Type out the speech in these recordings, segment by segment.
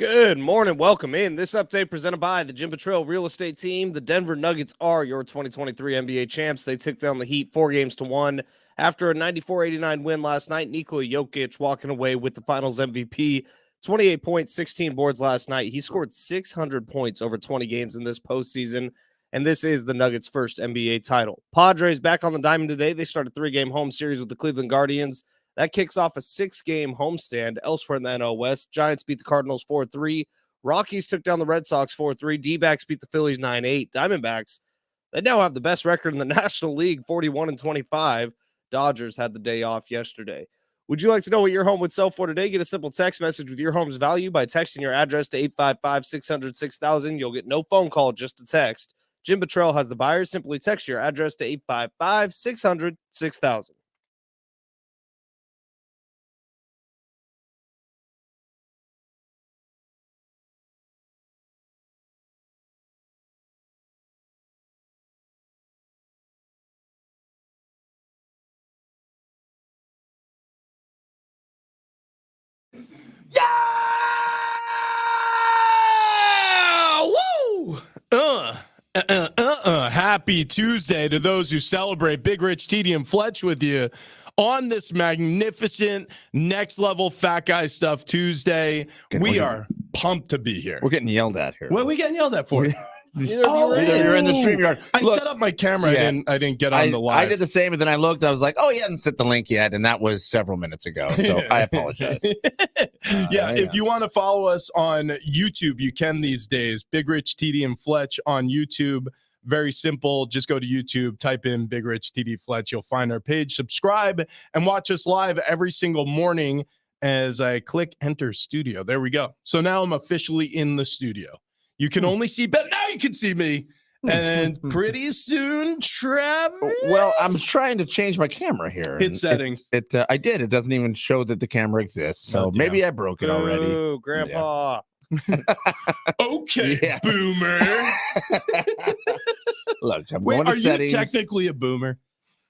Good morning. Welcome in. This update presented by the Jim Betrayal Real Estate Team. The Denver Nuggets are your 2023 NBA champs. They took down the Heat 4-1 after a 94-89 win last night. Nikola Jokic walking away with the Finals MVP. 28 points, 16 boards last night. He scored 600 points over 20 games in this postseason, and this is the Nuggets' first NBA title. Padres back on the diamond today. They start a 3-game home series with the Cleveland Guardians. That kicks off a 6-game homestand elsewhere in the NL West. Giants beat the Cardinals 4-3. Rockies took down the Red Sox 4-3. D-backs beat the Phillies 9-8. Diamondbacks, they now have the best record in the National League, 41-25. Dodgers had the day off yesterday. Would you like to know what your home would sell for today? Get a simple text message with your home's value by texting your address to 855-600-6000. You'll get no phone call, just a text. Jim Betrayal has the buyers. Simply text your address to 855-600-6000. Yeah! Woo! Happy Tuesday to those who celebrate. Big Rich, TD, and Fletch with you on this magnificent next level Fat Guy Stuff Tuesday. We are pumped to be here. We're getting yelled at here. What are we getting yelled at for? You're in the StreamYard. I set up my camera. Yeah. I didn't get on the live. I did the same, and then I looked. I was like, "Oh, you hadn't sent the link yet," and that was several minutes ago. So I apologize. If you want to follow us on YouTube, you can these days. Big Rich, TD, and Fletch on YouTube. Very simple. Just go to YouTube, type in Big Rich, TD, Fletch. You'll find our page. Subscribe and watch us live every single morning as I click Enter Studio. There we go. So now I'm officially in the studio. You can only see Ben. Now you can see me. And pretty soon, Travis. Well, I'm trying to change my camera here. Hit settings. I did. It doesn't even show that the camera exists. So maybe I broke it already. Ooh, Grandpa. Okay, Yeah. boomer. Look, I'm Wait, going to are settings. you technically a boomer?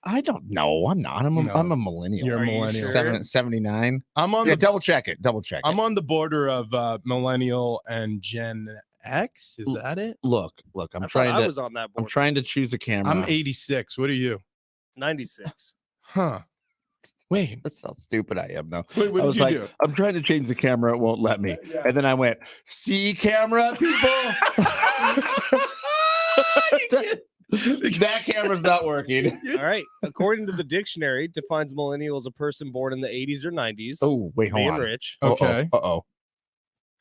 I don't know. I'm not. I'm a millennial. You're a Are you millennial. sure? 79. I'm on Yeah, the double check it. I'm on the border of millennial and Gen X. Is that it? Look. I thought I was on that I'm board. trying to choose a camera. I'm 86. What are you? 96. Huh. Wait. That's how stupid I am, though. Wait, what I was did you like, do? I'm trying to change the camera. It won't let me. Yeah. And then I went, see camera, people? That camera's not working. All right. According to the dictionary, it defines millennial as a person born in the 80s or 90s. Oh, wait, hold being on. rich. Okay. Uh-oh.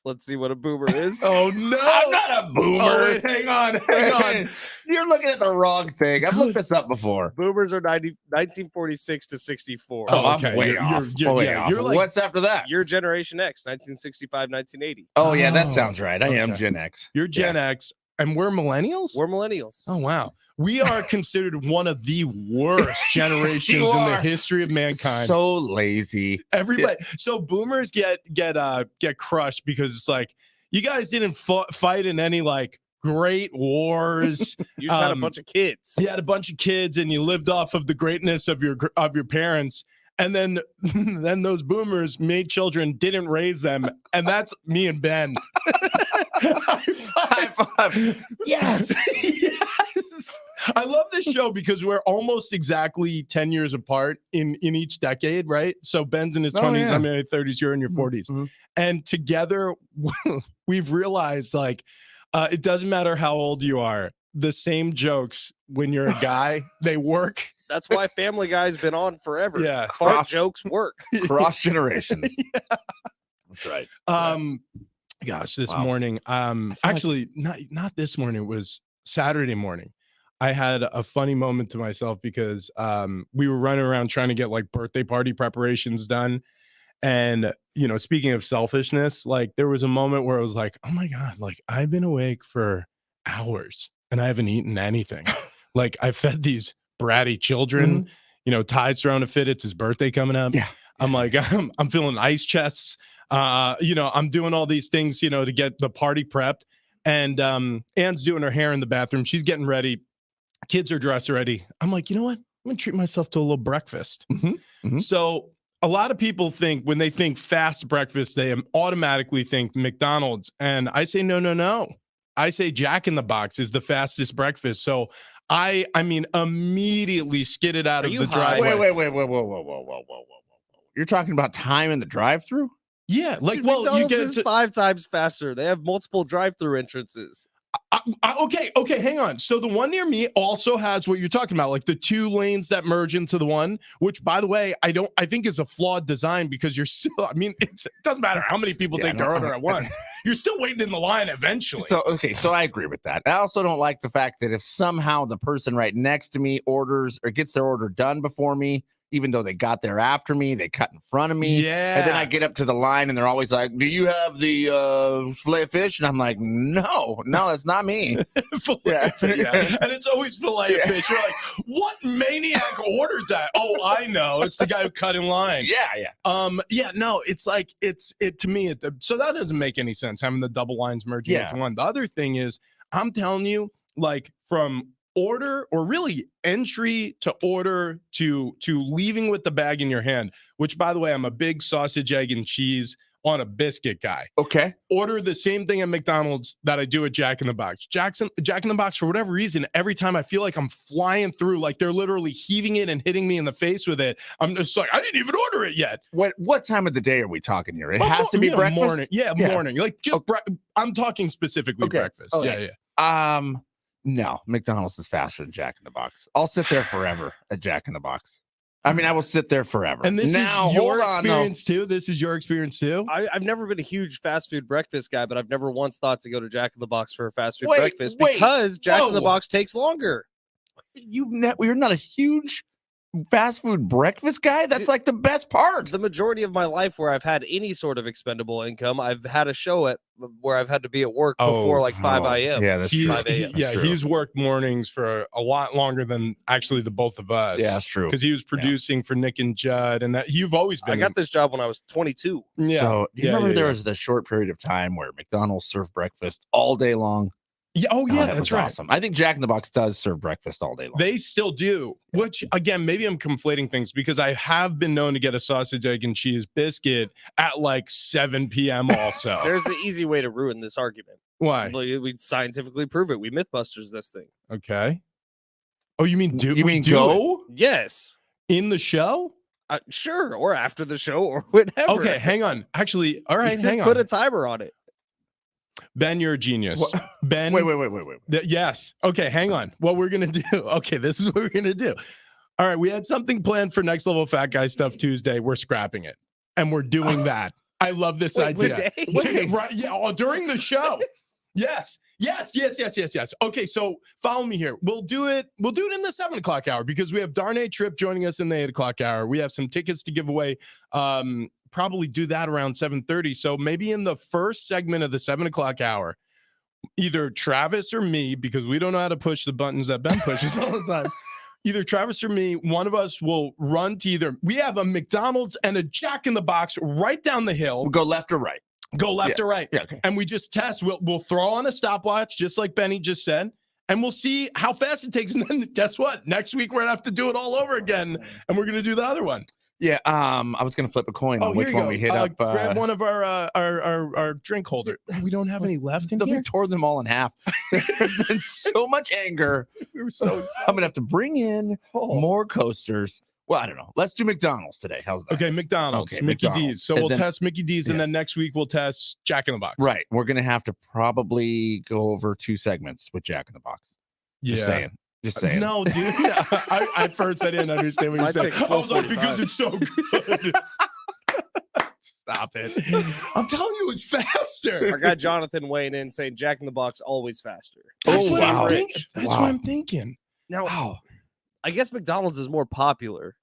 Let's see what a boomer is. Oh no! I'm not a boomer. Oh, wait, hang on. You're looking at the wrong thing. I've looked this up before. Boomers are 1946 to 64. Oh, I'm okay. way You're- off. you're- way yeah, off. you're like- What's after that? Your Generation X, 1965, 1980. Oh, yeah, that Oh, sounds right. I am okay. Gen X. You're Gen X, and we're millennials. We're millennials. Oh wow, we are considered one of the worst generations You in the are. history of mankind. So lazy. Everybody, so boomers get crushed because it's like you guys didn't fight in any like great wars. You just had a bunch of kids. You had a bunch of kids, and you lived off of the greatness of your parents. And then those boomers made children, didn't raise them, and that's me and Ben. High five. Yes. Yes. I love this show because we're almost exactly 10 years apart in each decade, right? So Ben's in his 20s, yeah. I'm in my 30s, you're in your 40s. Mhm. And together we've realized like it doesn't matter how old you are, the same jokes when you're a guy, they work. That's why Family Guy's been on forever. Yeah. Fart jokes work. Cross generations. That's right. Gosh, this Wow. morning, actually not this morning, it was Saturday morning. I had a funny moment to myself because we were running around trying to get like birthday party preparations done. And, you know, speaking of selfishness, like there was a moment where I was like, oh my God, like I've been awake for hours and I haven't eaten anything. Like I fed these bratty children, you know, Ty's throwing a fit. It's his birthday coming up. Yeah. I'm like, I'm feeling ice chests. You know, I'm doing all these things, you know, to get the party prepped. And Anne's doing her hair in the bathroom. She's getting ready. Kids are dressed ready. I'm like, you know what? I'm gonna treat myself to a little breakfast. Mhm. Mhm. So a lot of people think when they think fast breakfast, they automatically think McDonald's. And I say, no. I say Jack in the Box is the fastest breakfast. So I mean, immediately skidded out Are of you the high? driveway. Wait, whoa. You're talking about time in the drive-through? Yeah, like, Dude, well, you McDonald's get is to, 5 times faster. They have multiple drive-through entrances. okay, hang on. So the one near me also has what you're talking about, like the 2 lanes that merge into the one, which, by the way, I think is a flawed design because you're still, I mean, it doesn't matter how many people take their order at once. You're still waiting in the line eventually. So I agree with that. I also don't like the fact that if somehow the person right next to me orders or gets their order done before me, even though they got there after me, they cut in front of me. Yeah. And then I get up to the line and they're always like, do you have the filet of fish? And I'm like, no, that's not me. Yeah. And it's always filet of fish. You're like, what maniac orders that? Oh, I know. It's the guy who cut in line. Yeah. No, it's like, to me, so that doesn't make any sense, having the double lines merging into one. The other thing is, I'm telling you, like, from order or really entry to order to leaving with the bag in your hand, which, by the way, I'm a big sausage, egg, and cheese on a biscuit guy. Okay. Order the same thing at McDonald's that I do at Jack in the Box. Jack in the Box, for whatever reason, every time I feel like I'm flying through, like they're literally heaving it and hitting me in the face with it. I'm just like, I didn't even order it yet. What time of the day are we talking here? It has to be breakfast? Morning. Yeah, morning. Like, just I'm talking specifically breakfast. Okay. Yeah. No, McDonald's is faster than Jack in the Box. I'll sit there forever at Jack in the Box. I mean, I will sit there forever. And this now, is your experience too? This is your experience too? I've never been a huge fast food breakfast guy, but I've never once thought to go to Jack in the Box for a fast food breakfast because Jack in the Box takes longer. You're not a huge fast food breakfast guy? That's like the best part. The majority of my life where I've had any sort of expendable income, I've had a show where I've had to be at work before like 5 a.m. Yeah, that's true. He's worked mornings for a lot longer than actually the both of us. Yeah, that's true. Because he was producing for Nick and Judd, and that you've always been. I got this job when I was 22. Yeah. So do you remember there was the short period of time where McDonald's served breakfast all day long? Yeah. Oh, yeah, that's right. Awesome. I think Jack in the Box does serve breakfast all day long. They still do, which, again, maybe I'm conflating things because I have been known to get a sausage, egg, and cheese biscuit at like 7 p.m. also. There's an easy way to ruin this argument. Why? We scientifically prove it. We Mythbusters this thing. Okay. Oh, you mean do? You mean go? Yes. In the show? Sure, or after the show, or whatever. Okay, hang on. Actually, all right, hang on. Put a timer on it. Ben, you're a genius. What? Ben, wait. Yes. Okay, hang on. What we're gonna do? Okay, this is what we're gonna do. All right, we had something planned for Next Level Fat Guy Stuff Tuesday. We're scrapping it, and we're doing that. I love this idea. Right? Yeah. During the show. Yes. Okay, so follow me here. We'll do it in the 7 o'clock hour because we have Darnay Tripp joining us in the 8 o'clock hour. We have some tickets to give away. Probably do that around 7:30. So maybe in the first segment of the 7 o'clock hour, either Travis or me, because we don't know how to push the buttons that Ben pushes all the time. Either Travis or me, one of us will run to we have a McDonald's and a Jack in the Box right down the hill. We'll go left or right. Go left or right. Yeah, okay. And we just test. We'll throw on a stopwatch, just like Benny just said, and we'll see how fast it takes. And then guess what? Next week, we're going to have to do it all over again. And we're going to do the other one. Yeah, I was going to flip a coin on which one we hit up. Grab one of our drink holder. We don't have any left in here. We tore them all in half. There's been so much anger. We were so excited. I'm going to have to bring in more coasters. Well, I don't know. Let's do McDonald's today. How's that? Okay, McDonald's. Okay, Mickey McDonald's. D's. So we'll test Mickey D's, and then next week we'll test Jack in the Box. Right. We're going to have to probably go over 2 segments with Jack in the Box. Just saying. No, dude. At first, I didn't understand what you said. I was like, because it's so good. Stop it. I'm telling you, it's faster. Our guy Jonathan weighing in saying Jack in the Box always faster. That's what I'm thinking. Now, I guess McDonald's is more popular.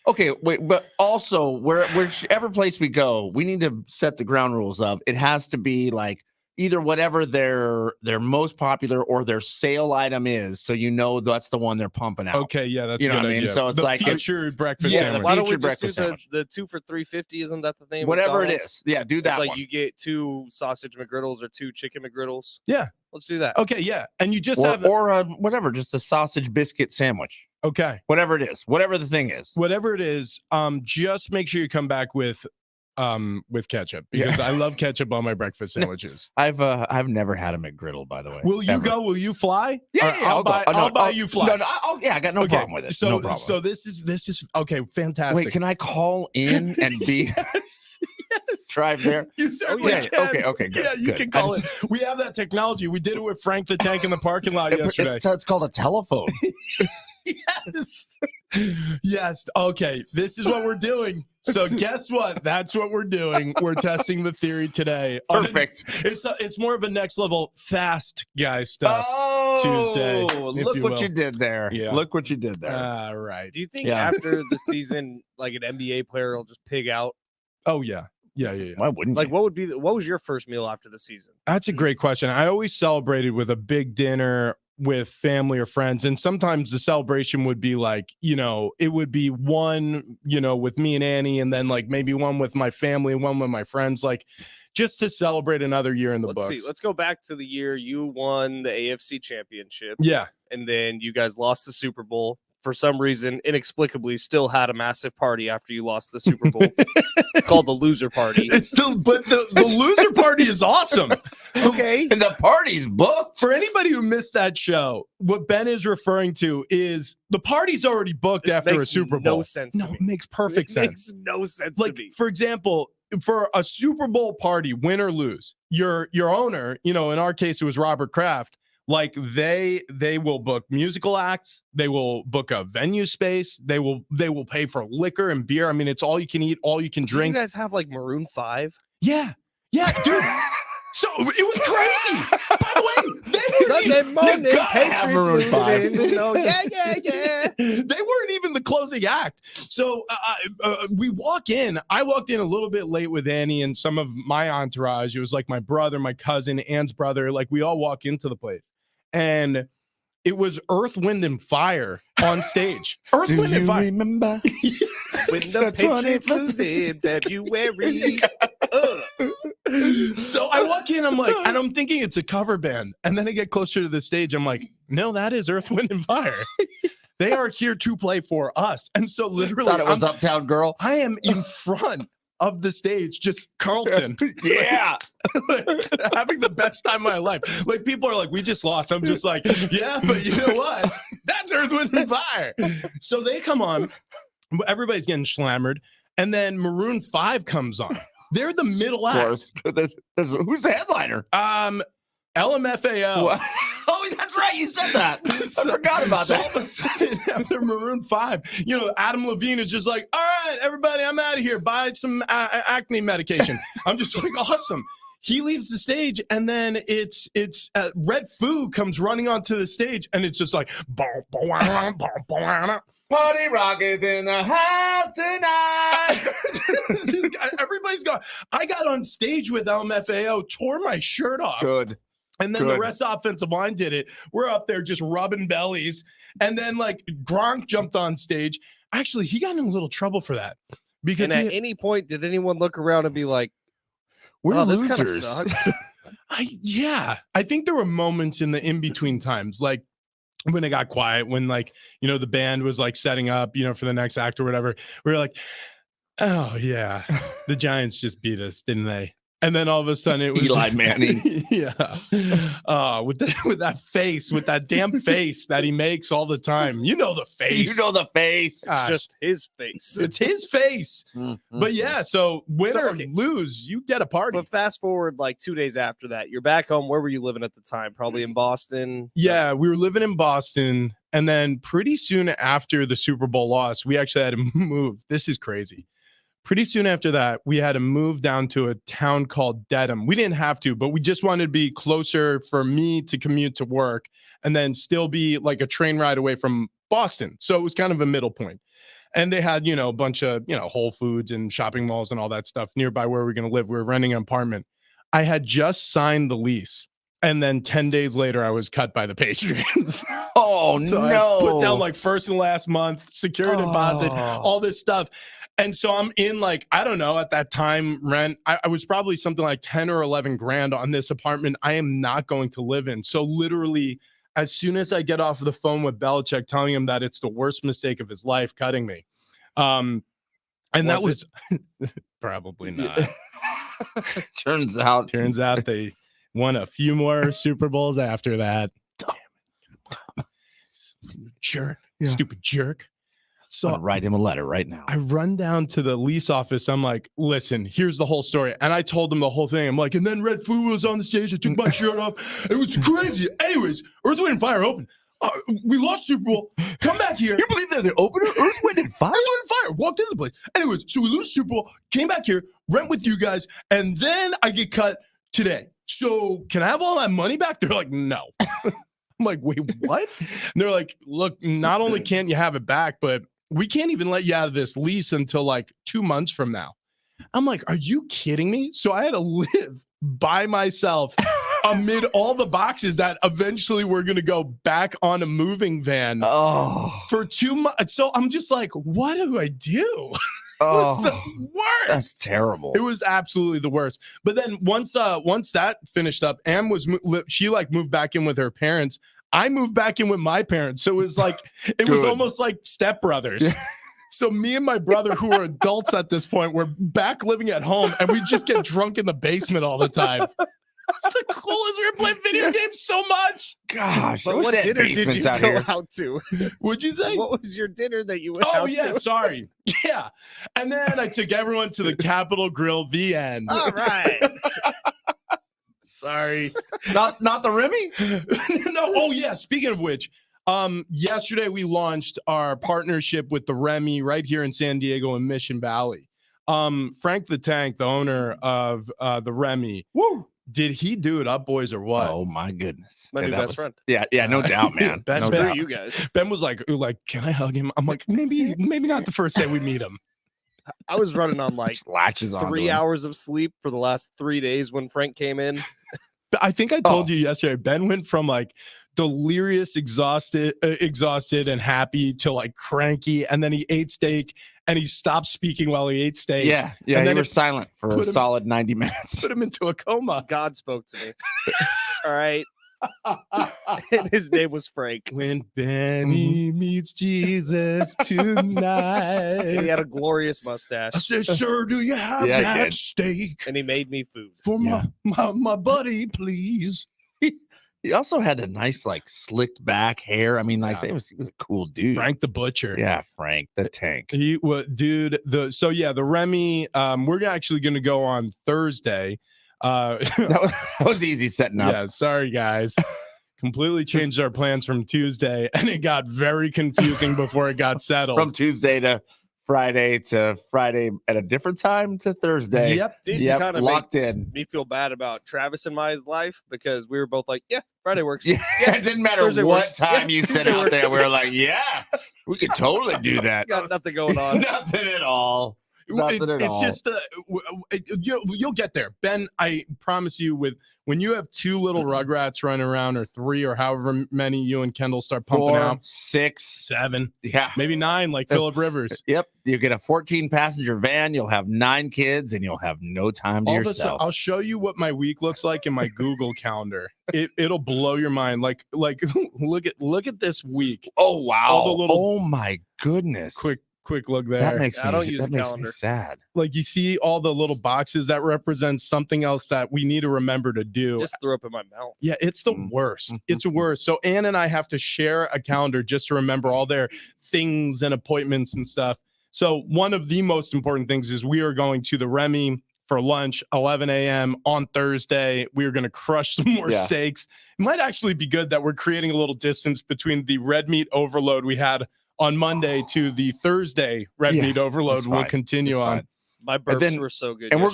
Okay, wait, but also, whichever place we go, we need to set the ground rules of it has to be like either whatever their most popular or their sale item is, so you know that's the one they're pumping out. Okay, yeah, that's you know a good what I mean. idea. So it's the like featured breakfast. Yeah, sandwich. Why don't we featured just do breakfast the 2 for $3.50? Isn't that the name? Whatever it is. Yeah, do that. It's like one. you get 2 sausage McGriddles or 2 chicken McGriddles. Yeah, let's do that. Okay, yeah, and you just or whatever, just a sausage biscuit sandwich. Okay. Whatever it is, whatever the thing is. Whatever it is, just make sure you come back with ketchup because I love ketchup on my breakfast sandwiches. I've never had a McGriddle, by the way. Will you ever. go? Will you fly? Yeah, I'll buy you fly. No, I got no problem with it. So, no problem. So this is okay. Fantastic. Wait, can I call in and be yes. drive there? You certainly yeah. can. Okay. Good, yeah, you good. can call it. We have that technology. We did it with Frank the Tank in the parking lot yesterday. It's called a telephone. Yes. Yes. Okay. This is what we're doing. So guess what? That's what we're doing. We're testing the theory today. Perfect. It's more of a next level fast guy stuff. Tuesday. Look what you did there. Yeah. Look what you did there. All right. Do you think after the season, like an NBA player will just pig out? Oh yeah. Yeah. Why wouldn't Like, you? what was your first meal after the season? That's a great question. I always celebrated with a big dinner with family or friends. And sometimes the celebration would be like, it would be one, with me and Annie, and then like maybe one with my family and one with my friends, like just to celebrate another year in the books. Let's go back to the year you won the AFC championship. Yeah. And then you guys lost the Super Bowl. For some reason, inexplicably, still had a massive party after you lost the Super Bowl called the loser party. It's still, but the loser party is awesome. Okay. And the party's booked. For anybody who missed that show, what Ben is referring to is the party's already booked This after a makes Super Bowl. No sense to me. It makes perfect sense. Makes no sense Like, to me. for example, for a Super Bowl party, win or lose, your owner, in our case, it was Robert Kraft. Like they will book musical acts, they will book a venue space, they will pay for liquor and beer. I mean, it's all you can eat, all you can drink. Do you guys have like Maroon 5? Yeah, dude. So it was crazy. By the way, Sunday morning, have Patriots Maroon 5. losing. Yeah. They weren't even the closing act. So we walk in. I walked in a little bit late with Annie and some of my entourage. It was like my brother, my cousin, Ann's brother. Like we all walk into the place. And it was Earth, Wind, and Fire on stage. Earth, Wind, and Fire. Remember? When the Patriots lose in February. So I walk in, I'm like, and I'm thinking it's a cover band. And then I get closer to the stage. I'm like, no, that is Earth, Wind, and Fire. They are here to play for us. And so literally, Thought it was Uptown Girl. I am in front of the stage, just Carlton. Yeah. Having the best time of my life. Like people are like, we just lost. I'm just like, yeah, but you know what? That's Earth, Wind, and Fire. So they come on. Everybody's getting slammered. And then Maroon 5 comes on. They're the middle act. Of course. Who's the headliner? LMFAO. What? Oh, that's right. You said that. I forgot about So that. all of a sudden, after Maroon 5, Adam Levine is just like, all right, everybody, I'm out of here. Buy some acne medication. I'm just like, awesome. He leaves the stage, and then it's Red Foo comes running onto the stage, and it's just like, Party rock is in the house tonight. Everybody's gone. I got on stage with LMFAO, tore my shirt off. Good. And then the Good. rest of the offensive line did it. We're up there just rubbing bellies. And then like Gronk jumped on stage. Actually, he got in a little trouble for that. Because And at any point, did anyone look around and be like, We're this kind of losers. sucks? I think there were moments in the in-between times, like when it got quiet, when like, the band was like setting up, for the next act or whatever. We were like, oh yeah, the Giants just beat us, didn't they? And then all of a sudden it was Eli Manning. Yeah. With that face, with that damn face that he makes all the time. You know the face. You know the face. It's just his face. It's his face. But yeah, so win or lose, you get a party. But fast forward like 2 days after that, you're back home. Where were you living at the time? Probably in Boston. Yeah, we were living in Boston. And then pretty soon after the Super Bowl loss, we actually had to move. This is crazy. Pretty soon after that, we had to move down to a town called Dedham. We didn't have to, but we just wanted to be closer for me to commute to work and then still be like a train ride away from Boston. So it was kind of a middle point. And they had, a bunch of, Whole Foods and shopping malls and all that stuff nearby where we're going to live. We were renting an apartment. I had just signed the lease. And then 10 days later, I was cut by the Patriots. Oh, so no. I put down like first and last month, secure deposit, all this stuff. And so I'm in like, I don't know, at that time, rent, I was probably something like 10 or 11 grand on this apartment I am not going to live in. So literally as soon as I get off the phone with Belichick telling him that it's the worst mistake of his life cutting me. And that was probably not. Turns out they won a few more Super Bowls after that. Damn it. Jerk. Yeah. Stupid jerk. So I'll write him a letter right now. I run down to the lease office. I'm like, listen, here's the whole story. And I told them the whole thing. I'm like, and then Red Food was on the stage. I took my shirt off. It was crazy. Anyways, Earth, Wind, and Fire open. We lost Super Bowl. Come back here. You believe they're the opener? Earth, Wind, and Fire? Earth, Wind, and Fire. Walked into the place. Anyways, so we lose Super Bowl. Came back here. Rent with you guys. And then I get cut today. So can I have all that money back? They're like, no. I'm like, wait, what? And they're like, look, not only can't you have it back, but we can't even let you out of this lease until like 2 months from now. I'm like, are you kidding me? So I had to live by myself amid all the boxes that eventually were going to go back on a moving van for 2 months. So I'm just like, what do I do? It was the worst. That's terrible. It was absolutely the worst. But then once that finished up, Am was she like moved back in with her parents. I moved back in with my parents. So it was like it was almost like stepbrothers. Yeah. So me and my brother, who are adults at this point, were back living at home, and we just get drunk in the basement all the time. It's the coolest. We were playing video games so much. Gosh, but what dinner did you go out to? What'd you say? What was your dinner that you went out to? Oh, yeah, sorry. Yeah. And then I took everyone to the Capitol Grill, the end. All right. Sorry. Not the Remy? No. Oh, yeah. Speaking of which, yesterday we launched our partnership with the Remy right here in San Diego and Mission Valley. Frank the Tank, the owner of the Remy. Woo. Did he do it up, boys, or what? Oh my goodness! My new best friend. Yeah, no doubt, man. Ben, no Ben, doubt. You guys. Ben was like, can I hug him? I'm like, maybe not the first day we meet him. I was running on like latches on 3 hours of sleep for the last 3 days when Frank came in. I think I told you yesterday. Ben went from like delirious, exhausted, and happy to like cranky, and then he ate steak and he stopped speaking while he ate steak. Yeah. And then he was silent for a solid 90 minutes. Put him into a coma. God spoke to me. All right. And his name was Frank. When Benny meets Jesus tonight. He had a glorious mustache. I said, sir, do you have that steak? And he made me food. For my buddy, please. He also had a nice, like, slicked back hair. I mean, like, he was a cool dude. Frank the Butcher. Yeah, Frank the Tank. He was, dude. The Remy. We're actually going to go on Thursday. That was easy setting up. Yeah, sorry guys. Completely changed our plans from Tuesday, and it got very confusing before it got settled. From Tuesday to Friday at a different time to Thursday. Yep. Kind of locked in. Me feel bad about Travis and my life because we were both like, yeah, Friday works. Yeah, it didn't matter Thursday what works. time you said out there. We were like, yeah, we could totally do that. Got nothing going on. Nothing at all. It's just you'll get there, Ben. I promise you. When you have 2 little Rugrats running around, or 3, or however many you and Kendall start pumping 4, out, 6, 7, yeah, maybe 9, like Phillip Rivers. Yep, you get a 14-passenger van. You'll have 9 kids, and you'll have no time to yourself. I'll show you what my week looks like in my Google calendar. It'll blow your mind. Like look at this week. Oh wow! All the little, oh my goodness! Quick look there. That makes I don't use that a makes calendar. me sad. Like you see all the little boxes that represent something else that we need to remember to do. Just threw up in my mouth. Yeah, it's the worst. It's worse. So Ann and I have to share a calendar just to remember all their things and appointments and stuff. So one of the most important things is we are going to the Remy for lunch, 11 a.m. on Thursday. We are going to crush some more steaks. It might actually be good that we're creating a little distance between the red meat overload we had on Monday to the Thursday red meat overload will continue on. My burps were so good. And we're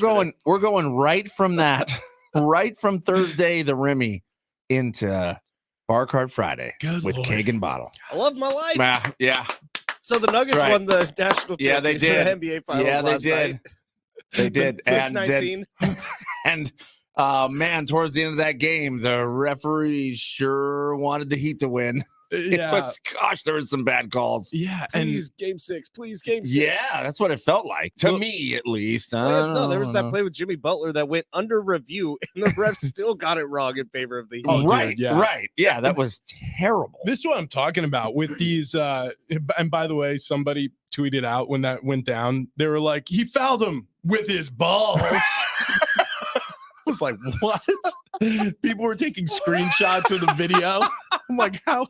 going right from that, right from Thursday, the Remy, into Bar Card Friday with Keg and Bottle. I love my life. Yeah. So the Nuggets won the national championship. Yeah, they did. The NBA Finals last night. They did. 6-19. And man, towards the end of that game, the referee sure wanted the Heat to win. Yeah. Gosh, there was some bad calls. Yeah. Please, game 6. Please, game 6. Yeah, that's what it felt like to Well, me, at least. No, there was that play with Jimmy Butler that went under review, and the ref still got it wrong in favor of the Heat. Oh, dude, right, yeah. right. Yeah, that was terrible. This is what I'm talking about with these. And by the way, somebody tweeted out when that went down, they were like, he fouled him with his balls. I was like, what? People were taking screenshots of the video. I'm like, how?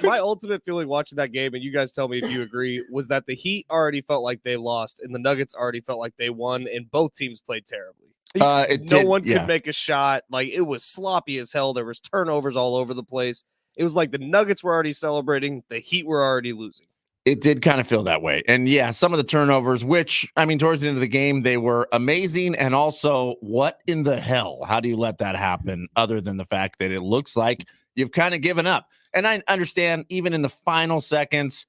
My ultimate feeling watching that game, and you guys tell me if you agree, was that the Heat already felt like they lost, and the Nuggets already felt like they won, and both teams played terribly. No one could make a shot. Like, it was sloppy as hell. There was turnovers all over the place. It was like the Nuggets were already celebrating, the Heat were already losing. It did kind of feel that way. And yeah, some of the turnovers, which, I mean, towards the end of the game, they were amazing. And also, what in the hell? How do you let that happen other than the fact that it looks like you've kind of given up? And I understand even in the final seconds,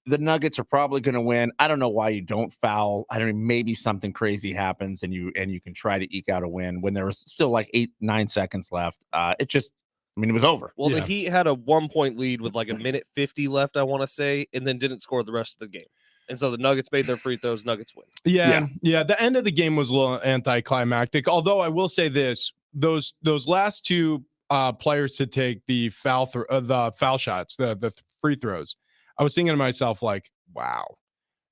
the Nuggets are probably going to win. I don't know why you don't foul. I don't know, maybe something crazy happens and you can try to eke out a win when there was still like 8-9 seconds left. It was over. Well, the Heat had a 1-point lead with like a minute 50 left, I want to say, and then didn't score the rest of the game. And so the Nuggets made their free throws. Nuggets win. Yeah. The end of the game was a little anticlimactic. Although I will say this: those last two players to take the foul shots, the free throws. I was thinking to myself, like, wow,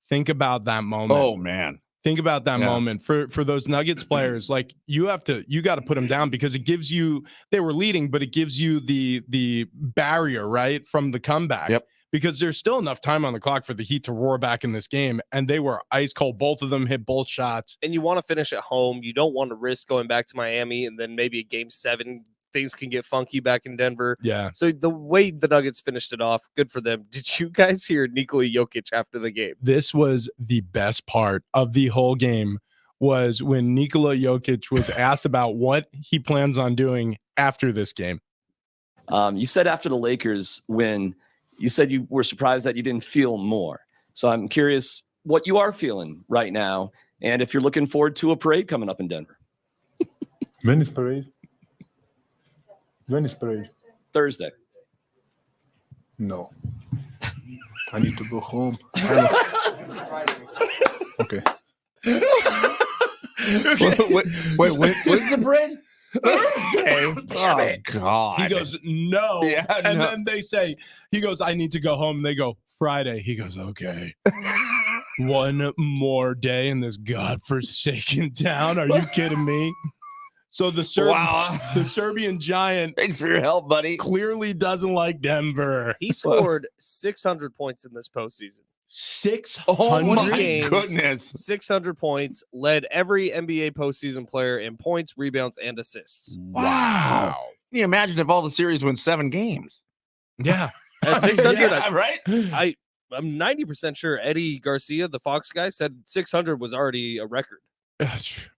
think about that moment. Oh man. Think about that moment for those Nuggets players. Like you got to put them down because it gives you, they were leading, but it gives you the barrier, right, from the comeback. Yep. Because there's still enough time on the clock for the Heat to roar back in this game. And they were ice cold. Both of them hit both shots. And you want to finish at home. You don't want to risk going back to Miami and then maybe a game 7. Things can get funky back in Denver. Yeah. So the way the Nuggets finished it off, good for them. Did you guys hear Nikola Jokic after the game? This was the best part of the whole game, was when Nikola Jokic was asked about what he plans on doing after this game. You said after the Lakers win, you said you were surprised that you didn't feel more. So I'm curious what you are feeling right now, and if you're looking forward to a parade coming up in Denver. When is parade? When is parade? Thursday. No. I need to go home. Okay. wait, when's the parade? Thursday. Oh, God. He goes, no. Yeah, and no. then they say, he goes, I need to go home. And they go, Friday. He goes, okay. One more day in this godforsaken town. Are you kidding me? So the Serbian giant, Thanks for your help, buddy. clearly doesn't like Denver. He scored 600 points in this postseason. 600 Oh my games. goodness. 600 points, led every NBA postseason player in points, rebounds, and assists. Wow. Can you imagine if all the series went 7 games? Yeah. At 600, Yeah, right? I'm 90% sure Eddie Garcia, the Fox guy, said 600 was already a record.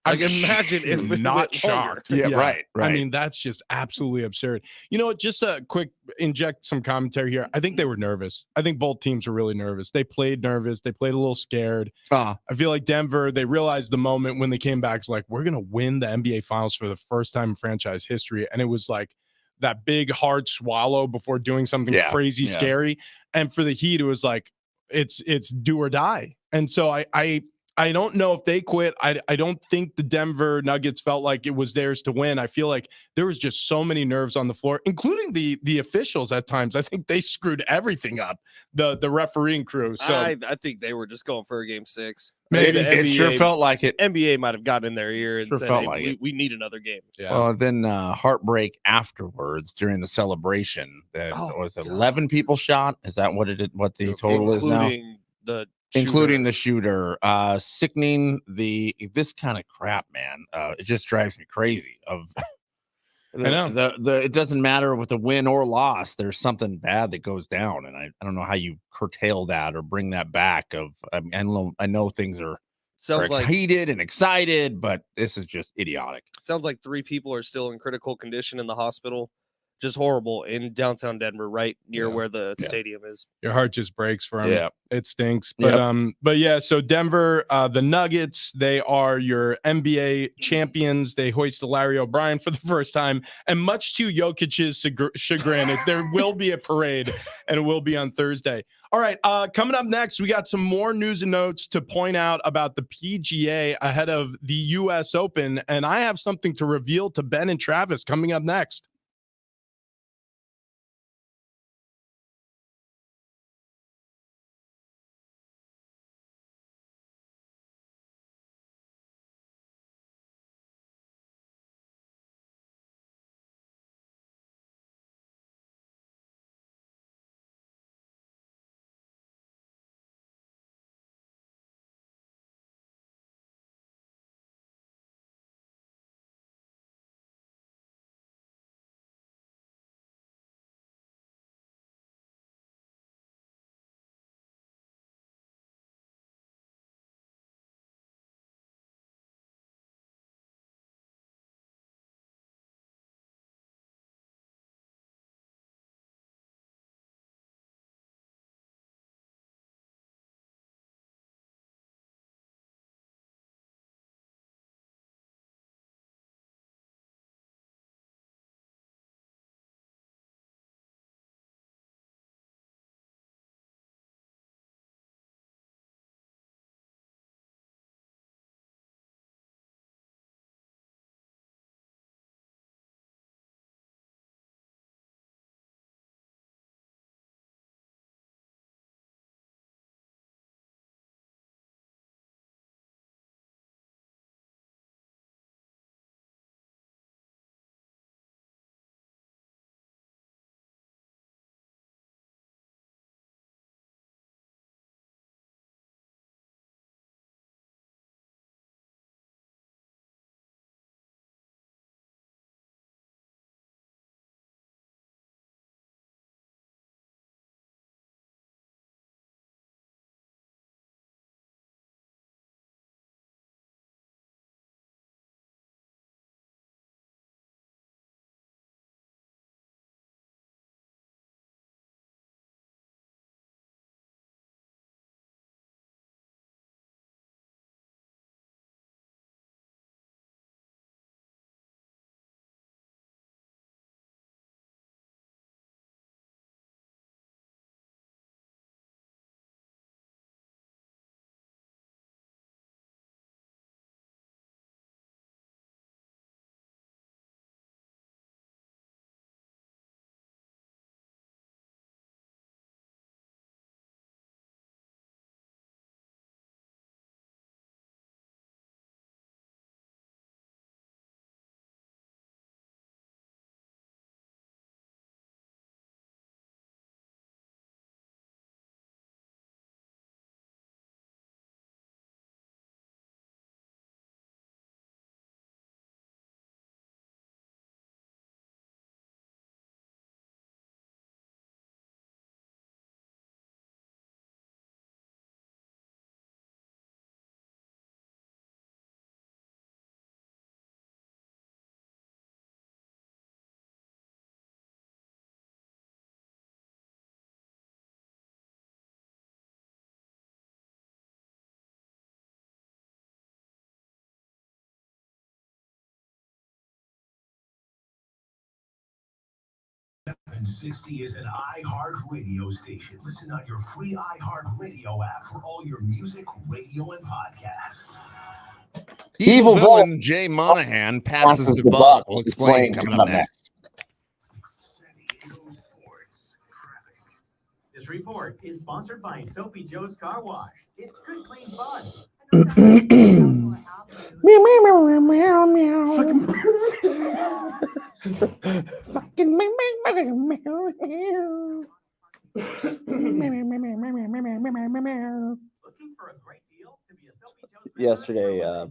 I can imagine if it not went shocked. longer. Yeah, right. I mean, that's just absolutely absurd. You know, just a quick inject some commentary here. I think they were nervous. I think both teams were really nervous. They played nervous. They played a little scared. I feel like Denver, they realized the moment when they came back, it's like, we're going to win the NBA Finals for the first time in franchise history. And it was like that big, hard swallow before doing something crazy, scary. And for the Heat, it was like, it's do or die. And so I don't know if they quit. I don't think the Denver Nuggets felt like it was theirs to win. I feel like there was just so many nerves on the floor, including the officials at times. I think they screwed everything up, the refereeing crew. So I think they were just going for a game 6. Maybe The it sure NBA felt like it. NBA might have gotten in their ear and Sure said, felt hey, like we need another game. yeah. Well, then heartbreak afterwards during the celebration. That was God. 11 people shot. Is that what what the total is now? Including The shooter. Sickening. This kind of crap, man. It just drives me crazy. I know it doesn't matter with the win or loss. There's something bad that goes down, and I don't know how you curtail that or bring that back. I know things are heated and excited, but this is just idiotic. Sounds like 3 people are still in critical condition in the hospital. just horrible in downtown Denver, right near Yeah. where the Yeah. stadium is. Your heart just breaks for him. Yeah. It stinks. But but yeah, so Denver, the Nuggets, they are your NBA champions. They hoisted Larry O'Brien for the first time. And much to Jokic's chagrin, there will be a parade, and it will be on Thursday. All right, coming up next, we got some more news and notes to point out about the PGA ahead of the US Open. And I have something to reveal to Ben and Travis coming up next. And 60 is an iHeartRadio station. Listen on your free iHeartRadio app for all your music, radio, and podcasts. Evil villain Jay Monahan passes the buck. We'll explain coming up next. This report is sponsored by Soapy Joe's Car Wash. It's good, clean fun. Meow, meow, meow, meow, meow. Fucking meow, meow, meow, meow, meow. Yesterday,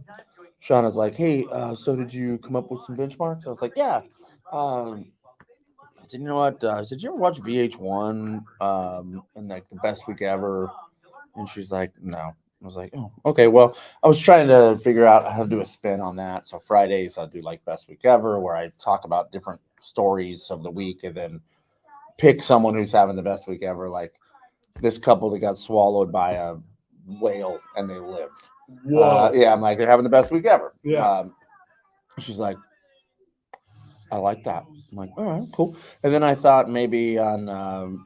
Sean was like, "Hey, so did you come up with some benchmarks?" I was like, "Yeah." I said, "You know what?" I said, "Did you ever watch VH1 and like the best week ever?" And she's like, "No." I was like, "Oh, okay." Well, I was trying to figure out how to do a spin on that. So Fridays I'll do like best week ever, where I talk about different stories of the week and then pick someone who's having the best week ever. Like this couple that got swallowed by a whale and they lived. Yeah, I'm like, they're having the best week ever. Yeah. She's like, I like that. I'm like, all right, cool. And then I thought maybe on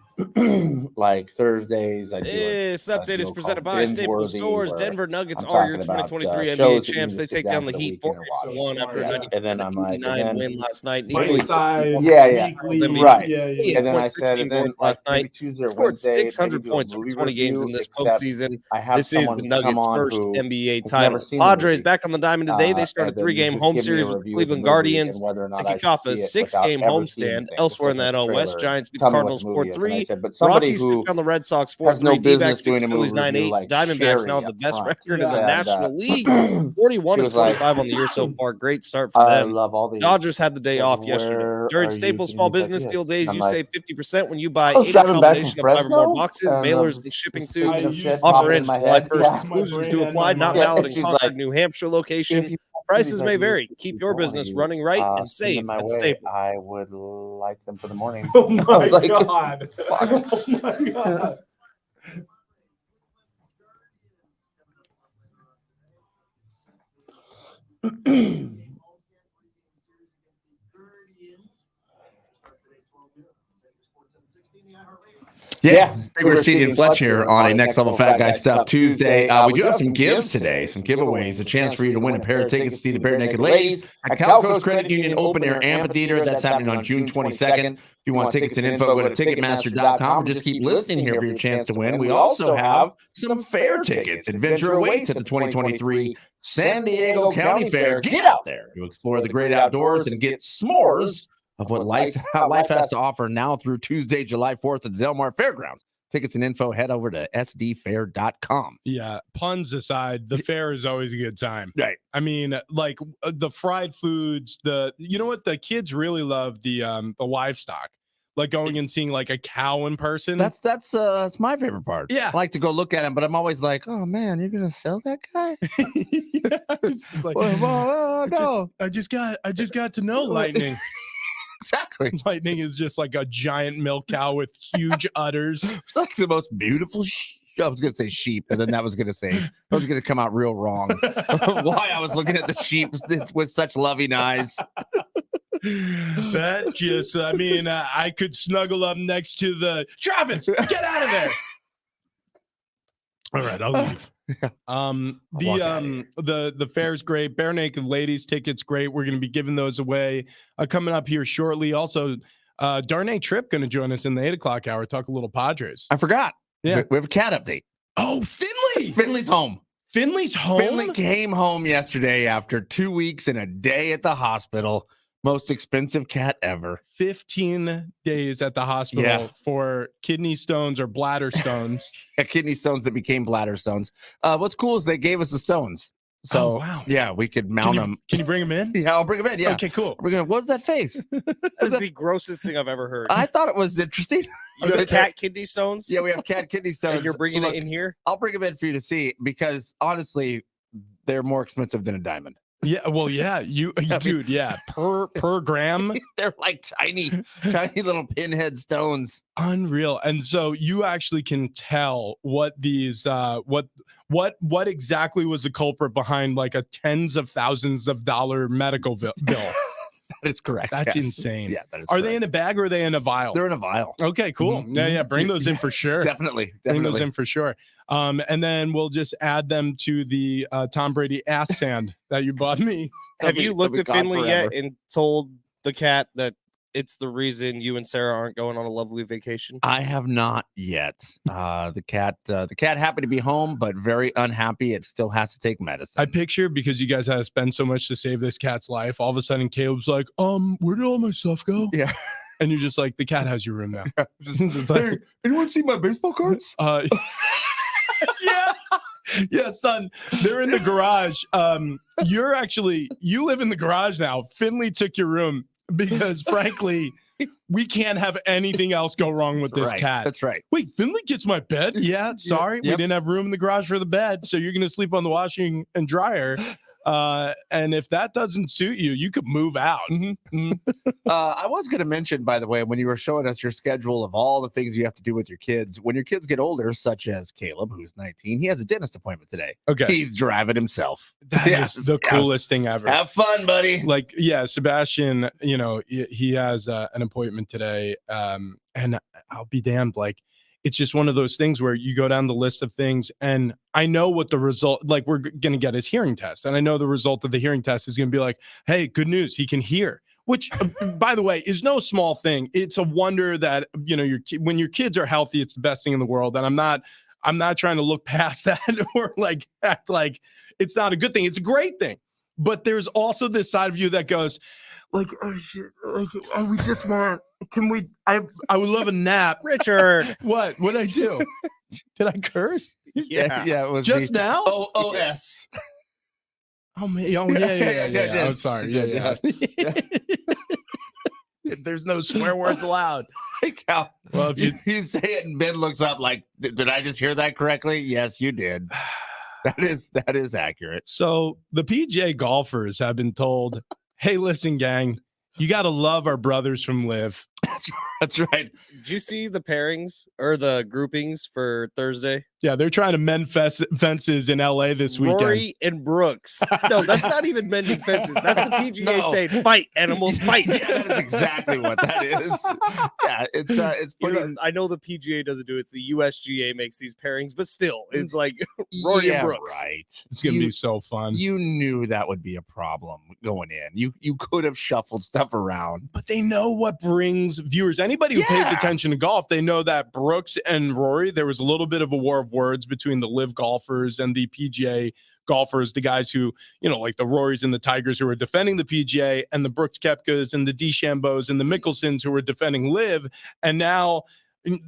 like Thursdays, I do This update is presented by Staples Stores. Denver Nuggets I'm are your talking about, 2023 NBA shows that you champs. can They just sit take down down for the the Heat weekend and 4-1 watch. after a Yeah. 90 And then I'm like, and 89 then, win last night. Bite-size, Yeah. weekly. Right. Yeah. And then I said, 16 and then boards like last maybe night. Tuesday or Scored Wednesday, 600 maybe do a points over movie 20 games review, in this except postseason. I have This is someone the come Nuggets' on first who NBA has never title. seen the Padres movie. back on the diamond today. They start a And then 3-game just home give me a series with the review of the Cleveland movie Guardians and whether or to not I kick off should a see it without 6-game ever seeing homestand. anything. Just Elsewhere in look that at the NL West, trailer and Giants beat the tell me what Cardinals the movie is. And I 4-3. said, but somebody Rockies who took down the Red Sox has no 4-3. business D-backs beat doing the a Phillies movie review 9-8. like Diamondbacks Sherry now up the best front. record in the And, National League. 41 she and was like, 25 on the year so far. Great start for I them. love all these. Dodgers had the day She goes, off yesterday. where During are you Staples getting Small these Business ideas? Deal Days, I'm you like, save 50% when you buy I was any driving back from combination of 5 or more Fresno, boxes, and mailers, I'm and shipping just thinking tubes. of shit Offer popping in ends my July head. 1st. Yeah. Exclusions brain to and apply. my Not mind. valid And in she's Concord, like, New Hampshire if location. you Prices may ideas vary. that Keep people your wanna business use, running right and send them safe my at way. Staples. I would like them for the morning. Oh I my was like, God. Oh my God. Yeah, Bigger Seedy and Fletch here on a Next Level Fat Guy Stuff Tuesday. We do have some gives today, some giveaways, a chance for you to win a pair of tickets to see the Bare Naked Ladies at Cal Coast Credit Union Open Air Amphitheater. That's happening on June 22nd. If you want tickets and info, go to Ticketmaster.com or just keep listening here for your chance to win. We also have some fair tickets. Adventure awaits at the 2023 San Diego County Fair. Get out there to explore the great outdoors and get s'mores of what life has to offer now through Tuesday, July 4th at the Del Mar Fairgrounds. Tickets and info, head over to sdfair.com. Yeah, puns aside, the fair is always a good time. Right. I mean, like the fried foods, you know what, the kids really love the livestock. Like going and seeing like a cow in person. That's my favorite part. Yeah. I like to go look at him, but I'm always like, oh man, you're gonna sell that guy? Yeah, it's just like, no. I just got to know Lightning. Exactly. Lightning is just like a giant milk cow with huge udders. It's like the most beautiful I was gonna say sheep, and then that was gonna come out real wrong. Why I was looking at the sheep with such loving eyes. That just, I mean, I could snuggle up next to the Travis. Get out of there. All right, I'll leave. The fair's great. Bare Naked Ladies tickets great. We're going to be giving those away coming up here shortly. Also, Darnay Tripp going to join us in the 8:00 hour. Talk a little Padres. I forgot. Yeah, we have a cat update. Oh, Finley. Finley's home. Finley's home. Finley came home yesterday after 2 weeks and a day at the hospital. Most expensive cat ever. 15 days at the hospital for kidney stones or bladder stones. Kidney stones that became bladder stones. What's cool is they gave us the stones. So, wow. Yeah, we could mount them. Can you bring them in? Yeah, I'll bring them in. Yeah. Okay, cool. What's that face? That is the grossest thing I've ever heard. I thought it was interesting. You have cat kidney stones? Yeah, we have cat kidney stones. And you're bringing it in here? I'll bring them in for you to see because honestly, they're more expensive than a diamond. Yeah, well, yeah, dude, yeah, per gram, they're like tiny little pinhead stones. Unreal. And so you actually can tell what these, what exactly was the culprit behind like a tens of thousands of dollar medical bill. That is correct. That's yes. insane. Yeah, that is. Are correct. they in a bag or are they in a vial? They're in a vial. Okay, cool. Mm-hmm. Yeah, bring those in for sure. Definitely. Bring those in for sure. And then we'll just add them to the Tom Brady ass sand that you bought me. Have you looked at Finley yet and told the cat that it's the reason you and Sarah aren't going on a lovely vacation? I have not yet. The cat happened to be home, but very unhappy. It still has to take medicine. I picture, because you guys had to spend so much to save this cat's life, all of a sudden Caleb's like, where did all my stuff go? Yeah. And you're just like, the cat has your room now. Just like, hey, anyone see my baseball cards? Yeah. Yeah, son, they're in the garage. You live in the garage now. Finley took your room because frankly, we can't have anything else go wrong with this right. cat. That's right. Wait, Finley gets my bed? Yeah, sorry. We Yep. didn't have room in the garage for the bed. So you're going to sleep on the washing and dryer. And if that doesn't suit you, you could move out. I was going to mention, by the way, when you were showing us your schedule of all the things you have to do with your kids, when your kids get older, such as Caleb, who's 19, he has a dentist appointment today. Okay. He's driving himself. That is the coolest thing ever. Have fun, buddy. Like, yeah, Sebastian, you know, he has an appointment today. And I'll be damned. Like, it's just one of those things where you go down the list of things, and I know what the result, like, we're going to get his hearing test. And I know the result of the hearing test is going to be like, hey, good news, he can hear, which, by the way, is no small thing. It's a wonder that, you know, when your kids are healthy, it's the best thing in the world. And I'm not trying to look past that or like act like it's not a good thing. It's a great thing. But there's also this side of you that goes, like, oh shit, like, oh, we just want, can we, I would love a nap. Richard. What'd I do? Did I curse? Yeah. Yeah, it was Just now? OOS. Oh man, yeah. Yeah, I'm sorry. Yeah. There's no swear words allowed. Cal, Well, if you say it and Ben looks up like, did I just hear that correctly? Yes, you did. That is accurate. So the PGA golfers have been told, hey, listen, gang, you got to love our brothers from Live. That's right. Did you see the pairings or the groupings for Thursday? Yeah, they're trying to mend fences in LA this weekend. Rory and Brooks. No, that's not even mending fences. That's the PGA saying, fight, animals, fight. Yeah, that is exactly what that is. Yeah, it's You putting. know, I know the PGA doesn't do it. It's the USGA makes these pairings, but still, it's like Rory and Brooks. Right. It's going to be so fun. You knew that would be a problem going in. You could have shuffled stuff around. But they know what brings viewers. Anybody who pays Yeah. attention to golf, they know that Brooks and Rory, there was a little bit of a war of words between the Live golfers and the PGA golfers, the guys who, you know, like the Rorys and the Tigers who were defending the PGA, and the Brooks Koepkas and the DeChambos and the Mickelsons who were defending Live. And now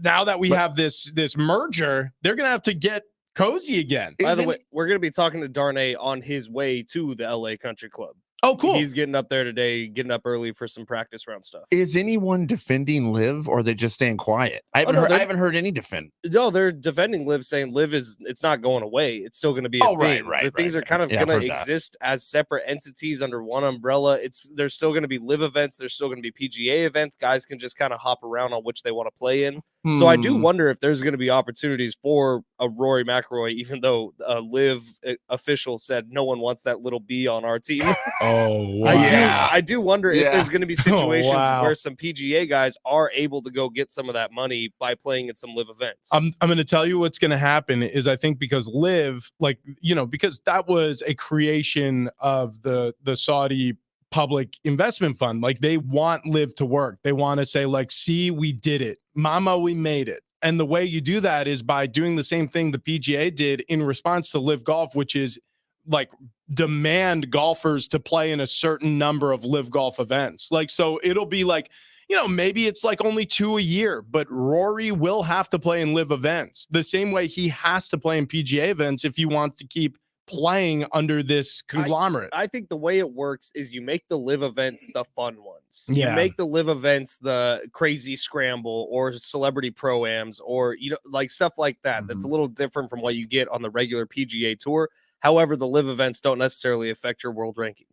that we have this merger, they're going to have to get cozy again. By the way, we're going to be talking to Darnay on his way to the LA Country Club. Oh, cool. He's getting up there today, getting up early for some practice round stuff. Is anyone defending Live, or are they just staying quiet? I haven't heard any defend. No, they're defending Live, saying Live it's not going away. It's still going to be a thing. The things are kind of going to exist as separate entities under one umbrella. There's still going to be Live events. There's still going to be PGA events. Guys can just kind of hop around on which they want to play in. So I do wonder if there's going to be opportunities for a Rory McIlroy, even though a Live official said no one wants that little B on our team. Oh, wow. I do wonder if there's going to be situations wow. where some PGA guys are able to go get some of that money by playing at some Live events. I'm going to tell you what's going to happen is I think because Live, like, you know, because that was a creation of the Saudi public investment fund. Like, they want Live to work. They want to say, like, see, we did it. Mama, we made it. And the way you do that is by doing the same thing the PGA did in response to Live Golf, which is like demand golfers to play in a certain number of Live Golf events. Like, so it'll be like, you know, maybe it's like only 2 a year, but Rory will have to play in Live events the same way he has to play in PGA events if he wants to keep playing under this conglomerate. I think the way it works is you make the Live events the fun ones. Yeah. You make the Live events the crazy scramble or celebrity pro-ams or, you know, like stuff like that. That's a little different from what you get on the regular PGA tour. However, the Live events don't necessarily affect your world ranking.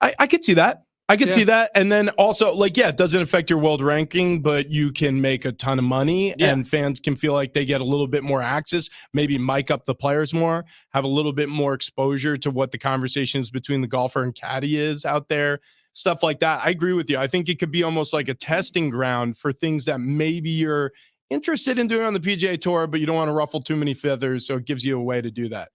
I could see that. I could see that. And then also, like, yeah, it doesn't affect your world ranking, but you can make a ton of money and fans can feel like they get a little bit more access, maybe mic up the players more, have a little bit more exposure to what the conversations between the golfer and caddy is out there, stuff like that. I agree with you. I think it could be almost like a testing ground for things that maybe you're interested in doing on the PGA Tour, but you don't want to ruffle too many feathers. So it gives you a way to do that.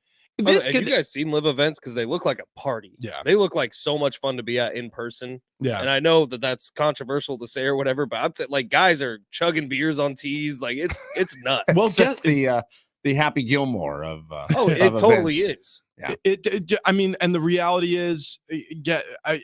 Have you guys seen Live events? Because they look like a party. Yeah. They look like so much fun to be at in person. Yeah. And I know that that's controversial to say or whatever, but I'm saying, like, guys are chugging beers on tees. Like, it's nuts. Well, that's the Happy Gilmore of it totally is. Yeah. I mean, and the reality is,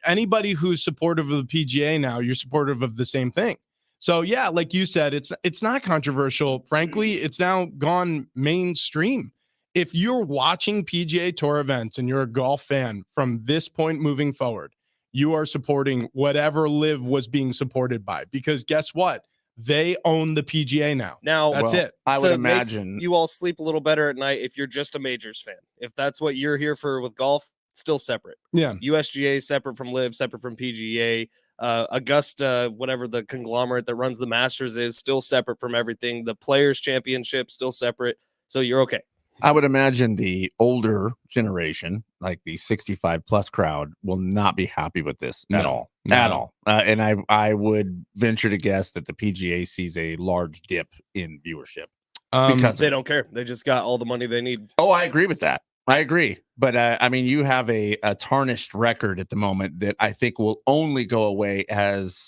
anybody who's supportive of the PGA now, you're supportive of the same thing. So yeah, like you said, it's not controversial. Frankly, it's now gone mainstream. If you're watching PGA Tour events and you're a golf fan from this point moving forward, you are supporting whatever Live was being supported by, because guess what? They own the PGA now. Now, That's Well, it. I would to make imagine. you all sleep a little better at night if you're just a majors fan. If that's what you're here for with golf, still separate. Yeah. USGA is separate from Live, separate from PGA. Augusta, whatever the conglomerate that runs the Masters is, still separate from everything. The Players Championship still separate. So you're okay. I would imagine the older generation, like the 65 plus crowd, will not be happy with this at all. At No. all. And I would venture to guess that the PGA sees a large dip in viewership. Because They don't care. They just got all the money they need. Oh, I agree with that. I agree. But I mean, you have a tarnished record at the moment that I think will only go away as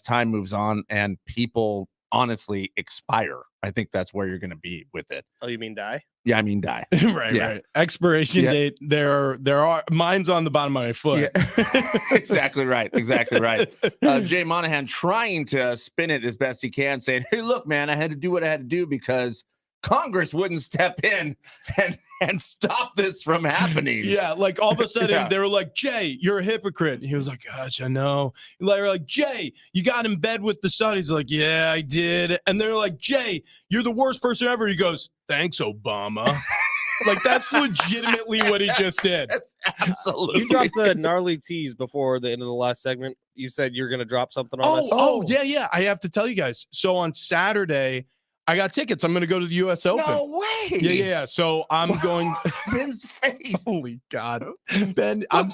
time moves on and people honestly expire. I think that's where you're going to be with it. Oh, you mean die? Yeah, I mean, die. right, Yeah. right. Expiration Yeah. date. There are mine's on the bottom of my foot. Yeah. Exactly right. Exactly right. Jay Monahan trying to spin it as best he can, saying, "Hey, look, man, I had to do what I had to do because Congress wouldn't step in and stop this from happening." Yeah, like all of a sudden Yeah. they were like, "Jay, you're a hypocrite." And he was like, "Gosh, I know." They're like, "Jay, you got in bed with the sun." He's like, "Yeah, I did." And they're like, "Jay, you're the worst person ever." He goes, "Thanks, Obama." Like that's legitimately what he just did. That's absolutely. You dropped the gnarly tease before the end of the last segment. You said you're going to drop something on us. Oh, yeah. I have to tell you guys. So on Saturday, I got tickets. I'm going to go to the U.S. Open. No way. Yeah. So I'm going. Ben's face. Holy God, Ben! I'm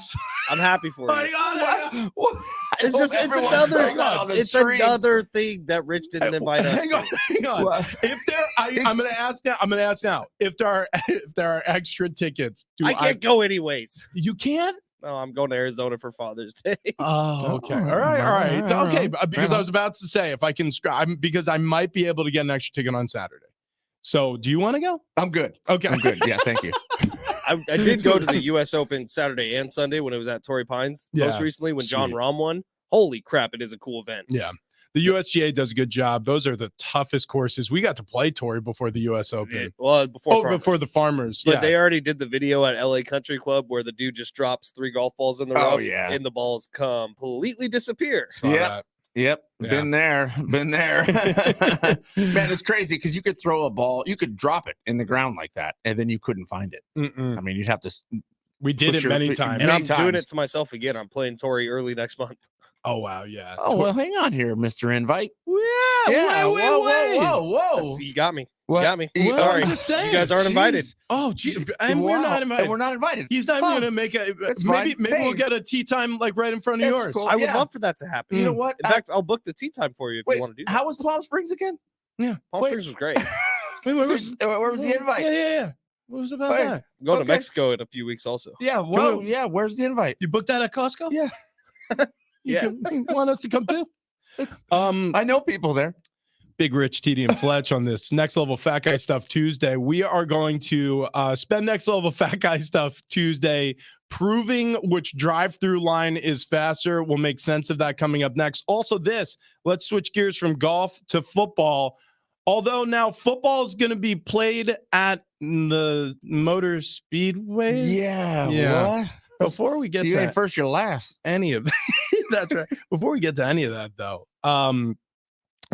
happy for you. What? It's I just hope it's everyone's saying that another on the it's stream. another thing that Rich didn't invite us Hang on, to. hang on. What? If there, I'm going to ask now. I'm going to ask now. If there are extra tickets, I can't go anyways. You can't. No, I'm going to Arizona for Father's Day. Oh, okay. Oh, All right. Okay. Because Right I was about to say if I can, because I might be able to get an extra ticket on Saturday. So, do you want to go? I'm good. Okay. I'm good. Yeah, thank you. I did go to the U.S. Open Saturday and Sunday when it was at Torrey Pines most Yeah, recently when John sweet. Rahm won. Holy crap, it is a cool event. Yeah. The USGA does a good job. Those are the toughest courses. We got to play Torrey before the U.S. Open. Well, before Farmers. Before the Farmers. But Yeah. they already did the video at LA Country Club where the dude just drops 3 golf balls in the Oh, rough yeah. and the balls completely disappear. Saw Yeah. that. Yep. Yeah. Been there. Man, it's crazy because you could throw a ball, you could drop it in the ground like that, and then you couldn't find it. Mm-mm. I mean, you'd have to. We did For it sure. many And times. And Many I'm doing times. it to myself again. I'm playing Torrey early next month. Oh, wow. Yeah. Oh, well, hang on here, Mr. Invite. Yeah. Wait. Whoa. You got me. What? You got me. Well, Sorry. I'm just saying. You guys aren't invited. Jeez. Oh, geez. And we're Wow. not invited. And we're not invited. He's not even Huh. going to make a. That's Maybe fine. we'll Hey. get a tea time like right in front of That's yours. cool. I would Yeah. love for that to happen. You know what? In fact, I'll book the tea time for you if Wait, you want to do that. how was Palm Springs again? Yeah. Palm Wait. Springs was great. Wait, where was the invite? Yeah. What was about Wait. that? I'm going Okay. to Mexico in a few weeks also. Yeah. Well, yeah. Where's the invite? You booked that at Costco? Yeah. Yeah. You want us to come too? I know people there. Big Rich, TD, and Fletch on this Next Level Fat Guy Stuff Tuesday. We are going to spend Next Level Fat Guy Stuff Tuesday proving which drive-through line is faster. We'll make sense of that coming up next. Also let's switch gears from golf to football. Although now football is going to be played at the Motor Speedway. Yeah. What? Before we get You to ain't first, you're last. any of that, that's right. Before we get to any of that, though,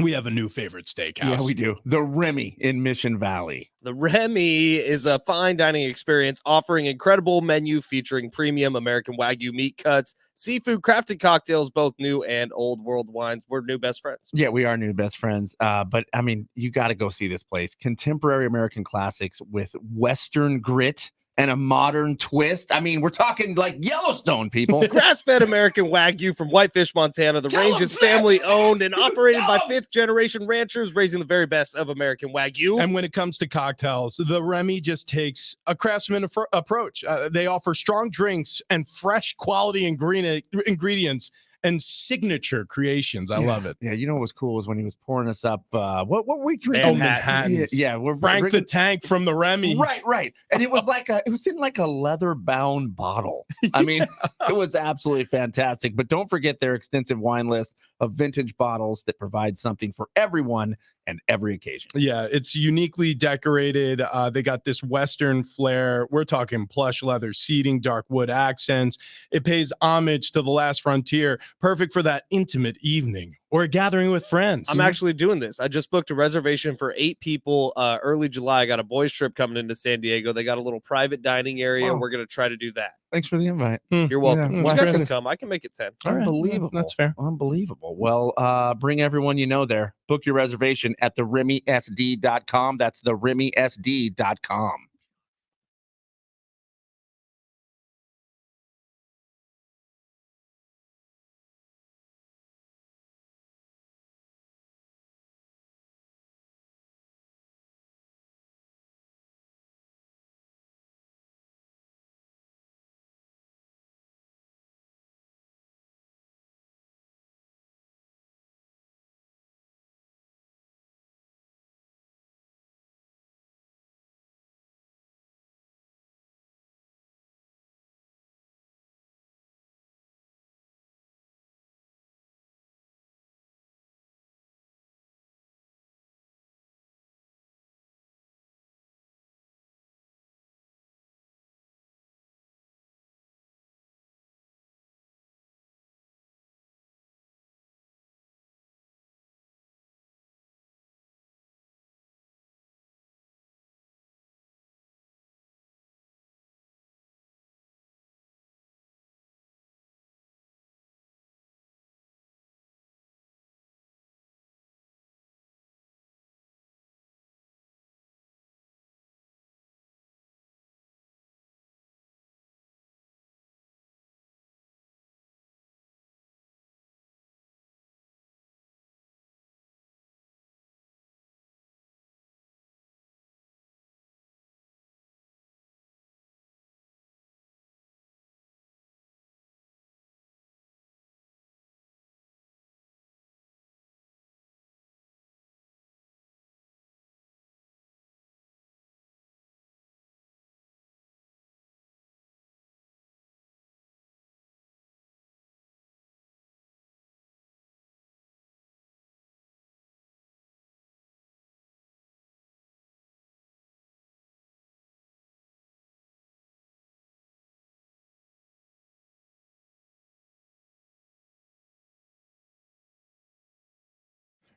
we have a new favorite steakhouse. Yeah, we do. The Remy in Mission Valley. The Remy is a fine dining experience offering incredible menu featuring premium American Wagyu meat cuts, seafood, crafted cocktails, both new and old world wines. We're new best friends. Yeah, we are new best friends. But I mean, you got to go see this place. Contemporary American classics with Western grit and a modern twist. I mean, we're talking like Yellowstone, people. Grass-fed American Wagyu from Whitefish, Montana. The Tell range 'em, is Fletch. family-owned and operated by Tell 'em. fifth-generation ranchers, raising the very best of American Wagyu. And when it comes to cocktails, the Remy just takes a craftsman approach. They offer strong drinks and fresh quality ingredients and signature creations. I love it. Yeah, you know what was cool was when he was pouring us up. What were we drinking? Manhattans. Yeah, we're Frank the drinking- Tank from the Remy. Right. And it was like it was in like a leather bound bottle. I mean, it was absolutely fantastic. But don't forget their extensive wine list of vintage bottles that provide something for everyone and every occasion. Yeah, it's uniquely decorated. They got this Western flair. We're talking plush leather seating, dark wood accents. It pays homage to the last frontier, perfect for that intimate evening or a gathering with friends. I'm actually doing this. I just booked a reservation for 8 people early July. I got a boys trip coming into San Diego. They got a little private dining area. Wow. We're going to try to do that. Thanks for the invite. You're welcome. Yeah, You well, guys can Chris. come. I can make it 10. All right, Unbelievable. that's fair. Unbelievable. Well, bring everyone you know there. Book your reservation at theremysd.com. That's theremysd.com.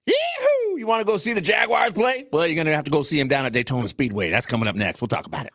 Yee-hoo! You want to go see the Jaguars play? Well, you're going to have to go see them down at Daytona Speedway. That's coming up next. We'll talk about it.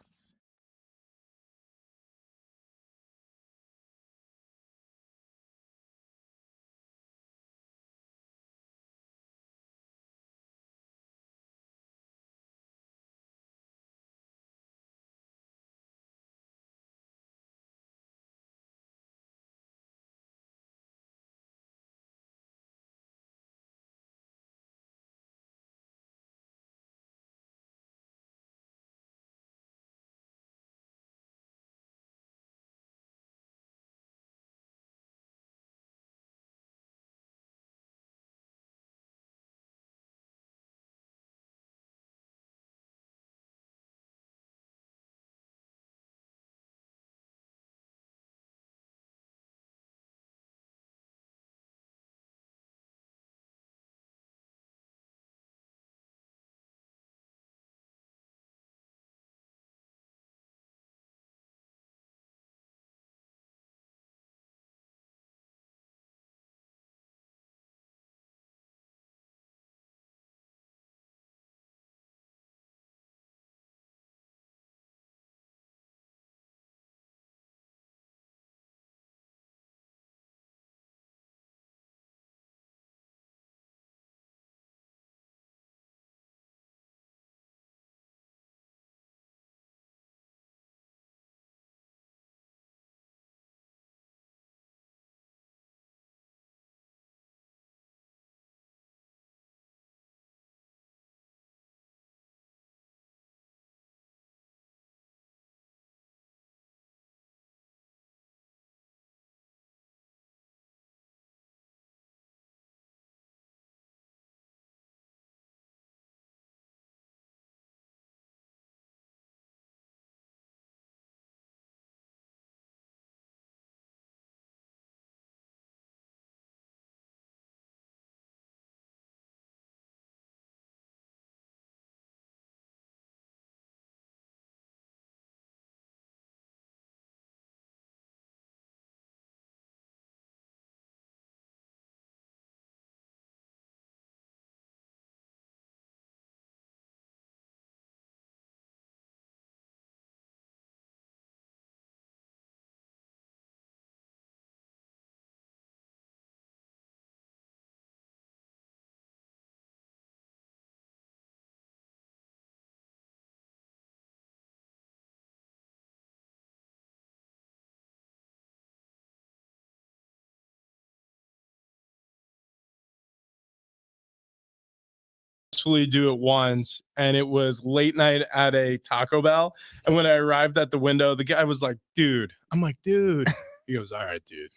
successfully do it once, and it was late night at a Taco Bell. And when I arrived at the window, the guy was like, "Dude," I'm like, "Dude." He goes, "All right, dude."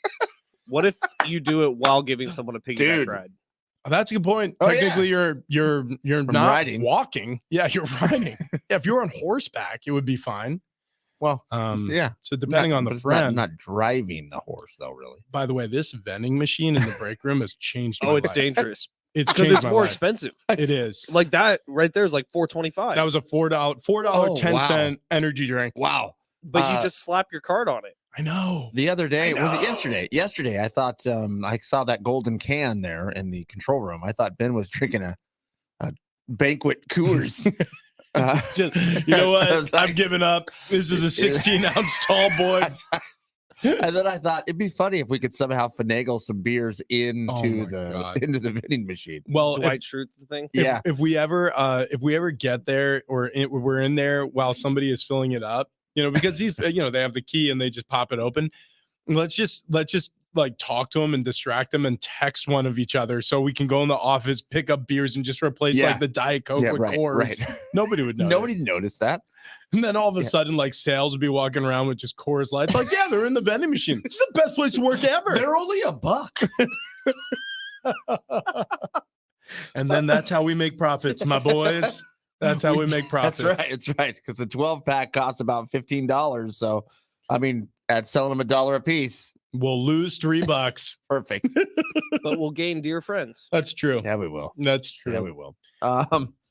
What if you do it while giving someone a piggyback Dude. ride? Oh, that's a good point. Oh, Technically, you're not riding. walking. Yeah, you're riding. Yeah, if you're on horseback, it would be fine. Well, Yeah. So depending on the but it's friend. not driving the horse though, really. By the way, this vending machine in the break room has changed. Oh, my it's life. dangerous It's because changed it's my more life. expensive. It is. Like that right there is like $4.25. That was a $4 Oh, 10-cent energy drink. Wow. But you just slap your card on it. I know. The other day, I was it know. yesterday? Yesterday, I thought I saw that golden can there in the control room. I thought Ben was drinking a banquet Coors. Just, you know what? I was like- I've given up. This is a 16-ounce tall boy. And then I thought it'd be funny if we could somehow finagle some beers into my God. into the vending machine. Well, Dwight Schrute thing. Yeah. if we ever get there or we're in there while somebody is filling it up, because these, they have the key and they just pop it open. Let's just like talk to them and distract them and text one of each other so we can go in the office, pick up beers and just replace Yeah. like the Diet Coke with right, Coors. right. Nobody would know. Nobody noticed that. And then all of a sudden, like sales would be walking around with just Coors Lights. Like, yeah, they're in the vending machine. It's the best place to work ever. They're only $1. And then that's how we make profits, my boys. That's how we make profits. That's right. It's right. Because the 12-pack costs about $15. So, I mean, at selling them $1 a piece. We'll lose $3. Perfect. But we'll gain dear friends. That's true. Yeah, we will. That's true. Yeah, we will.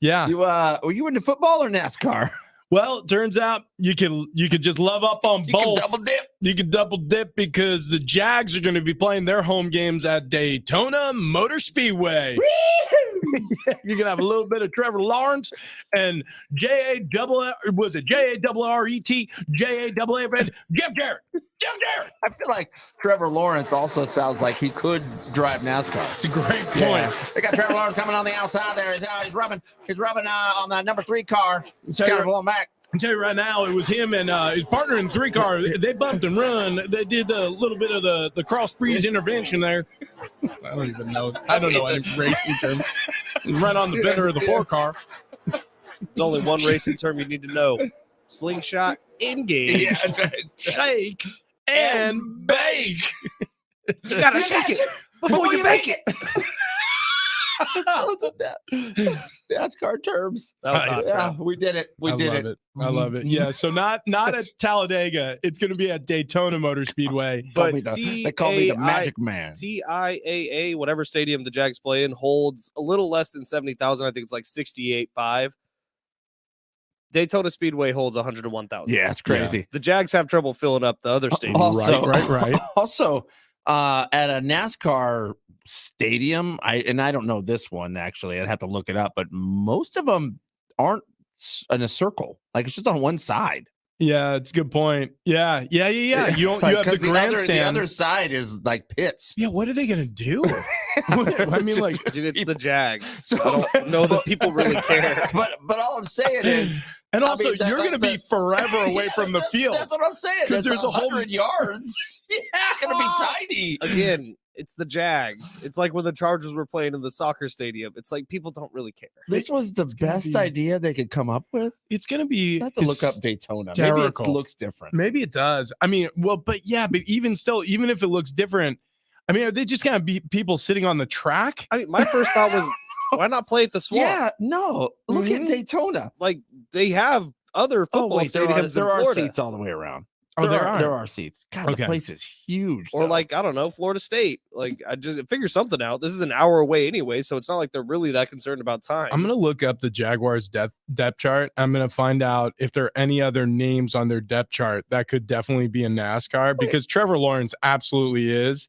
Yeah. Were you into football or NASCAR? Well, it turns out you could just love up on You both. can double dip. You can double dip because the Jags are going to be playing their home games at Daytona Motor Speedway. You can have a little bit of Trevor Lawrence and J-A-R-R-E-T, J-A-A-A-F-N, Jeff Jarrett. Jeff Jarrett. I feel like Trevor Lawrence also sounds like he could drive NASCAR. It's a great point. Yeah. They got Trevor Lawrence coming on the outside there. He's rubbing on the number 3 car. He's kind of pulling back. I tell you right now, it was him and his partner in 3 car. They bumped and run. They did a little bit of the cross breeze intervention there. I don't even know. I don't know any racing term. Run on the fender of the 4 car. There's only one racing term you need to know. Slingshot, engage, Yeah, that's right. Shake and bake. You gotta shake it before you bake it. NASCAR terms. That was hot, Yeah, Trav. we did it. We I did love it. I love it. Yeah. So not at Talladega. It's going to be at Daytona Motor Speedway. Call But me they call me the Magic Man. TIAA, whatever stadium the Jags play in, holds a little less than 70,000. I think it's like 68.5. Daytona Speedway holds 101,000. Yeah, it's crazy. The Jags have trouble filling up the other stadium. Also, Right. Also, at a NASCAR stadium, I don't know this one actually. I'd have to look it up, but most of them aren't in a circle. Like it's just on one side. Yeah, it's a good point. Yeah. You have the 'Cause grandstand. The other side is like pits. Yeah, what are they gonna do? I mean, like, Dude, it's the Jags. So- I don't know that people really care. But all I'm saying is, and I also mean, you're gonna be forever away from the field. That's what I'm saying. 'Cause That's there's a whole- 100 yards. It's gonna be tiny. Again, it's the Jags. It's like when the Chargers were playing in the soccer stadium. It's like people don't really care. This was the gonna best be- idea they could come up with. It's gonna be. I have to look up Daytona. Maybe it hysterical. looks different. Maybe it does. I mean, well, but even still, even if it looks different, I mean, are they just gonna be people sitting on the track? I mean, my first thought was, why not play at the Swamp? Yeah, no. Look at Daytona. Like they have other football stadiums there in are Florida. seats all the way around. Oh, there There are. are seats. God, Okay. the place is huge. Or though. like, I don't know, Florida State. Like I just figure something out. This is an hour away anyway, so it's not like they're really that concerned about time. I'm gonna look up the Jaguars depth chart. I'm gonna find out if there are any other names on their depth chart that could definitely be in NASCAR because Trevor Lawrence absolutely is.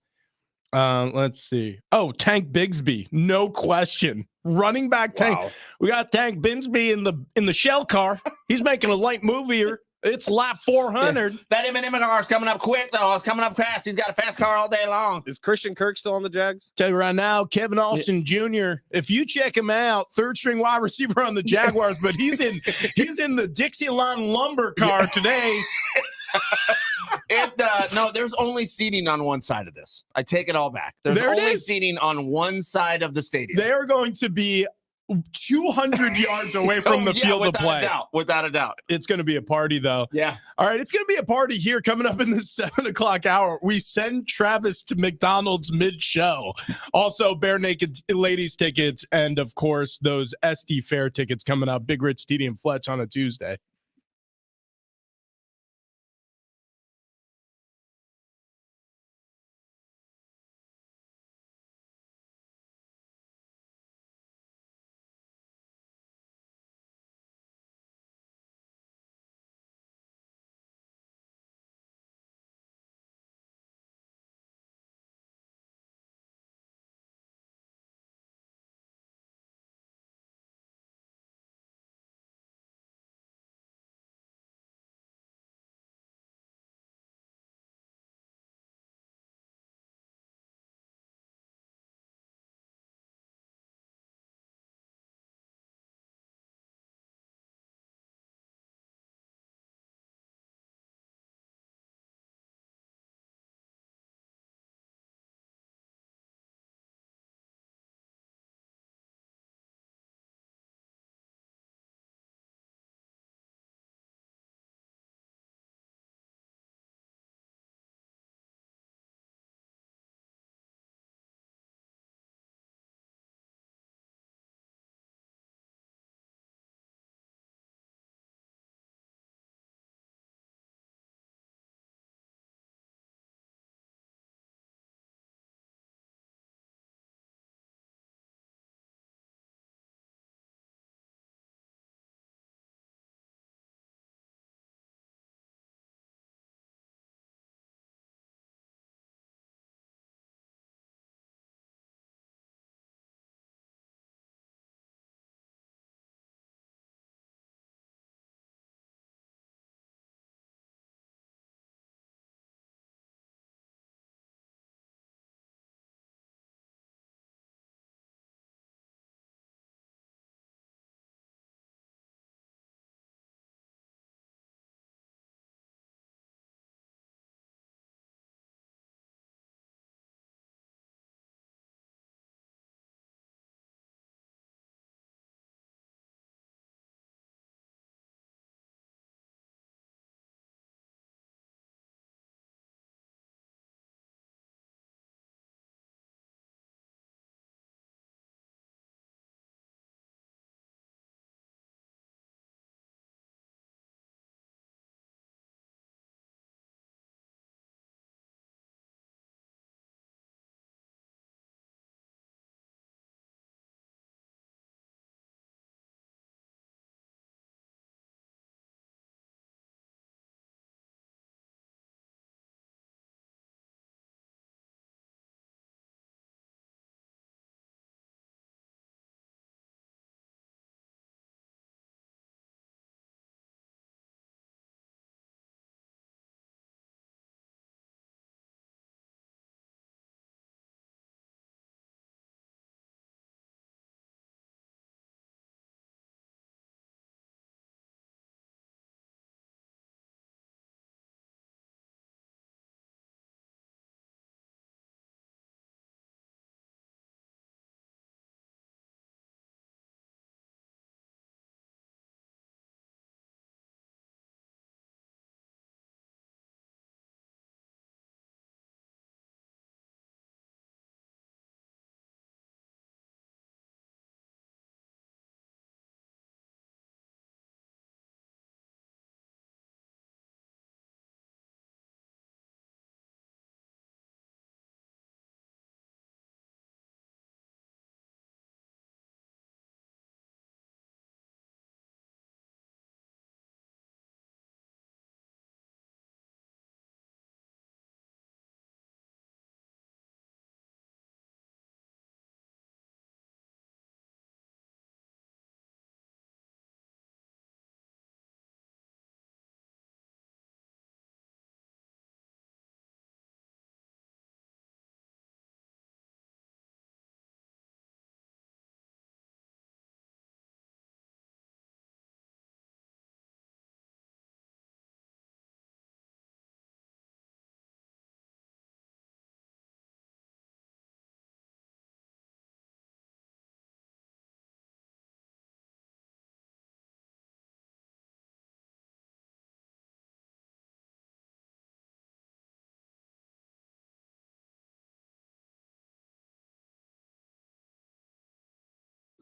Let's see. Oh, Tank Bigsby, no question. Running back Tank. Wow. We got Tank Bigsby in the shell car. He's making a light move here. It's lap 400. that M&M car is coming up quick, though. It's coming up fast. He's got a fast car all day long. Is Christian Kirk still on the Jags? Tell you right now, Kevin Austin Jr. If you check him out, 3rd string wide receiver on the Jaguars, but he's in the Dixieland lumber car today. No, there's only seating on one side of this. I take it all back. There's There it only is. seating on one side of the stadium. They are going to be 200 yards away from the field of play. Without a doubt. It's going to be a party, though. Yeah. All right, it's going to be a party here coming up in the 7 o'clock hour. We send Travis to McDonald's mid-show. Also, Bare Naked Ladies tickets and, of course, those SD Fair tickets coming up. Big Rich, TD, and Fletch on a Tuesday.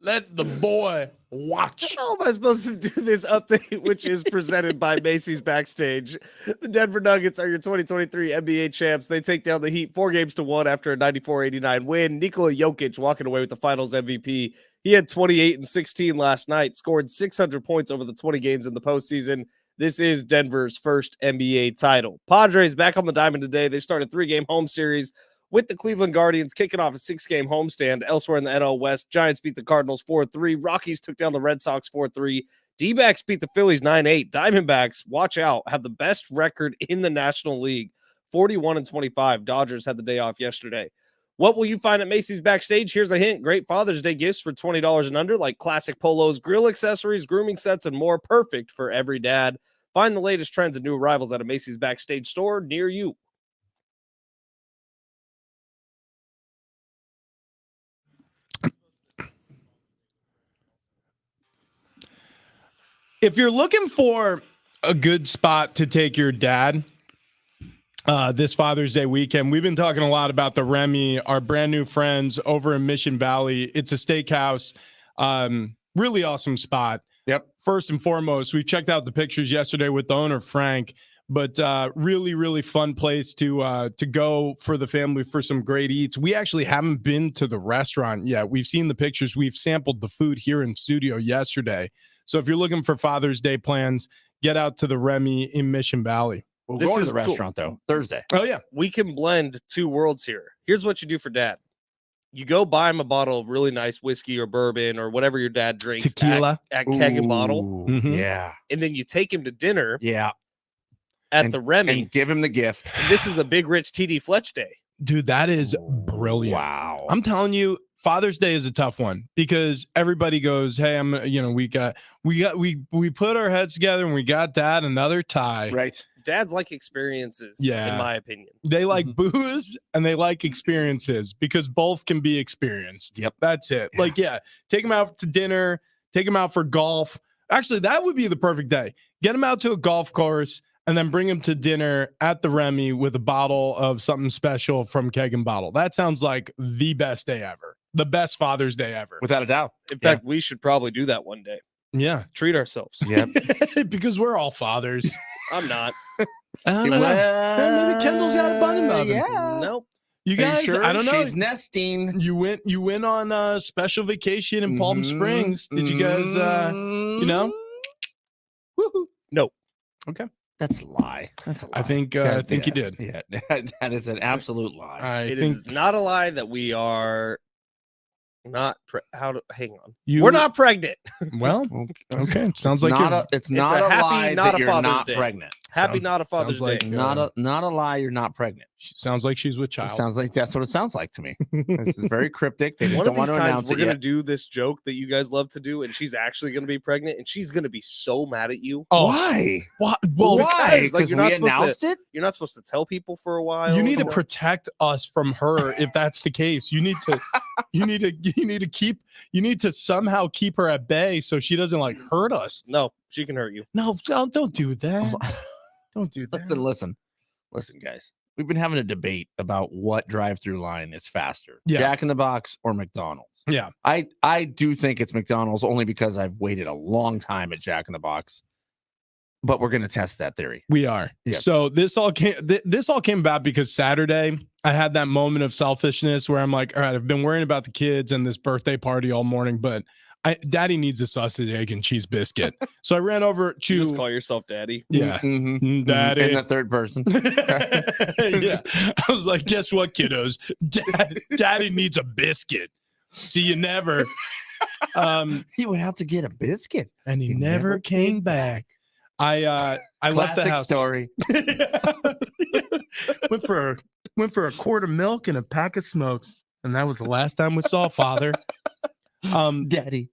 Let the boy watch. How am I supposed to do this update, which is presented by Macy's Backstage? The Denver Nuggets are your 2023 NBA champs. They take down the Heat 4-1 after a 94-89 win. Nikola Jokic walking away with the Finals MVP. He had 28 and 16 last night, scored 600 points over the 20 games in the postseason. This is Denver's first NBA title. Padres back on the diamond today. They start a 3-game home series with the Cleveland Guardians, kicking off a 6-game homestand. Elsewhere in the NL West, Giants beat the Cardinals 4-3. Rockies took down the Red Sox 4-3. D-backs beat the Phillies 9-8. Diamondbacks, watch out, have the best record in the National League, 41-25. Dodgers had the day off yesterday. What will you find at Macy's Backstage? Here's a hint. Great Father's Day gifts for $20 and under, like classic polos, grill accessories, grooming sets, and more. Perfect for every dad. Find the latest trends and new arrivals at a Macy's Backstage store near you. If you're looking for a good spot to take your dad this Father's Day weekend, we've been talking a lot about the Remy, our brand new friends over in Mission Valley. It's a steakhouse. Really awesome spot. Yep. First and foremost, we checked out the pictures yesterday with the owner, Frank, but really, really fun place to go for the family for some great eats. We actually haven't been to the restaurant yet. We've seen the pictures. We've sampled the food here in studio yesterday. So if you're looking for Father's Day plans, get out to the Remy in Mission Valley. We'll This go to is the restaurant, though, Thursday. Oh, yeah. We can blend two worlds here. Here's what you do for dad. You go buy him a bottle of really nice whiskey or bourbon or whatever your dad drinks. Tequila. At Keg and Bottle. Ooh, Mhm. Yeah. And then you take him to dinner Yeah. at And- the Remy. And give him the gift. And this is a big, rich TD Fletch day. Dude, that is brilliant. Wow. I'm telling you, Father's Day is a tough one because everybody goes, "Hey, we put our heads together and we got dad another tie." Right. Dads like experiences, Yeah. in my opinion. They like booze and they like experiences because both can be experienced. Yep. That's it. Yeah. Like, yeah, take them out to dinner, take them out for golf. Actually, that would be the perfect day. Get them out to a golf course and then bring them to dinner at the Remy with a bottle of something special from Keg and Bottle. That sounds like the best day ever. The best Father's Day ever. Without a doubt. In fact, we should probably do that one day. Yeah. Treat ourselves. Yep. Because we're all fathers. I'm not. I don't know. Maybe Kendall's got a button oven. Yeah. Nope. You Are guys, sure? I don't know. She's nesting. You went on a special vacation in Palm Mhm, Springs. Did you guys you know? Woohoo. No. Okay. That's a lie. That's a lie. I think Yeah, you did. Yeah. That is an absolute lie. I It think is not a lie that we are not hang on. you We're not pregnant. well, okay. Sounds like not you're- a, it's not a a happy, lie not that a you're Father's not Day. pregnant. Happy Sounds- not a Father's sounds Day. like- Not a lie you're not pregnant. sounds like she's with It child. sounds like that's what it sounds like to me. This is very cryptic. They just One of don't want these to times announce we're it gonna yet. do this joke that you guys love to do, and she's actually gonna be pregnant, and she's gonna be so mad at you. Oh, Why? what? Well, Why? because, like, Because you're not we supposed to- announced it? You're not supposed to tell people for a while. you need to or- protect us from her if that's the case. You need to somehow keep her at bay so she doesn't like hurt us. No, she can hurt you. No, don't do that. Don't do that. Listen, guys. We've been having a debate about what drive-through line is faster, Yeah. Jack in the Box or McDonald's. Yeah. I do think it's McDonald's only because I've waited a long time at Jack in the Box. But we're going to test that theory. We are. Yeah. So this all came about because Saturday I had that moment of selfishness where I'm like, all right, I've been worrying about the kids and this birthday party all morning, but Daddy needs a sausage, egg, and cheese biscuit. So I ran over You just to call yourself daddy. yeah, Mhm. Daddy. In the third person. Yeah. I was like, guess what, kiddos? Daddy needs a biscuit. See you never. He went out to get a biscuit. And he He never never came back. I left the Classic house. story. went for a quart of milk and a pack of smokes, and that was the last time we saw Father. Daddy.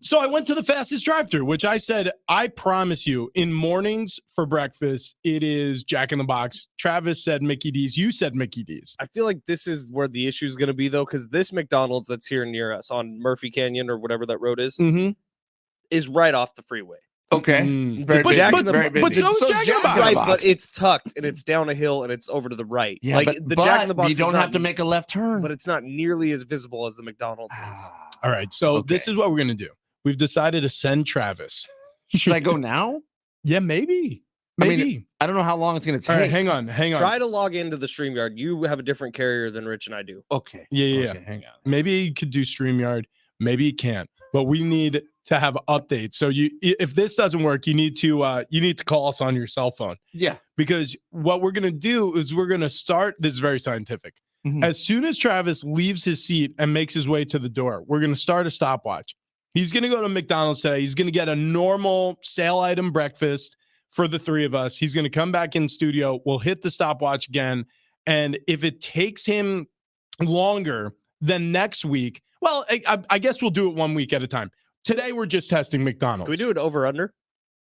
So I went to the fastest drive-thru, which I said, I promise you, in mornings for breakfast, it is Jack in the Box. Travis said Mickey D's. You said Mickey D's. I feel like this is where the issue is going to be, though, because this McDonald's that's here near us on Murphy Canyon or whatever that road is Mm-hmm. right off the freeway. Okay. Very busy, Jack in the very but busy. so is Jack in the Box. Right, but it's tucked and it's down a hill and it's over to the right. Yeah, like but, the Jack in the Box. you is don't not have to make a left turn. but it's not nearly as visible as the McDonald's is. All right, so this Okay. is what we're gonna do. We've decided to send Travis. Should I go now? Yeah, maybe. I mean, Maybe. I don't know how long it's going to take. All right, hang on. Try to log into the StreamYard. You have a different carrier than Rich and I do. Okay. Yeah. Okay, hang on. Maybe you could do StreamYard. Maybe you can't. But we need to have updates. So if this doesn't work, you need to call us on your cell phone. Yeah. Because what we're gonna do is we're gonna start. This is very scientific. Mhm. As soon as Travis leaves his seat and makes his way to the door, we're gonna start a stopwatch. He's gonna go to McDonald's today. He's gonna get a normal sale item breakfast for the three of us. He's gonna come back in studio. We'll hit the stopwatch again. And if it takes him longer than next week, well, I guess we'll do it 1 week at a time. Today we're just testing McDonald's. Can we do it over under?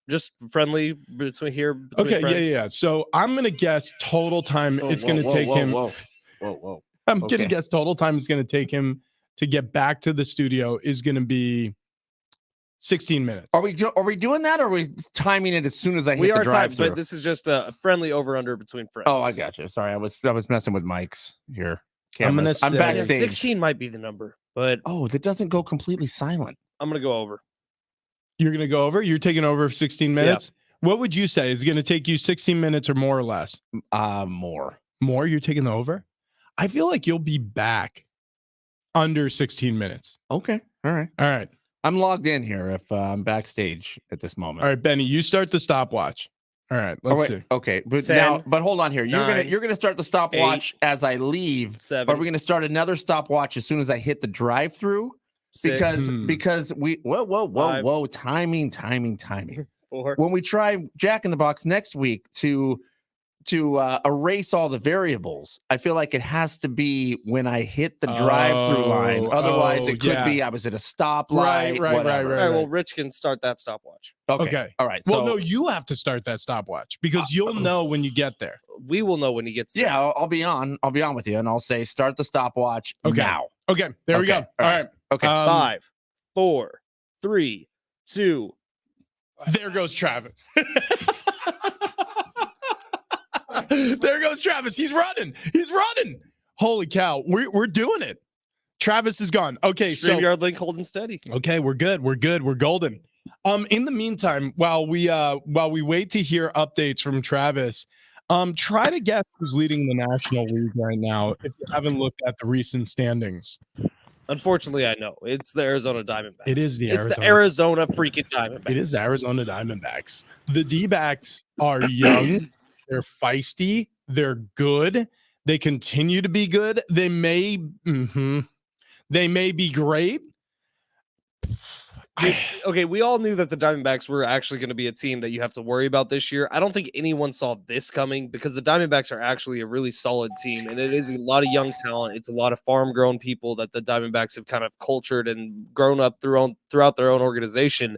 Just friendly between here. Between Okay, friends? yeah. So I'm gonna guess total time it's gonna take him. Whoa. I'm Okay. gonna guess total time it's gonna take him to get back to the studio is gonna be 16 minutes. Are we doing that, or are we timing it as soon as I hit We the are drive timed, through? but this is just a friendly over under between friends. Oh, I got you. Sorry, I was messing with mics here. I'm gonna Cameras. I'm say- Yeah, backstage. 16 might be the number, but Oh, that doesn't go completely silent. I'm gonna go over. You're gonna go over. You're taking over 16 minutes. What would you say is it gonna take you 16 minutes or more or less? More. More. You're taking the over. I feel like you'll be back under 16 minutes. Okay. All right. All right. I'm logged in here if I'm backstage at this moment. All right, Benny. You start the stopwatch. All right. Oh, Let's wait, see. okay, but 10, now, hold on here. nine, You're gonna start the stopwatch as I leave. 7. Or are we gonna start another stopwatch as soon as I hit the drive-through? 6, Because we 5, timing. 4. When we try Jack in the Box next week to erase all the variables, I feel like it has to be when I hit the drive-through line. Otherwise, it could be I was at a stoplight. Right. All right. Well, Rich can start that stopwatch. Okay. All right. Well, So no, you have to start that stopwatch because you'll know when you get there. We will know when he gets there. yeah, I'll be on. I'll be on with you, and I'll say start the stopwatch Okay. now. Okay. There we go. Okay, All all right. Okay. 5, 4, 3, 2. There goes Travis. There goes Travis. He's running. Holy cow. We're doing it. Travis is gone. Okay, so StreamYard link holding steady. okay, we're good. We're golden. In the meantime, while we wait to hear updates from Travis, try to guess who's leading the National League right now if you haven't looked at the recent standings. Unfortunately, I know it's the Arizona Diamondbacks. It is the It's Arizona. the Arizona freaking Diamondbacks. It is the Arizona Diamondbacks. The D-backs are young. They're feisty. They're good. They continue to be good. They may be great. Okay, we all knew that the Diamondbacks were actually going to be a team that you have to worry about this year. I don't think anyone saw this coming because the Diamondbacks are actually a really solid team, and it is a lot of young talent. It's a lot of farm-grown people that the Diamondbacks have kind of cultured and grown up throughout their own organization.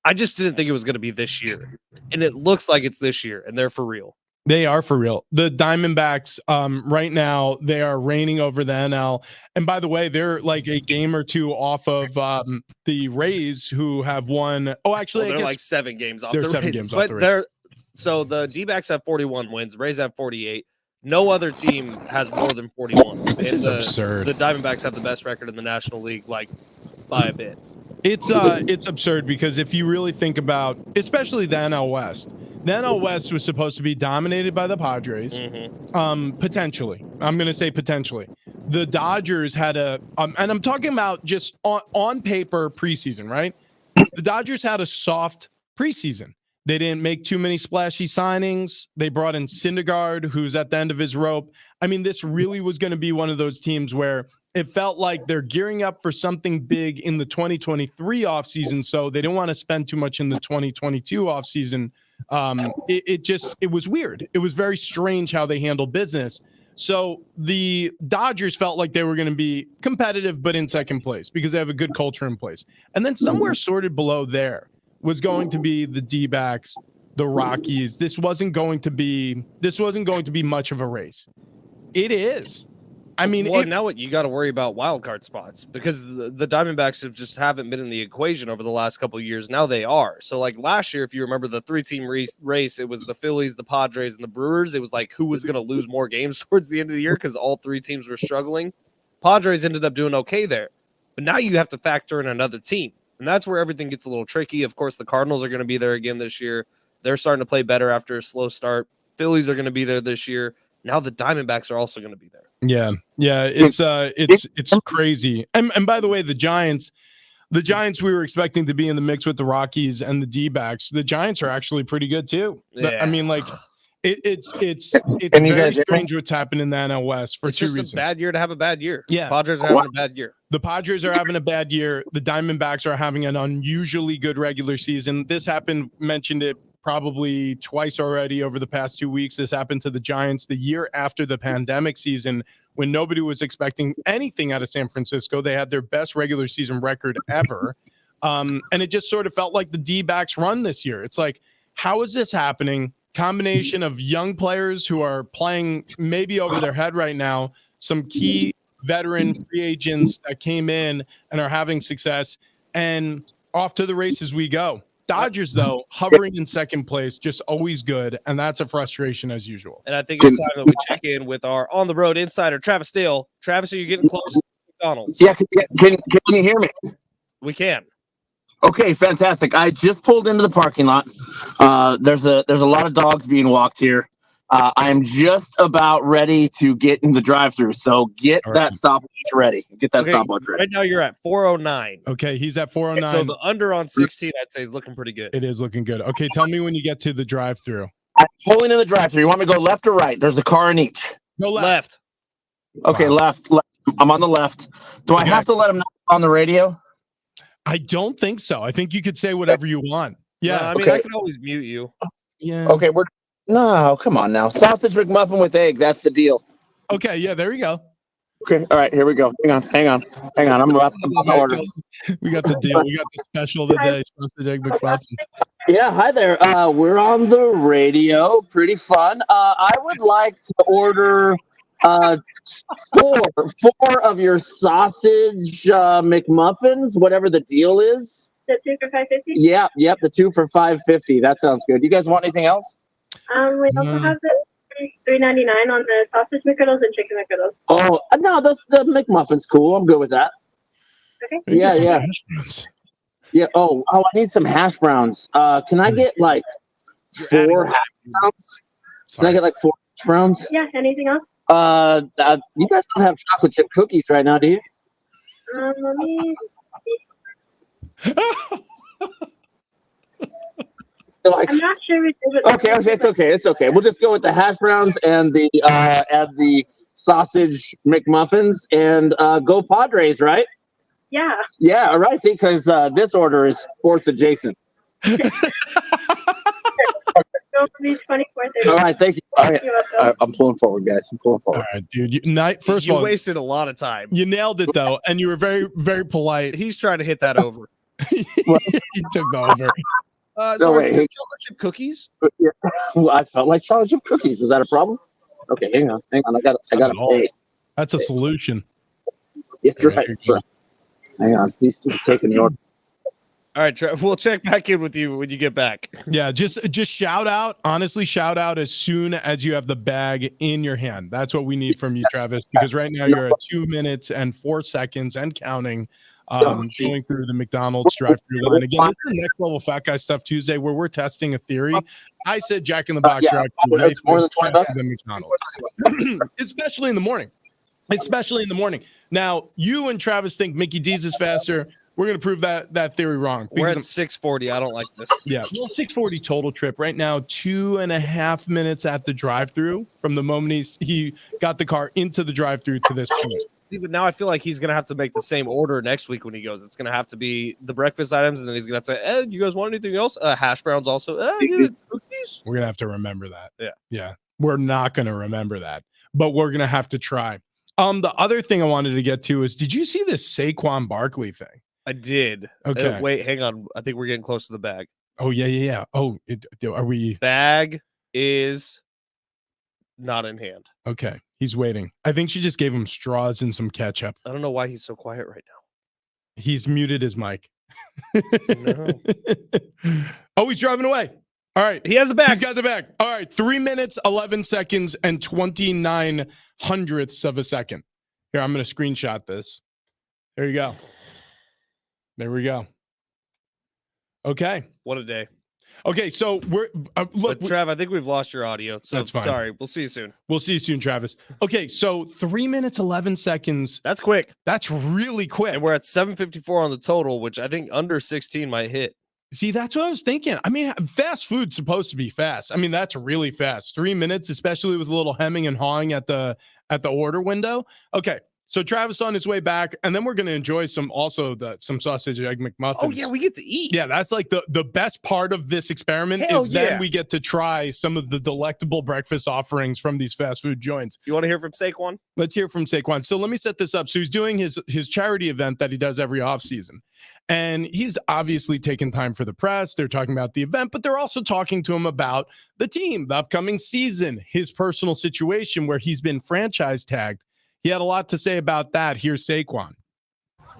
I just didn't think it was going to be this year, and it looks like it's this year, and they're for real. They are for real. The Diamondbacks, right now, they are reigning over the NL. And by the way, they're like a game or two off of the Rays, who have won. Oh, actually, Well, I they're guess like 7 games off. they're the 7 Rays, games off but the Rays. they're so the D-backs have 41 wins. Rays have 48. No other team has more than 41. This And is absurd. The Diamondbacks have the best record in the National League, like by a bit. It's absurd because if you really think about, especially the NL West was supposed to be dominated by the Padres. Potentially, I'm going to say potentially. The Dodgers had and I'm talking about just on paper preseason, right? The Dodgers had a soft preseason. They didn't make too many splashy signings. They brought in Syndergaard, who's at the end of his rope. I mean, this really was going to be one of those teams where it felt like they're gearing up for something big in the 2023 offseason, so they didn't want to spend too much in the 2022 offseason. It was weird. It was very strange how they handled business. So the Dodgers felt like they were going to be competitive, but in second place because they have a good culture in place. And then somewhere sorted below there was going to be the D-backs, the Rockies. This wasn't going to be much of a race. It is. I mean, well, now what you got to worry about wild card spots because the Diamondbacks haven't been in the equation over the last couple of years. Now they are. So like last year, if you remember the 3-team race, it was the Phillies, the Padres, and the Brewers. It was like who was going to lose more games towards the end of the year because all 3 teams were struggling. Padres ended up doing okay there, but now you have to factor in another team, and that's where everything gets a little tricky. Of course, the Cardinals are going to be there again this year. They're starting to play better after a slow start. Phillies are going to be there this year. Now the Diamondbacks are also going to be there. Yeah, it's crazy. And by the way, the Giants we were expecting to be in the mix with the Rockies and the D-backs. The Giants are actually pretty good too. Yeah. I mean, like it's Can you very guys hear me? strange what's happened in the NL West for It's two just reasons. a bad year to have a bad year. Yeah. Padres are having a bad year. The Padres are having a bad year. The Diamondbacks are having an unusually good regular season. This happened, mentioned it probably twice already over the past 2 weeks. This happened to the Giants the year after the pandemic season when nobody was expecting anything out of San Francisco. They had their best regular season record ever. And it just sort of felt like the D-backs run this year. It's like, how is this happening? Combination of young players who are playing maybe over their head right now, some key veteran free agents that came in and are having success, and off to the races we go. Dodgers, though, hovering in second place, just always good, and that's a frustration as usual. And I think it's time that we check in with our on-the-road insider, Travis Dale. Travis, are you getting close to McDonald's? Yeah, can you hear me? We can. Okay, fantastic. I just pulled into the parking lot. There's a lot of dogs being walked here. I am just about ready to get in the drive-through, so get that stopwatch ready. Get that stopwatch ready. Right now you're at 409. Okay, he's at 409. So the under on 16, I'd say, is looking pretty good. It is looking good. Okay, tell me when you get to the drive-through. I'm pulling in the drive-through. You want me to go left or right? There's a car in each. Go Left. Okay, left. I'm on the left. Do I have to let him know on the radio? I don't think so. I think you could say whatever you want. Yeah. I mean, I can always mute you. Yeah. Okay, no, come on now. Sausage McMuffin with egg. That's the deal. Okay, yeah, there you go. Okay, all right, here we go. Hang on. I'm about to order. We got the deal. We got the special today. Sausage egg McMuffin. Yeah, hi there. We're on the radio. Pretty fun. I would like to order four of your sausage McMuffins, whatever the deal is. The 2 for $5.50? Yeah, the 2 for $5.50. That sounds good. You guys want anything else? We also have the $3.99 on the sausage McGriddles and chicken McGriddles. Oh no, the McMuffin's cool. I'm good with that. Okay. Yeah. Yeah. Oh, I need some hash browns. Can I get like 4 hash browns? Can I get like 4 hash browns? Yeah. Anything else? You guys don't have chocolate chip cookies right now, do you? Let me. I'm not sure we did it. Okay, it's okay. We'll just go with the hash browns and the sausage McMuffins and go Padres, right? Yeah. Yeah, all right. See, because this order is sports adjacent. Go for these 24 All right, thank you. All right, I'm pulling forward, guys. I'm pulling forward. All right, dude. First you of all, wasted a lot of time. You nailed it though, and you were very, very polite. He's trying to hit that over. He took the over. Sorry, chocolate chip cookies? Yeah. Well, I felt like chocolate chip cookies. Is that a problem? Okay, hang on. I got to pay. That's a solution. It's right. It's right. Hang on. He's taking the order. All right, Trev, we'll check back in with you when you get back. Yeah, just shout out. Honestly, shout out as soon as you have the bag in your hand. That's what we need from you, Travis, because right now you're at 2 minutes and 4 seconds and counting. Going through the McDonald's drive-through line. Again, this is the Next Level Fat Guy Stuff Tuesday, where we're testing a theory. I said Jack in the Box drive-through, right? More than $20. Than McDonald's. Especially in the morning. Now, you and Travis think Mickey D's is faster. We're going to prove that theory wrong. We're at 6:40. I don't like this. Yeah, well, 6:40 total trip. Right now, 2.5 minutes at the drive-through from the moment he got the car into the drive-through to this point. But now I feel like he's going to have to make the same order next week when he goes. It's going to have to be the breakfast items, and then he's going to have to, you guys want anything else? Hash browns also. Cookies? We're going to have to remember that. Yeah. Yeah. We're not going to remember that, but we're going to have to try. The other thing I wanted to get to is, did you see this Saquon Barkley thing? I did. Okay. Wait, hang on. I think we're getting close to the bag. Oh, yeah. Oh, are we? Bag is not in hand. Okay. He's waiting. I think she just gave him straws and some ketchup. I don't know why he's so quiet right now. He's muted his mic. No. Oh, he's driving away. All right. He has the bag. He's got the bag. All right. 3 minutes, 11 seconds, and 29 hundredths of a second. Here, I'm going to screenshot this. There you go. There we go. Okay. What a day. Okay, so we're look, But Trav, I think we've lost your audio. So That's fine. Sorry. We'll see you soon. We'll see you soon, Travis. Okay, so 3 minutes, 11 seconds. That's quick. That's really quick. And we're at 7:54 on the total, which I think under 16 might hit. See, that's what I was thinking. I mean, fast food's supposed to be fast. I mean, that's really fast. 3 minutes, especially with a little hemming and hawing at the order window. Okay. So Travis on his way back, and then we're going to enjoy some sausage egg McMuffins. Oh yeah, we get to eat. Yeah, that's like the best part of this experiment Hell is then yeah. we get to try some of the delectable breakfast offerings from these fast food joints. You want to hear from Saquon? Let's hear from Saquon. So let me set this up. So he's doing his charity event that he does every offseason. And he's obviously taking time for the press. They're talking about the event, but they're also talking to him about the team, the upcoming season, his personal situation where he's been franchise tagged. He had a lot to say about that. Here's Saquon.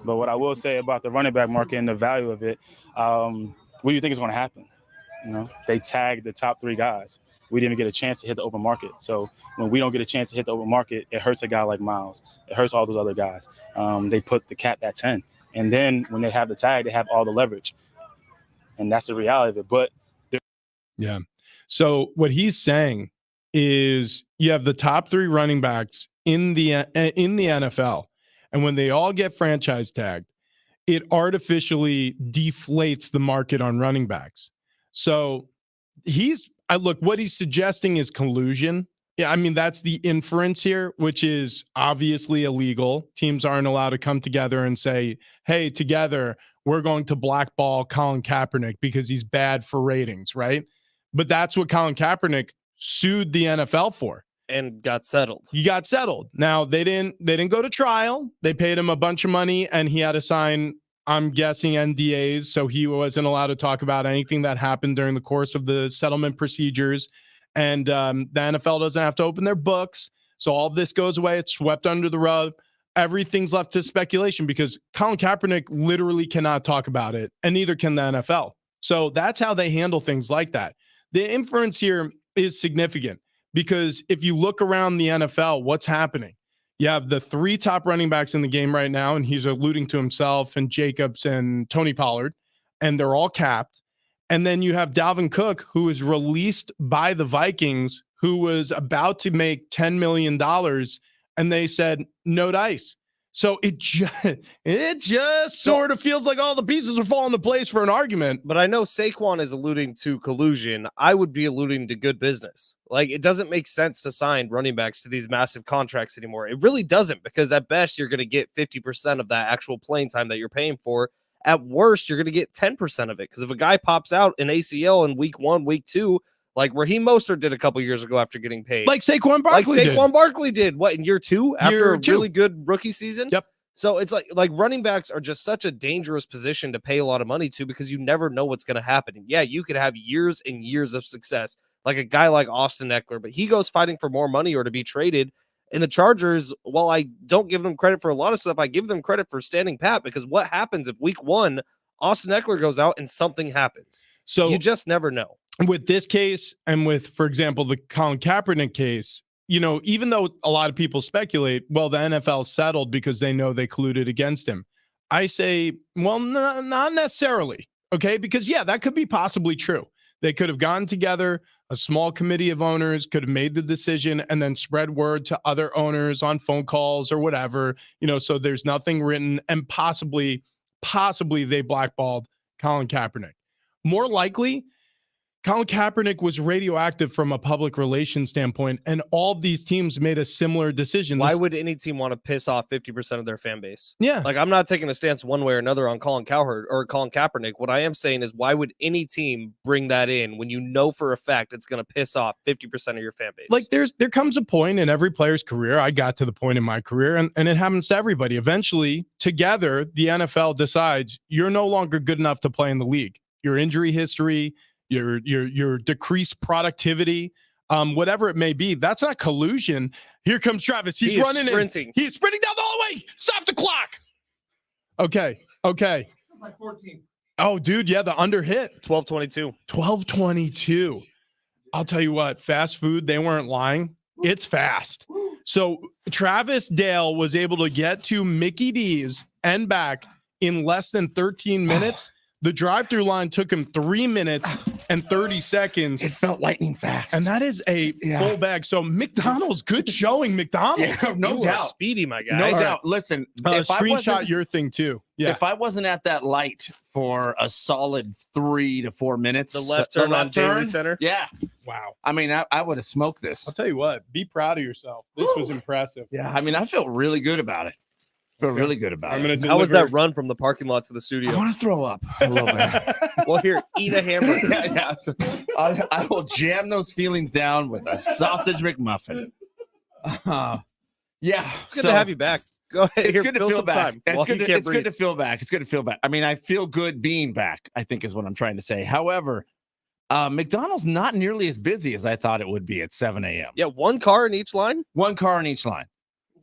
But what I will say about the running back market and the value of it, what do you think is going to happen? You know, they tagged the top 3 guys. We didn't even get a chance to hit the open market. So when we don't get a chance to hit the open market, it hurts a guy like Miles. It hurts all those other guys. They put the cap at 10. And then when they have the tag, they have all the leverage. And that's the reality of it. But yeah. So what he's saying is you have the top 3 running backs in the NFL. And when they all get franchise tagged, it artificially deflates the market on running backs. So what he's suggesting is collusion. Yeah, I mean, that's the inference here, which is obviously illegal. Teams aren't allowed to come together and say, hey, together, we're going to blackball Colin Kaepernick because he's bad for ratings, right? But that's what Colin Kaepernick sued the NFL for. And got settled. He got settled. Now, they didn't go to trial. They paid him a bunch of money, and he had to sign, I'm guessing, NDAs, so he wasn't allowed to talk about anything that happened during the course of the settlement procedures. And the NFL doesn't have to open their books. So all of this goes away. It's swept under the rug. Everything's left to speculation because Colin Kaepernick literally cannot talk about it, and neither can the NFL. So that's how they handle things like that. The inference here is significant because if you look around the NFL, what's happening? You have the 3 top running backs in the game right now, and he's alluding to himself and Jacobs and Tony Pollard, and they're all capped. And then you have Dalvin Cook, who was released by the Vikings, who was about to make $10 million, and they said, no dice. So it just sort of feels like all the pieces are falling into place for an argument. But I know Saquon is alluding to collusion. I would be alluding to good business. Like, it doesn't make sense to sign running backs to these massive contracts anymore. It really doesn't, because at best, you're going to get 50% of that actual playing time that you're paying for. At worst, you're going to get 10% of it. Because if a guy pops out an ACL in week 1, week 2, like Raheem Mostert did a couple years ago after getting paid. Like Saquon Barkley did. What, in year 2? After a really good rookie season? Yep. So it's like running backs are just such a dangerous position to pay a lot of money to because you never know what's going to happen. And yeah, you could have years and years of success, like a guy like Austin Eckler, but he goes fighting for more money or to be traded. And the Chargers, while I don't give them credit for a lot of stuff, I give them credit for standing pat, because what happens if week 1, Austin Eckler goes out and something happens? So you just never know. With this case and with, for example, the Colin Kaepernick case, you know, even though a lot of people speculate, well, the NFL settled because they know they colluded against him. I say, well, not necessarily. Okay. Because yeah, that could be possibly true. They could have gotten together, a small committee of owners could have made the decision and then spread word to other owners on phone calls or whatever, you know, so there's nothing written, and possibly they blackballed Colin Kaepernick. More likely, Colin Kaepernick was radioactive from a public relations standpoint, and all of these teams made a similar decision. Why would any team want to piss off 50% of their fan base? Yeah. Like, I'm not taking a stance one way or another on Colin Kaepernick. What I am saying is, why would any team bring that in when you know for a fact it's going to piss off 50% of your fan base? Like, there comes a point in every player's career. I got to the point in my career, and it happens to everybody. Eventually, together, the NFL decides you're no longer good enough to play in the league. Your injury history, your decreased productivity, whatever it may be. That's not collusion. Here comes Travis. He's running sprinting. He's sprinting down the hallway. Stop the clock. Okay. Like 14. Oh, dude, yeah, the under hit. 12:22. 12:22. I'll tell you what, fast food, they weren't lying. It's fast. So Travis Dale was able to get to Mickey D's and back in less than 13 minutes. The drive-through line took him 3 minutes and 30 seconds. It felt lightning fast. And that is a full bag. So McDonald's, good showing, McDonald's. Yeah, no You are doubt. speedy, my guy. No All doubt. Listen, if I screenshot wasn't, your thing too. Yeah. if I wasn't at that light for a solid 3 to 4 minutes, The left turn on Daly Center. yeah. Wow. I mean, I would have smoked this. I'll tell you what, be proud of yourself. This was impressive. Yeah, I mean, I feel really good about it. Feel really good about I'm it. going to How was that run from the parking lot to the I studio? want to throw up a little bit. Well, here, eat a hamburger. yeah. I will jam those feelings down with a sausage McMuffin. Yeah, It's good to have you back. Go ahead. It's Here, good to fill feel some back. time. It's while good. you To, can't it's breathe. good to feel back. It's good to feel back. I mean, I feel good being back, I think is what I'm trying to say. However, McDonald's not nearly as busy as I thought it would be at 7 a.m. Yeah, one car in each line. One car in each line.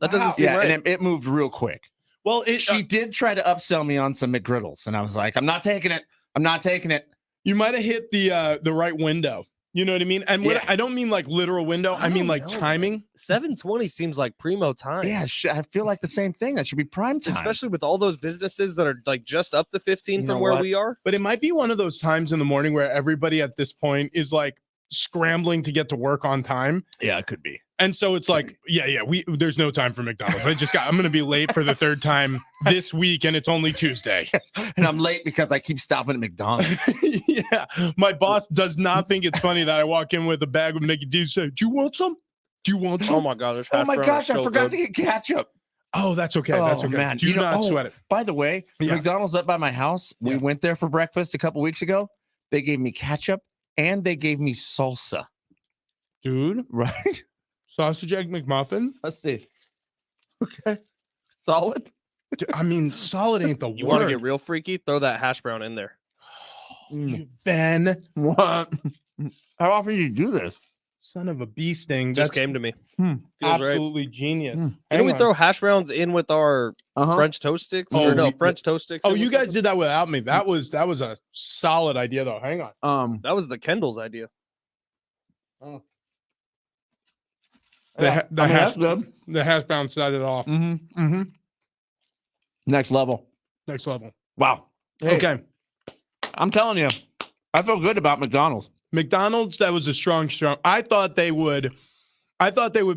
That doesn't seem Yeah, right. and it moved real quick. Well, She did try to upsell me on some McGriddles, and I was like, I'm not taking it. I'm not taking it. you might have hit the right window. You know what I mean? And what, Yeah. I don't mean like literal window. I mean like don't know, timing. 7:20 seems like primo time. Yeah, I feel like the same thing. That should be prime time. Especially with all those businesses that are like just up to 15 You from know where what? we are. But it might be one of those times in the morning where everybody at this point is like scrambling to get to work on time. Yeah, it could be. And so it's like, there's no time for McDonald's. I'm going to be late for the third time this week, and it's only Tuesday. And I'm late because I keep stopping at McDonald's. Yeah. My boss does not think it's funny that I walk in with a bag of Mickey D's and say, do you want some? Do you want some? Oh my God, there's Oh hash my brown gosh, are I so forgot good. to get ketchup. Oh, that's okay. Oh, That's okay. man. Do You know- not sweat it. By the way, Yeah. McDonald's up by my house. We Yeah. went there for breakfast a couple weeks ago. They gave me ketchup and they gave me salsa. Dude, Right? sausage egg McMuffin? Let's see. Okay. Solid. I mean, solid ain't the You word. want to get real freaky? Throw that hash brown in there. Ben, What? How often do you do this? son of a bee sting. Just That's came to me. Hmm. Feels right. absolutely genius. Hmm. Didn't Hang we on. throw hash browns in with our Uh-huh. French toast sticks? Oh, Or no, we- French toast sticks. Oh, in you with guys something? did that without me. That was a solid idea, though. Hang on. That was the Kendall's idea. The, Yeah, the I mean, hash that's good. the hash brown set it off. Mm-hmm. Mm-hmm. Next level. Next level. Wow. Hey, Okay. I'm telling you, I feel good about McDonald's. McDonald's, that was a strong. I thought they would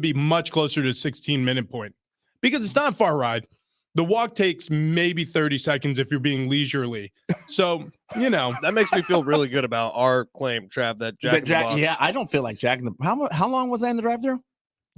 be much closer to 16-minute point because it's not a far ride. The walk takes maybe 30 seconds if you're being leisurely. So, That makes me feel really good about our claim, Trav, that Jack in the Box. Yeah, I don't feel like Jack in the. How long was I in the drive-thru?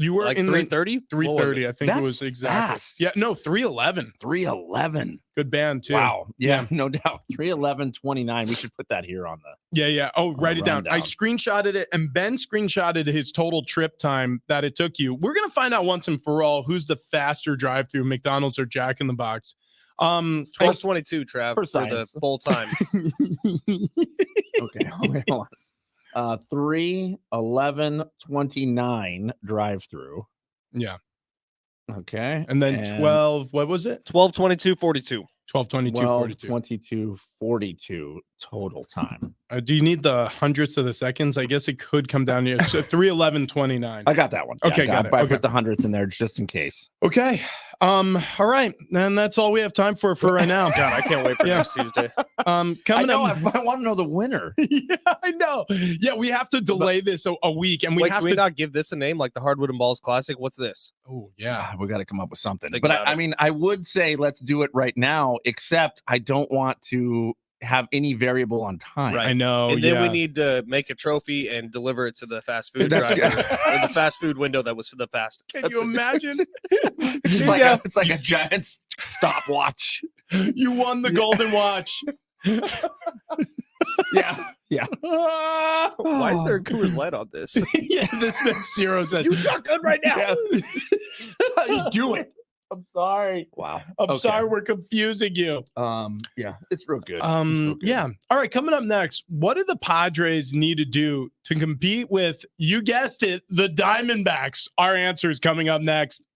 you were Like in 3:30? 3:30, I think That's it was exactly. fast. Yeah, no, 3:11. 3:11. Good band too. Wow. Yeah, no doubt. 3:11:29. We should put that here on the. Yeah. Oh, write it down. I rundown. screenshotted it, and Ben screenshotted his total trip time that it took you. We're gonna find out once and for all who's the faster drive-through, McDonald's or Jack in the Box. 12:22, Trav, For for the science. full time. Okay. Hold on. 3:11:29 drive-through. Yeah. Okay. And then 12, what was it? 12:22:42. 12:22:42. 12:22:42 total time. Do you need the hundredths of the seconds? I guess it could come down to 3:11:29. I got that one. Okay, Yeah, got it. I Okay. put the hundreds in there just in case. Okay. All right. And that's all we have time for right now. God, I can't wait for Yeah. next Tuesday. I Coming know. up. I want to know the winner. Yeah, I know. Yeah, we have to delay this a week, and we Wait, have can we to. not give this a name like the Hardwood and Balls Classic? What's this? Oh yeah. We got to come up with something. Think But about I it. mean, I would say let's do it right now, except I don't want to have any variable on time. Right. I know. And then we yeah. need to make a trophy and deliver it to the fast food That's driver good. or the fast food window that was for the fastest. Can you imagine? It's like it's like a giant stopwatch. You won the golden watch. Yeah. Yeah. Why is there a Coors Light on this? Yeah, this makes zero sense. You shot good right now. Yeah. That's how you do it. I'm sorry. Wow. I'm Okay. sorry we're confusing you. Yeah, it's real good. It's real good. Yeah. All right, coming up next, what do the Padres need to do to compete with, you guessed it, the Diamondbacks? Our answer is coming up next.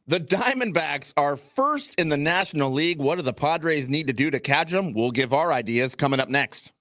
The Diamondbacks are first in the National League. What do the Padres need to do to catch them? We'll give our ideas coming up next.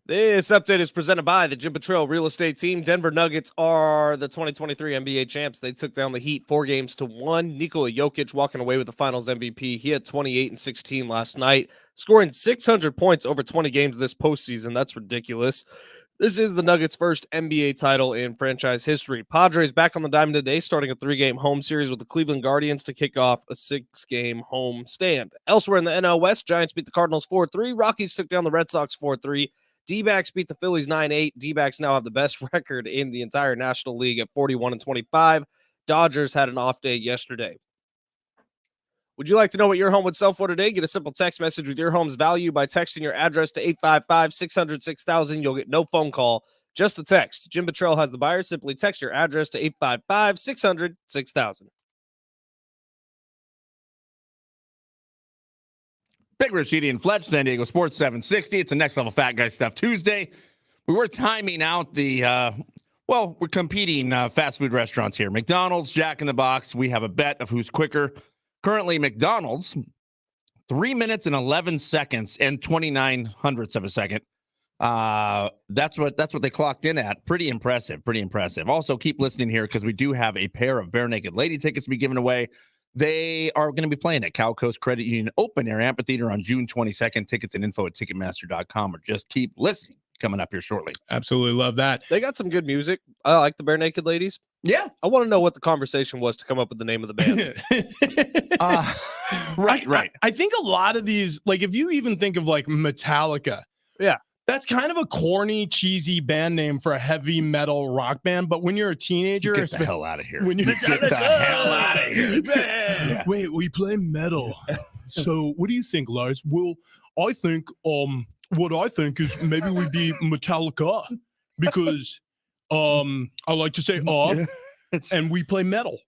This update is presented by the Jim Patrol Real Estate Team. Denver Nuggets are the 2023 NBA champs. They took down the Heat 4-1. Nikola Jokic walking away with the Finals MVP. He had 28 and 16 last night, scoring 600 points over 20 games this postseason. That's ridiculous. This is the Nuggets' first NBA title in franchise history. Padres back on the diamond today, starting a 3-game home series with the Cleveland Guardians to kick off a 6-game home stand. Elsewhere in the NL West, Giants beat the Cardinals 4-3. Rockies took down the Red Sox 4-3. D-backs beat the Phillies 9-8. D-backs now have the best record in the entire National League at 41-25. Dodgers had an off day yesterday. Would you like to know what your home would sell for today? Get a simple text message with your home's value by texting your address to 855-600-6000. You'll get no phone call, just a text. Jim Patrell has the buyer. Simply text your address to 855-600-6000. Big Rashidi and Fletch, San Diego Sports 760. It's a Next Level Fat Guy Stuff Tuesday. We were timing out the, we're competing fast food restaurants here. McDonald's, Jack in the Box. We have a bet of who's quicker. Currently, McDonald's, 3 minutes and 11 seconds and 29 hundredths of a second. That's what they clocked in at. Pretty impressive. Also, keep listening here because we do have a pair of Bare Naked Lady tickets to be given away. They are going to be playing at Cal Coast Credit Union Open Air Amphitheater on June 22nd. Tickets and info at Ticketmaster.com, or just keep listening. Coming up here shortly. Absolutely love that. They got some good music. I like the Bare Naked Ladies. Yeah. I want to know what the conversation was to come up with the name of the band. Right. I think a lot of these, like if you even think of like Metallica. Yeah. That's kind of a corny, cheesy band name for a heavy metal rock band. But when you're a teenager, Get the hell out of here. When you Get the hell out of here. Yeah. Wait, we play metal. So what do you think, Lars? Well, I think what I think is maybe we'd be Metallica because I like to say and we play metal.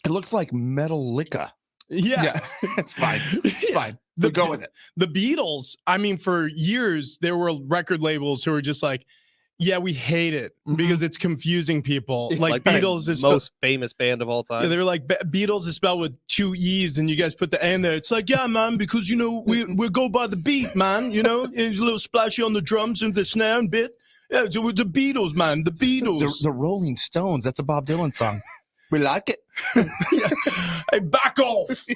It looks like Metallica. Yeah. It's fine. It's fine. We'll go with it. The Beatles, I mean, for years, there were record labels who were just like, yeah, we hate it because it's confusing people. Like Beatles is most famous band of all time. Yeah, they were like, Beatles is spelled with 2 E's and you guys put the A in there. It's like, yeah, man, because, you know, we go by the beat, man. You know, it's a little splashy on the drums and the snare and bit. Yeah, so with the Beatles, man, the Beatles. The Rolling Stones, that's a Bob Dylan song. We like it. Hey, back off.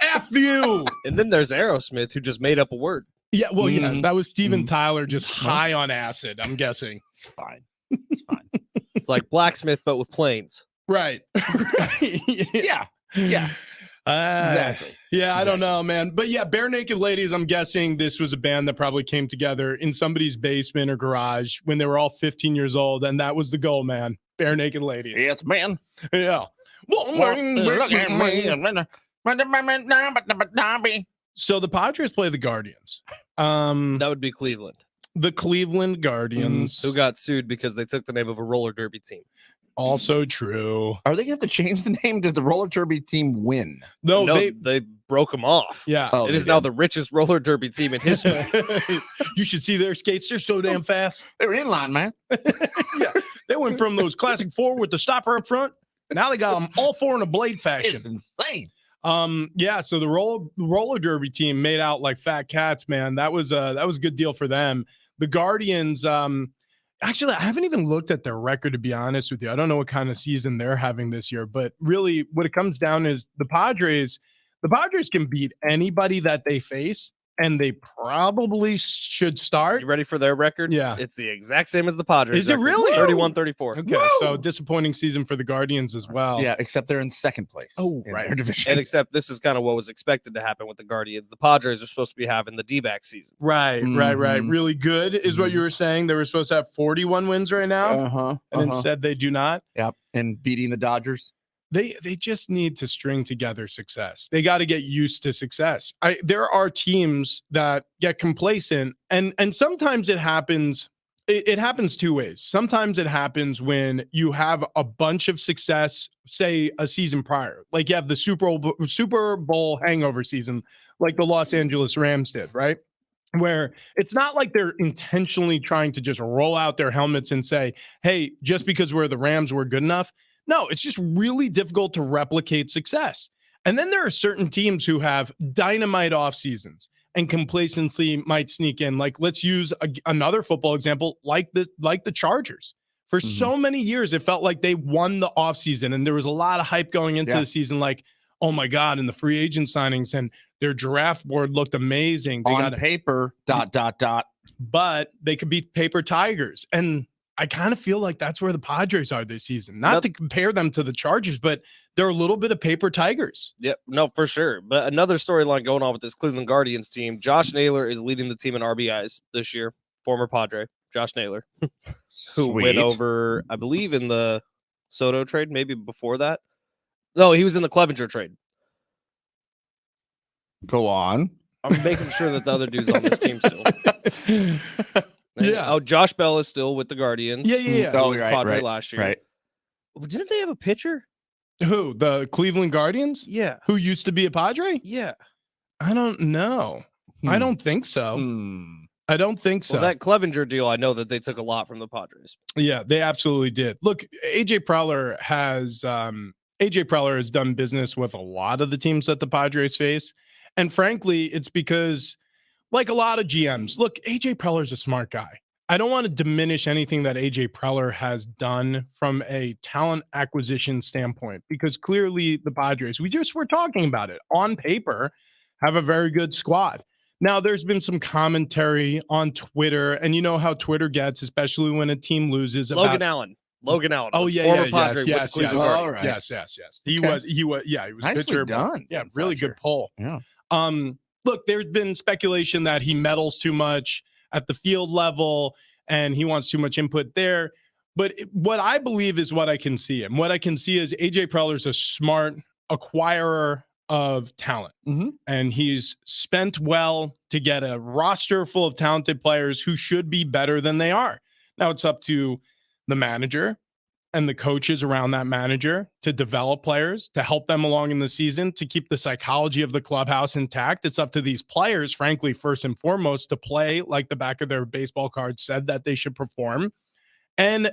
F you. And then there's Aerosmith, who just made up a word. Yeah, well, yeah, that was Steven Tyler just high on acid, I'm guessing. It's fine. It's like Blacksmith, but with planes. Right. Yeah. Exactly. Yeah, I don't know, man. But yeah, Bare Naked Ladies, I'm guessing this was a band that probably came together in somebody's basement or garage when they were all 15 years old, and that was the goal, man. Bare Naked Ladies. Yes, man. Yeah. So the Padres play the Guardians. That would be Cleveland. The Cleveland Guardians. Who got sued because they took the name of a roller derby team. Also true. Are they going to have to change the name? Does the roller derby team win? No, they broke them off. Yeah. It is now the richest roller derby team in history. You should see their skates. They're so damn fast. They're in line, man. Yeah. They went from those classic 4 with the stopper up front. Now they got them all 4 in a blade fashion. It's insane. Yeah, so the roller derby team made out like fat cats, man. That was a good deal for them. The Guardians, actually, I haven't even looked at their record, to be honest with you. I don't know what kind of season they're having this year, but really what it comes down is the Padres can beat anybody that they face, and they probably should start. You ready for their record? Yeah. It's the exact same as the Padres. Is it really? 31-34. Okay, so disappointing season for the Guardians as well. Yeah, except they're in second place. Oh, in right. their division. And except this is kind of what was expected to happen with the Guardians. The Padres are supposed to be having the D-back season. Right. Really good is what you were saying. They were supposed to have 41 wins right now. And instead they do not. Yep. And beating the Dodgers. They just need to string together success. They got to get used to success. There are teams that get complacent, and sometimes it happens. It happens 2 ways. Sometimes it happens when you have a bunch of success, say a season prior, like you have the Super Bowl hangover season, like the Los Angeles Rams did, right? Where it's not like they're intentionally trying to just roll out their helmets and say, hey, just because we're the Rams, we're good enough. No, it's just really difficult to replicate success. And then there are certain teams who have dynamite off seasons, and complacency might sneak in. Like, let's use another football example, like the Chargers. For so many years, it felt like they won the offseason, and there was a lot of hype going into the season, like, oh my God, and the free agent signings, and their draft board looked amazing. They on paper, ... But they could be paper tigers. And I kind of feel like that's where the Padres are this season. Not to compare them to the Chargers, but they're a little bit of paper tigers. Yep, no, for sure. But another storyline going on with this Cleveland Guardians team, Josh Naylor is leading the team in RBIs this year. Former Padre, Josh Naylor, who went over, I believe, in the Soto trade, maybe before that. No, he was in the Clevenger trade. Go on. I'm making sure that the other dude's on this team still. Yeah. Oh, Josh Bell is still with the Guardians. Yeah. Oh, right, Padre last year. Right. Didn't they have a pitcher? Who? The Cleveland Guardians? Yeah. Who used to be a Padre? Yeah. I don't know. I don't think so. I don't think so. Well, that Clevenger deal, I know that they took a lot from the Padres. Yeah, they absolutely did. Look, AJ Preller has done business with a lot of the teams that the Padres face. And frankly, it's because, like a lot of GMs, look, AJ Preller's a smart guy. I don't want to diminish anything that AJ Preller has done from a talent acquisition standpoint, because clearly the Padres, we just were talking about it, on paper, have a very good squad. Now, there's been some commentary on Twitter, and you know how Twitter gets, especially when a team loses. Logan Allen. Oh, former Padre with the Cleveland Guardians. Yes. He was Nicely pitcher. done. Yeah, really good poll. Yeah. Look, there's been speculation that he meddles too much at the field level and he wants too much input there. But what I believe is what I can see. And what I can see is AJ Preller's a smart acquirer of talent. And he's spent well to get a roster full of talented players who should be better than they are. Now it's up to the manager and the coaches around that manager to develop players, to help them along in the season, to keep the psychology of the clubhouse intact. It's up to these players, frankly, first and foremost, to play like the back of their baseball card said that they should perform. And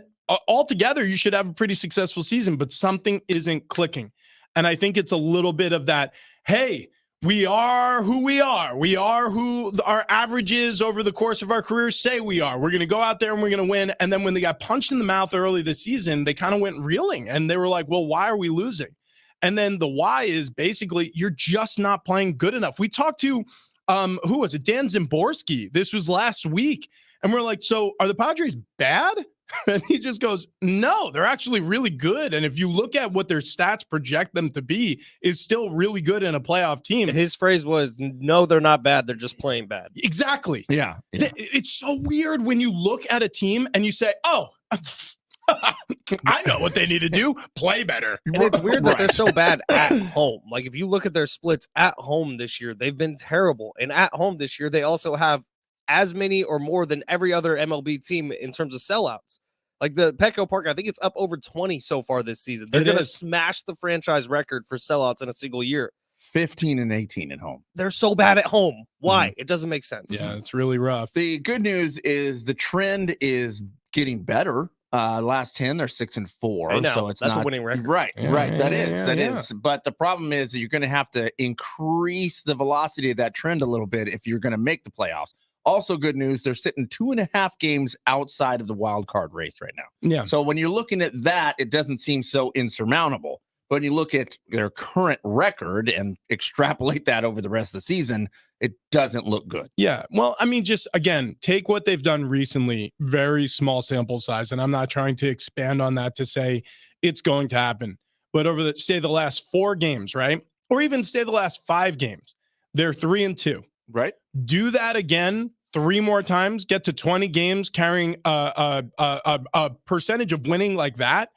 altogether, you should have a pretty successful season, but something isn't clicking. And I think it's a little bit of that, hey, we are who we are. We are who our averages over the course of our careers say we are. We're going to go out there and we're going to win. And then when they got punched in the mouth early this season, they kind of went reeling and they were like, well, why are we losing? And then the why is basically you're just not playing good enough. We talked to, who was it? Dan Zimborski. This was last week. And we're like, so are the Padres bad? And he just goes, no, they're actually really good. And if you look at what their stats project them to be, is still really good in a playoff team. His phrase was, no, they're not bad. They're just playing bad. Exactly. Yeah. It's so weird when you look at a team and you say, oh, I know what they need to do. Play better. And it's weird that they're so bad at home. Like if you look at their splits at home this year, they've been terrible. And at home this year, they also have as many or more than every other MLB team in terms of sellouts. Like the Petco Park, I think it's up over 20 so far this season. They're going to smash the franchise record for sellouts in a single year. 15 and 18 at home. They're so bad at home. Why? It doesn't make sense. Yeah, it's really rough. The good news is the trend is getting better. Last 10, they're 6-4. I know. So it's That's not a winning record. Right. Yeah, Right. That yeah, is. But the problem is that you're going to have to increase the velocity of that trend a little bit if you're going to make the playoffs. Also, good news, they're sitting 2.5 games outside of the wild card race right now. Yeah. So when you're looking at that, it doesn't seem so insurmountable. But when you look at their current record and extrapolate that over the rest of the season, it doesn't look good. Yeah. Well, I mean, just again, take what they've done recently, very small sample size. And I'm not trying to expand on that to say it's going to happen. But over the, say, the last 4 games, right? Or even say the last 5 games, they're 3-2. Right. Do that again 3 more times, get to 20 games carrying a percentage of winning like that,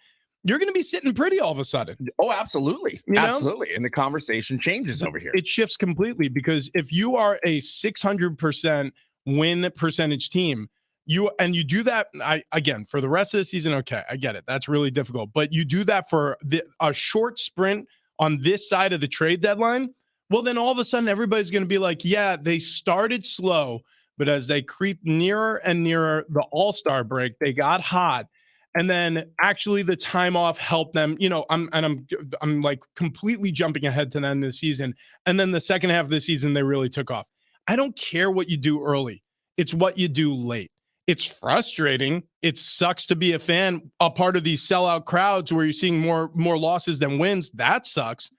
you're going to be sitting pretty all of a sudden. Oh, absolutely. You know? Absolutely. And the conversation changes over here. It shifts completely because if you are a 600% win percentage team, you do that again for the rest of the season. Okay, I get it. That's really difficult. But you do that for a short sprint on this side of the trade deadline. Well, then all of a sudden everybody's going to be like, yeah, they started slow, but as they creep nearer and nearer the All-Star break, they got hot. And then actually the time off helped them. You know, I'm like completely jumping ahead to the end of the season. And then the second half of the season, they really took off. I don't care what you do early. It's what you do late. It's frustrating. It sucks to be a fan, a part of these sellout crowds where you're seeing more losses than wins. That sucks.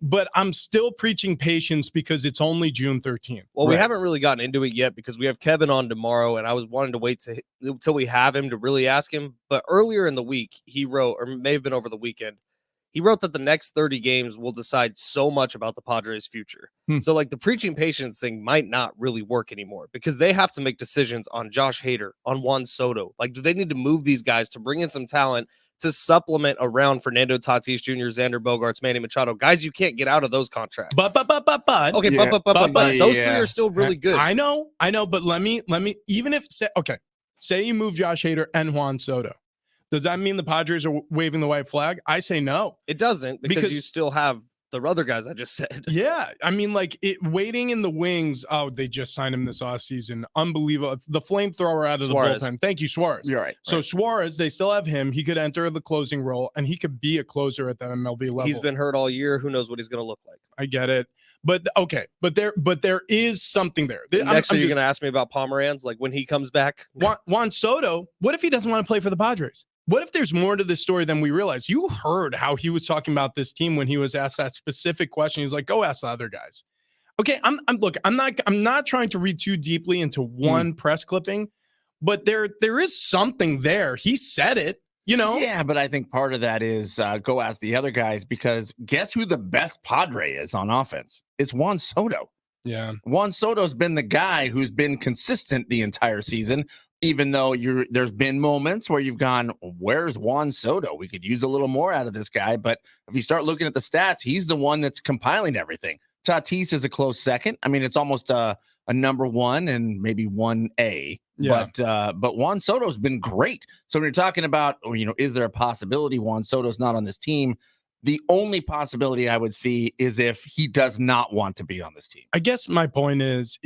But I'm still preaching patience because it's only June 13th. Well, we haven't really gotten into it yet because we have Kevin on tomorrow, and I was wanting to wait till we have him to really ask him. But earlier in the week, he wrote, or may have been over the weekend, he wrote that the next 30 games will decide so much about the Padres' future. So, like, the preaching patience thing might not really work anymore because they have to make decisions on Josh Hader, on Juan Soto. Like, do they need to move these guys to bring in some talent to supplement around Fernando Tatis Jr., Xander Bogaerts, Manny Machado, guys you can't get out of those contracts? But okay, yeah, but those three are still really good. I know, but let me even if say you move Josh Hader and Juan Soto, does that mean the Padres are waving the white flag? I say no. It doesn't because you still have the other guys I just said. Yeah, I mean, like waiting in the wings. Oh, they just signed him this offseason. Unbelievable. The flamethrower out of Suarez. the bullpen. Thank you, Suarez. You're right. So Suarez, they still have him. He could enter the closing role, and he could be a closer at the MLB level. He's been hurt all year. Who knows what he's going to look like? I get it, but okay, but there is something there. Next, you're going to ask me about Pomeranz, like when he comes back. Juan Soto. What if he doesn't want to play for the Padres? What if there's more to this story than we realize? You heard how he was talking about this team when he was asked that specific question. He's like, "Go ask the other guys." Okay, I'm not trying to read too deeply into one press clipping, but there is something there. He said it, you know. Yeah, but I think part of that is go ask the other guys because guess who the best Padre is on offense? It's Juan Soto. Yeah, Juan Soto's been the guy who's been consistent the entire season. Even though there's been moments where you've gone, where's Juan Soto? We could use a little more out of this guy. But if you start looking at the stats, he's the one that's compiling everything. Tatis is a close second. I mean, it's almost a number one and maybe 1A. Yeah. But Juan Soto's been great. So when you're talking about, is there a possibility Juan Soto's not on this team? The only possibility I would see is if he does not want to be on this team. I guess my point is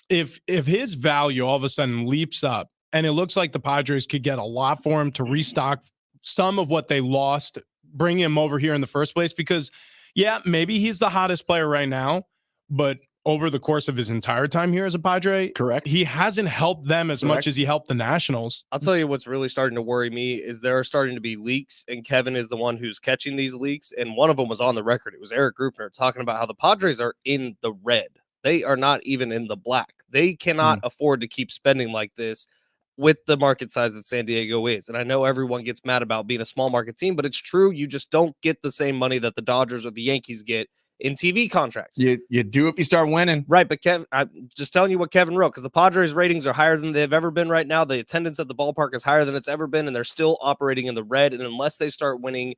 if his value all of a sudden leaps up and it looks like the Padres could get a lot for him to restock some of what they lost, bring him over here in the first place, because yeah, maybe he's the hottest player right now, but over the course of his entire time here as a Padre, correct, he hasn't helped them as much as he helped the Nationals. I'll tell you what's really starting to worry me is there are starting to be leaks, and Kevin is the one who's catching these leaks, and one of them was on the record. It was Eric Grupner talking about how the Padres are in the red. They are not even in the black. They cannot afford to keep spending like this with the market size that San Diego is. And I know everyone gets mad about being a small market team, but it's true. You just don't get the same money that the Dodgers or the Yankees get in TV contracts. You do if you start winning. Right, but Kevin, I'm just telling you what Kevin wrote, because the Padres ratings are higher than they've ever been right now. The attendance at the ballpark is higher than it's ever been, and they're still operating in the red. And unless they start winning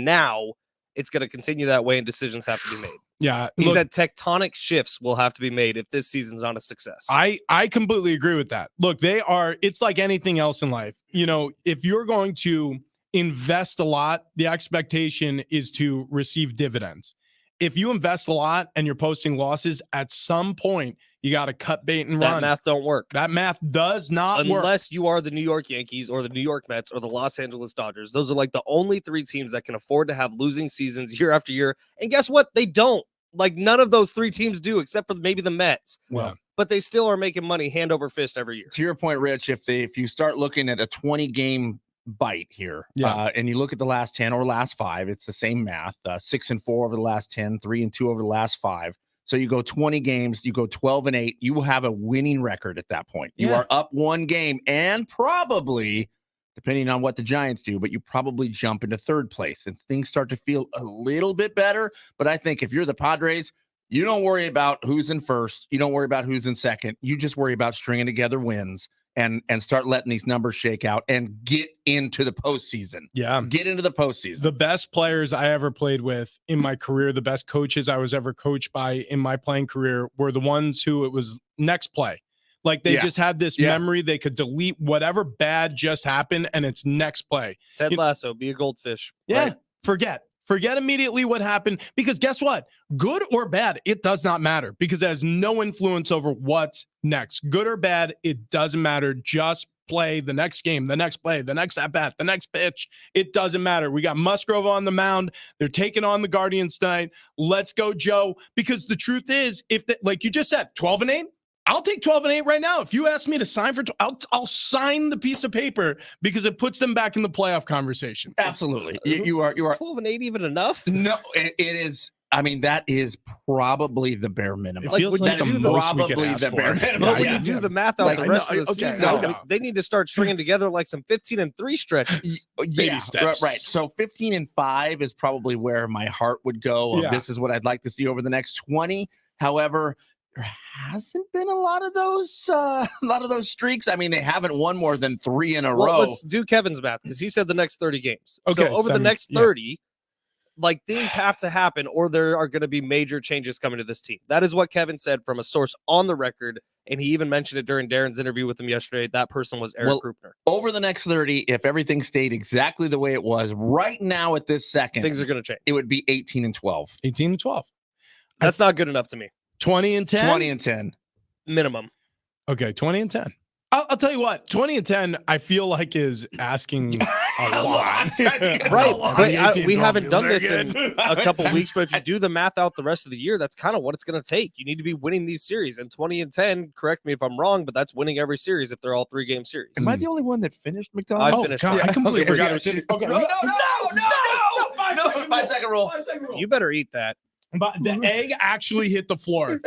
now, it's going to continue that way, and decisions have to be made. Yeah. He said tectonic shifts will have to be made if this season's not a success. I completely agree with that. Look, it's like anything else in life. If you're going to invest a lot, the expectation is to receive dividends. If you invest a lot and you're posting losses, at some point you got to cut bait and run. That math don't work. That math does not work. Unless you are the New York Yankees or the New York Mets or the Los Angeles Dodgers. Those are like the only three teams that can afford to have losing seasons year after year. And guess what? They don't. Like, none of those three teams do, except for maybe the Mets. Well, but they still are making money hand over fist every year. To your point, Rich, if you start looking at a 20-game bite here, and you look at the last 10 or last 5, it's the same math. 6-4 over the last 10, 3-2 over the last 5. So you go 20 games, you go 12-8, you will have a winning record at that point. You are up one game, and probably, depending on what the Giants do, but you probably jump into third place and things start to feel a little bit better. But I think if you're the Padres, you don't worry about who's in first. You don't worry about who's in second. You just worry about stringing together wins and start letting these numbers shake out and get into the postseason. Yeah. Get into the postseason. The best players I ever played with in my career, the best coaches I was ever coached by in my playing career were the ones who it was next play. Like they just had this memory. They could delete whatever bad just happened and it's next play. Ted Lasso, be a goldfish. Yeah. Right? Forget Forget immediately what happened, because guess what? Good or bad, it does not matter, because it has no influence over what's next. Good or bad, it doesn't matter. Just play the next game, the next play, the next at bat, the next pitch. It doesn't matter. We got Musgrove on the mound. They're taking on the Guardians tonight. Let's go, Joe. Because the truth is, if like you just said, 12-8, I'll take 12-8 right now. If you ask me to sign for, I'll sign the piece of paper, because it puts them back in the playoff conversation. Absolutely. You are 12-8 even enough? No, it is. I mean, that is probably the bare minimum. It feels like that the is most we could probably ask the for. bare minimum. But when you do the math out Like, the rest no, of the okay, season, no. they need to start stringing together like some 15-3 stretches. Yeah, steps. right. So 15-5 is probably where my heart would go. Yeah. This is what I'd like to see over the next 20. However, there hasn't been a lot of those streaks. I mean, they haven't won more than 3 in a row. Let's do Kevin's math, because he said the next 30 games. Okay, So over the 7, next 30, like, things have to happen, or there are going to be major changes coming to this team. That is what Kevin said from a source on the record, and he even mentioned it during Darren's interview with him yesterday. That person was Eric Krupner. Over the next 30, if everything stayed exactly the way it was right now at this second, Things are going to change. It would be 18-12. 18-12. That's not good enough to me. 20-10? 20-10. Minimum. Okay, 20-10. I'll tell you what, 20-10, I feel like is asking a lot. Right. But we haven't done this in a couple weeks, but if you do the math out the rest of the year, that's kind of what it's going to take. You need to be winning these series. And 20-10, correct me if I'm wrong, but that's winning every series if they're all 3-game series. Am I the only one that finished McDonald's? I finished. God, I completely Okay, forgot. okay. Okay. No, 5-second rule. You better eat that. But the egg actually hit the floor.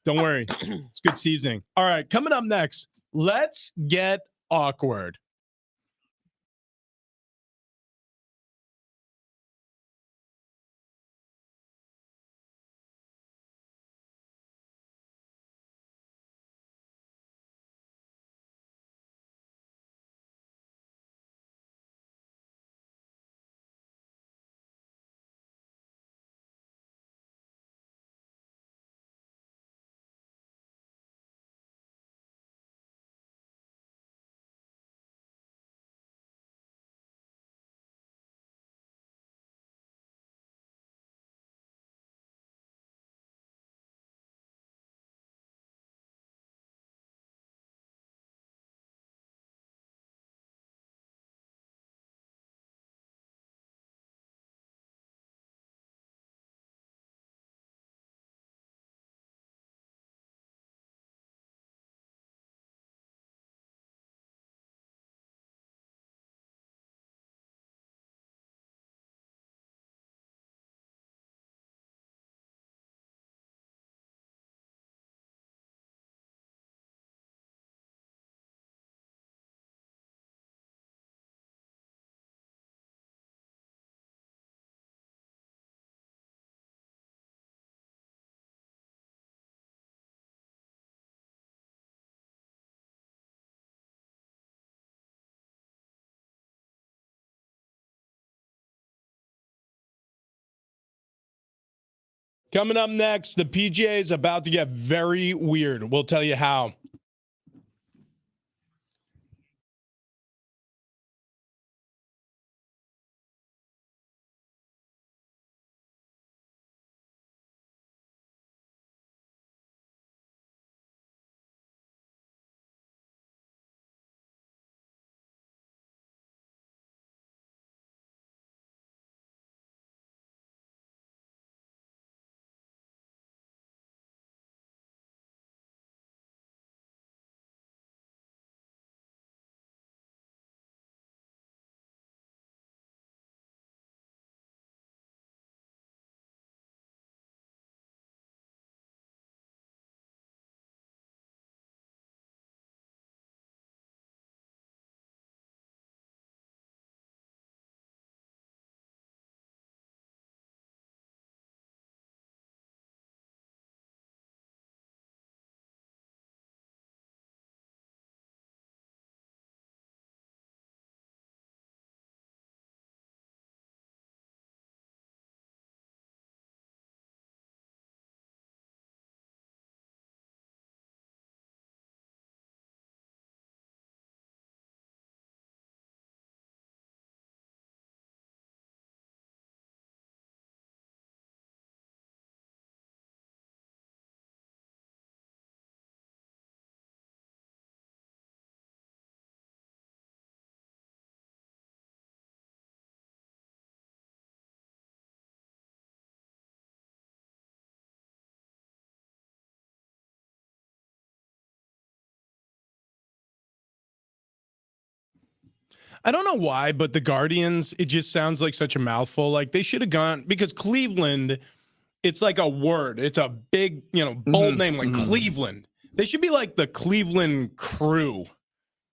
Don't worry. It's good seasoning. All right, coming up next, let's get awkward. Coming up next, the PGA is about to get very weird. We'll tell you how. I don't know why, but the Guardians, it just sounds like such a mouthful. Like they should have gone because Cleveland, it's like a word. It's a big, bold name like Cleveland. They should be like the Cleveland Crew.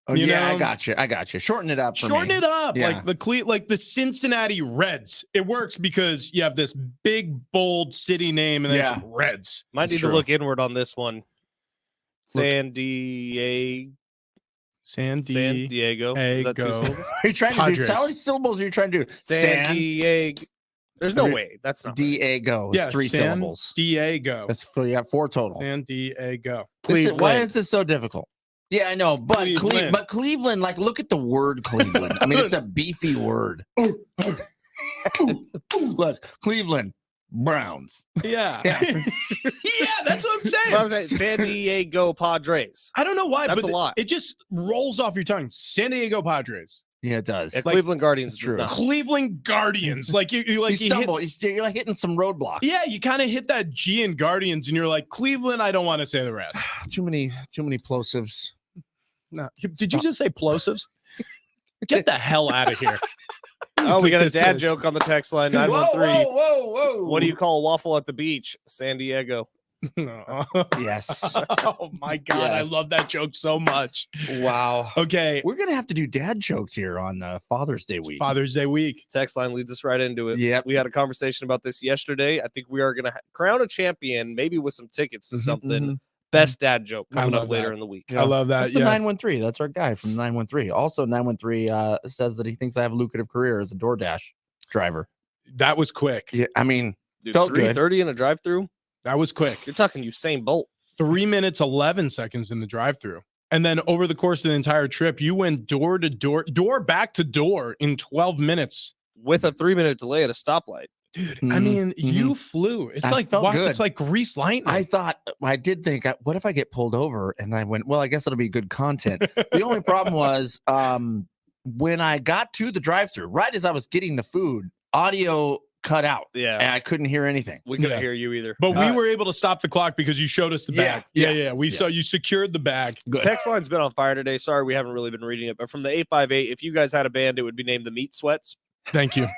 Oh, I got you. Shorten it up. Shorten it up. Yeah. Like the Cincinnati Reds. It works because you have this big, bold city name and then it's Reds. Might need to look inward on this one. San Diego. Is that 2 syllables? Are you trying to do how many syllables are you trying to do? San Diego. There's no way. That's not Diego. It's 3 syllables. Diego. That's 4 total. San Diego. Why is this so difficult? Yeah, I know, but Cleveland, like, look at the word Cleveland. I mean, it's a beefy word. Look, Cleveland Browns. Yeah. Yeah, that's what I'm saying. San Diego Padres. I don't know why, that's but a lot. It just rolls off your tongue. San Diego Padres. Yeah, it does. Yeah, Cleveland Guardians. True. Cleveland Guardians. Like you stumble. You're like hitting some roadblocks. Yeah, you kind of hit that G in Guardians, and you're like Cleveland. I don't want to say the rest. Too many plosives. No, did you just say plosives? Get the hell out of here. Oh, we got a dad joke on the text line 913. Whoa. What do you call a waffle at the beach? San Diego. Yes. Oh my God, yes. I love that joke so much. Wow. Okay, we're gonna have to do dad jokes here on Father's Day week. Father's Day week. Text line leads us right into it. Yeah, we had a conversation about this yesterday. I think we are gonna crown a champion, maybe with some tickets to something. Best dad joke coming up later in the week. Yeah. I love that. That's the 913. That's our guy from 913. Also, 913 says that he thinks I have a lucrative career as a DoorDash driver. That was quick. Yeah, I mean, dude, 3:30 in a drive-through. That was quick. You're talking Usain Bolt. 3 minutes 11 seconds in the drive-through, and then over the course of the entire trip, you went door to door, back to door in 12 minutes with a 3-minute delay at a stoplight. Dude, I mean, you flew. It's like good. It's like grease lightning. I did think, what if I get pulled over? And I went, well, I guess it'll be good content. The only problem was when I got to the drive-thru, right as I was getting the food, audio cut out. Yeah, and I couldn't hear anything. We couldn't hear you either. But we were able to stop the clock because you showed us the bag. Yeah. We saw you secured the bag. Good. Text line's been on fire today. Sorry, we haven't really been reading it. But from the 858, if you guys had a band, it would be named the Meat Sweats. Thank you.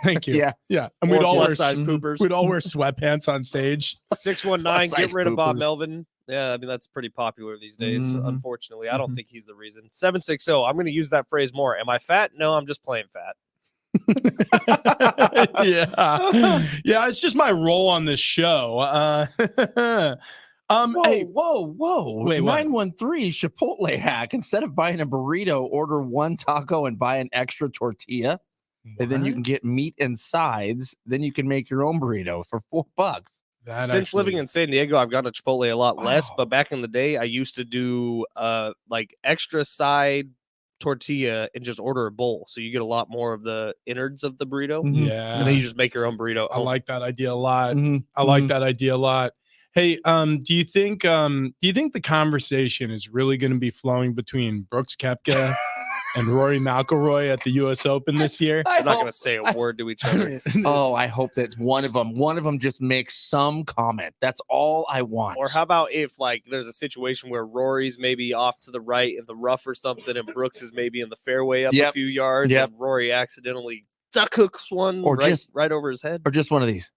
Thank you. Yeah. And we'd all wear poopers. We'd all wear sweatpants on stage. 619, get rid of Bob Melvin. Yeah, I mean, that's pretty popular these days. Unfortunately, I don't think he's the reason. 760, I'm going to use that phrase more. Am I fat? No, I'm just plain fat. Yeah, it's just my role on this show. Whoa. Wait, 913 Chipotle hack. Instead of buying a burrito, order 1 taco and buy an extra tortilla. What? And then you can get meat and sides. Then you can make your own burrito for $4. Since living in San Diego, I've gone to Chipotle a lot less. But back in the day, I used to do like extra side tortilla and just order a bowl, so you get a lot more of the innards of the burrito. Yeah, and then you just make your own burrito. I like that idea a lot. I like that idea a lot. Hey, do you think the conversation is really going to be flowing between Brooks Koepka and Rory McIlroy at the U.S. Open this year? I'm not going to say a word to each other. I hope that's one of them. One of them just makes some comment. That's all I want. Or how about if like there's a situation where Rory's maybe off to the right in the rough or something, and Brooks is maybe in the fairway up a few yards, and Rory accidentally duck hooks one right over his head, or just one of these.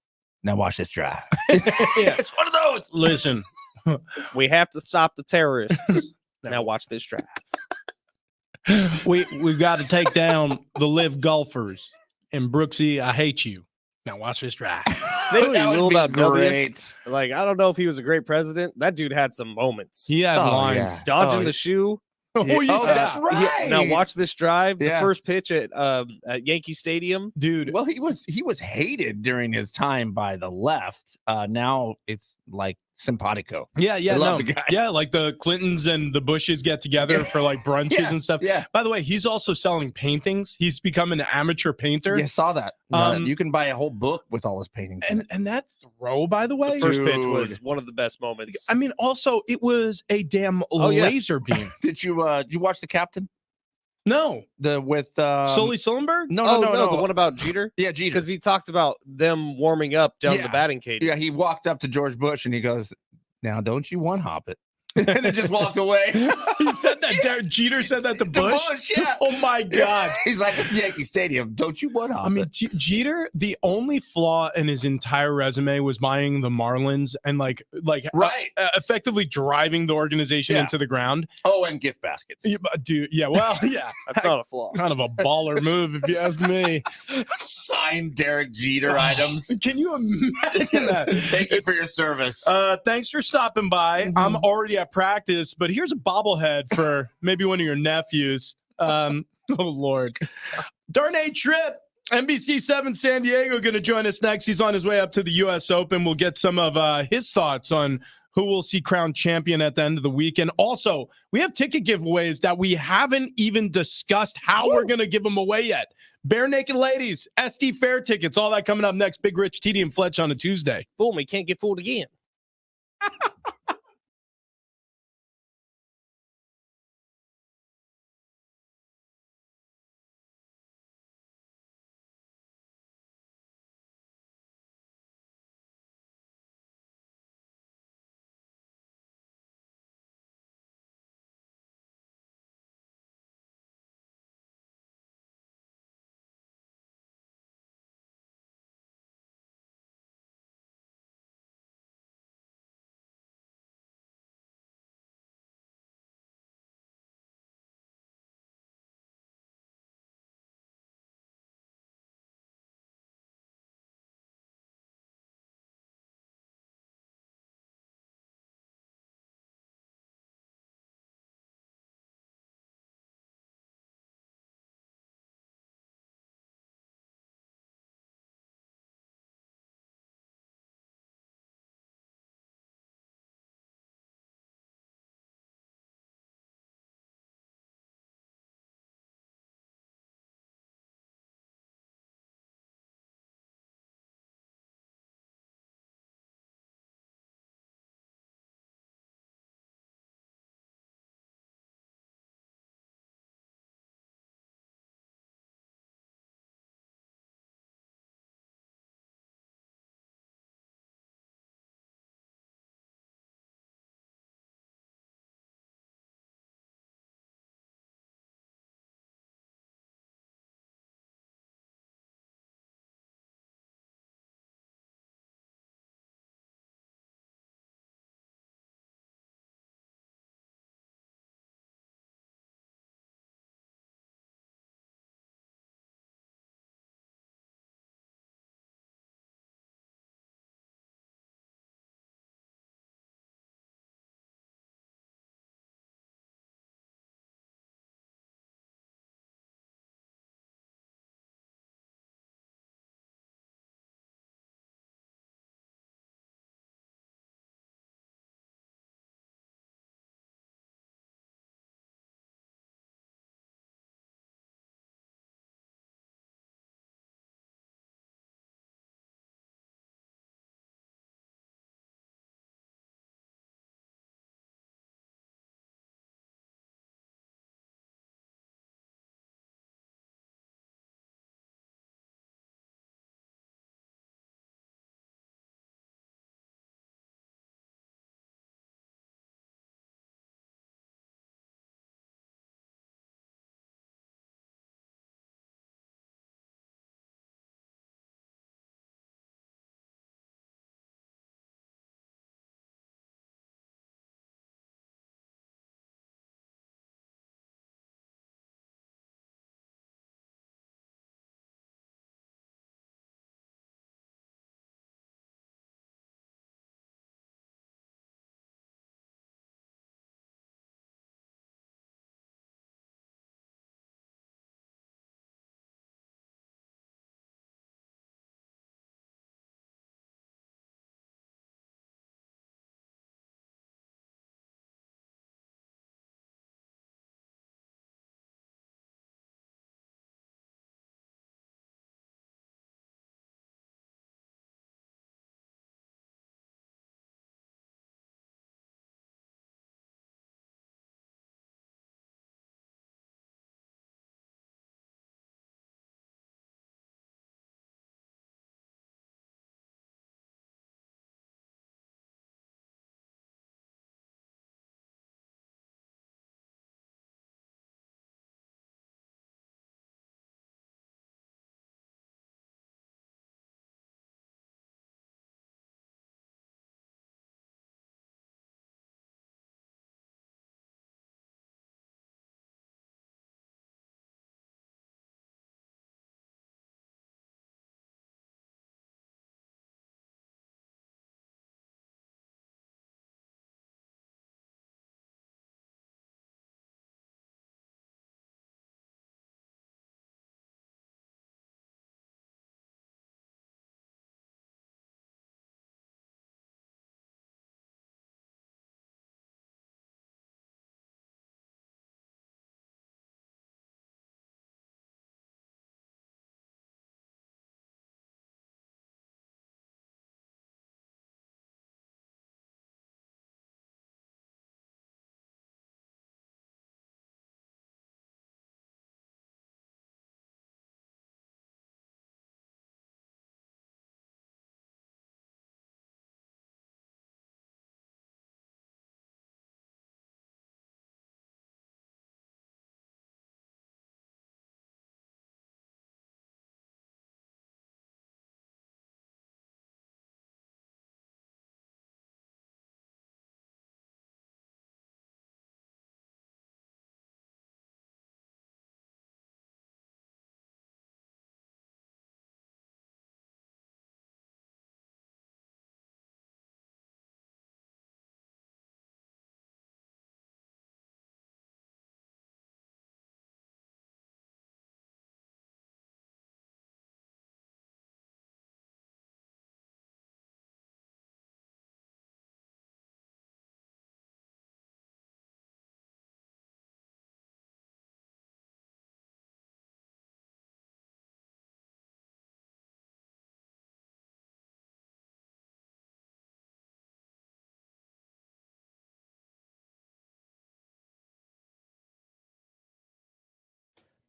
Now watch this drive. It's one of those. Listen, we have to stop the terrorists. Now watch this drive. We've got to take down the live golfers. And Brooksy, I hate you. Now watch this drive. Say what you will about great. Like, I don't know if he was a great president. That dude had some moments. He had lines. Dodging the shoe. That's right. Now watch this drive. The first pitch at Yankee Stadium, dude. Well, he was hated during his time by the left. Now it's like simpatico. Yeah, like the Clintons and the Bushes get together for like brunches and stuff. Yeah. By the way, he's also selling paintings. He's become an amateur painter. Yeah, saw that. You can buy a whole book with all his paintings. And that throw, by the way, the first pitch was one of the best moments. I mean, also it was a damn laser beam. Did you watch The Captain? No, with Sully Sullenberg. No, the one about Jeter. Yeah, Jeter, because he talked about them warming up down the batting cage. Yeah, he walked up to George Bush and he goes, "Now, don't you one hop it?" and then just walked away. He said that. Derek Jeter said that to Bush. Yeah. Oh my God. He's like, it's Yankee Stadium. Don't you want I mean, Jeter, the only flaw in his entire resume was buying the Marlins and right, effectively driving the organization into the ground. Oh, and gift baskets. Dude, yeah, well, yeah, that's not a flaw. Kind of a baller move, if you ask me. Signed Derek Jeter items. Can you imagine that? Thank you for your service. Thanks for stopping by. I'm already at practice, but here's a bobblehead for maybe one of your nephews. Oh Lord, Darnay Tripp, NBC7 San Diego, going to join us next. He's on his way up to the U.S. Open. We'll get some of his thoughts on who will see crowned champion at the end of the weekend. Also, we have ticket giveaways that we haven't even discussed how we're going to give them away yet. Bare Naked Ladies, SD Fair tickets, all that coming up next. Big Rich, TD, and Fletch on a Tuesday. Fool me, can't get fooled again.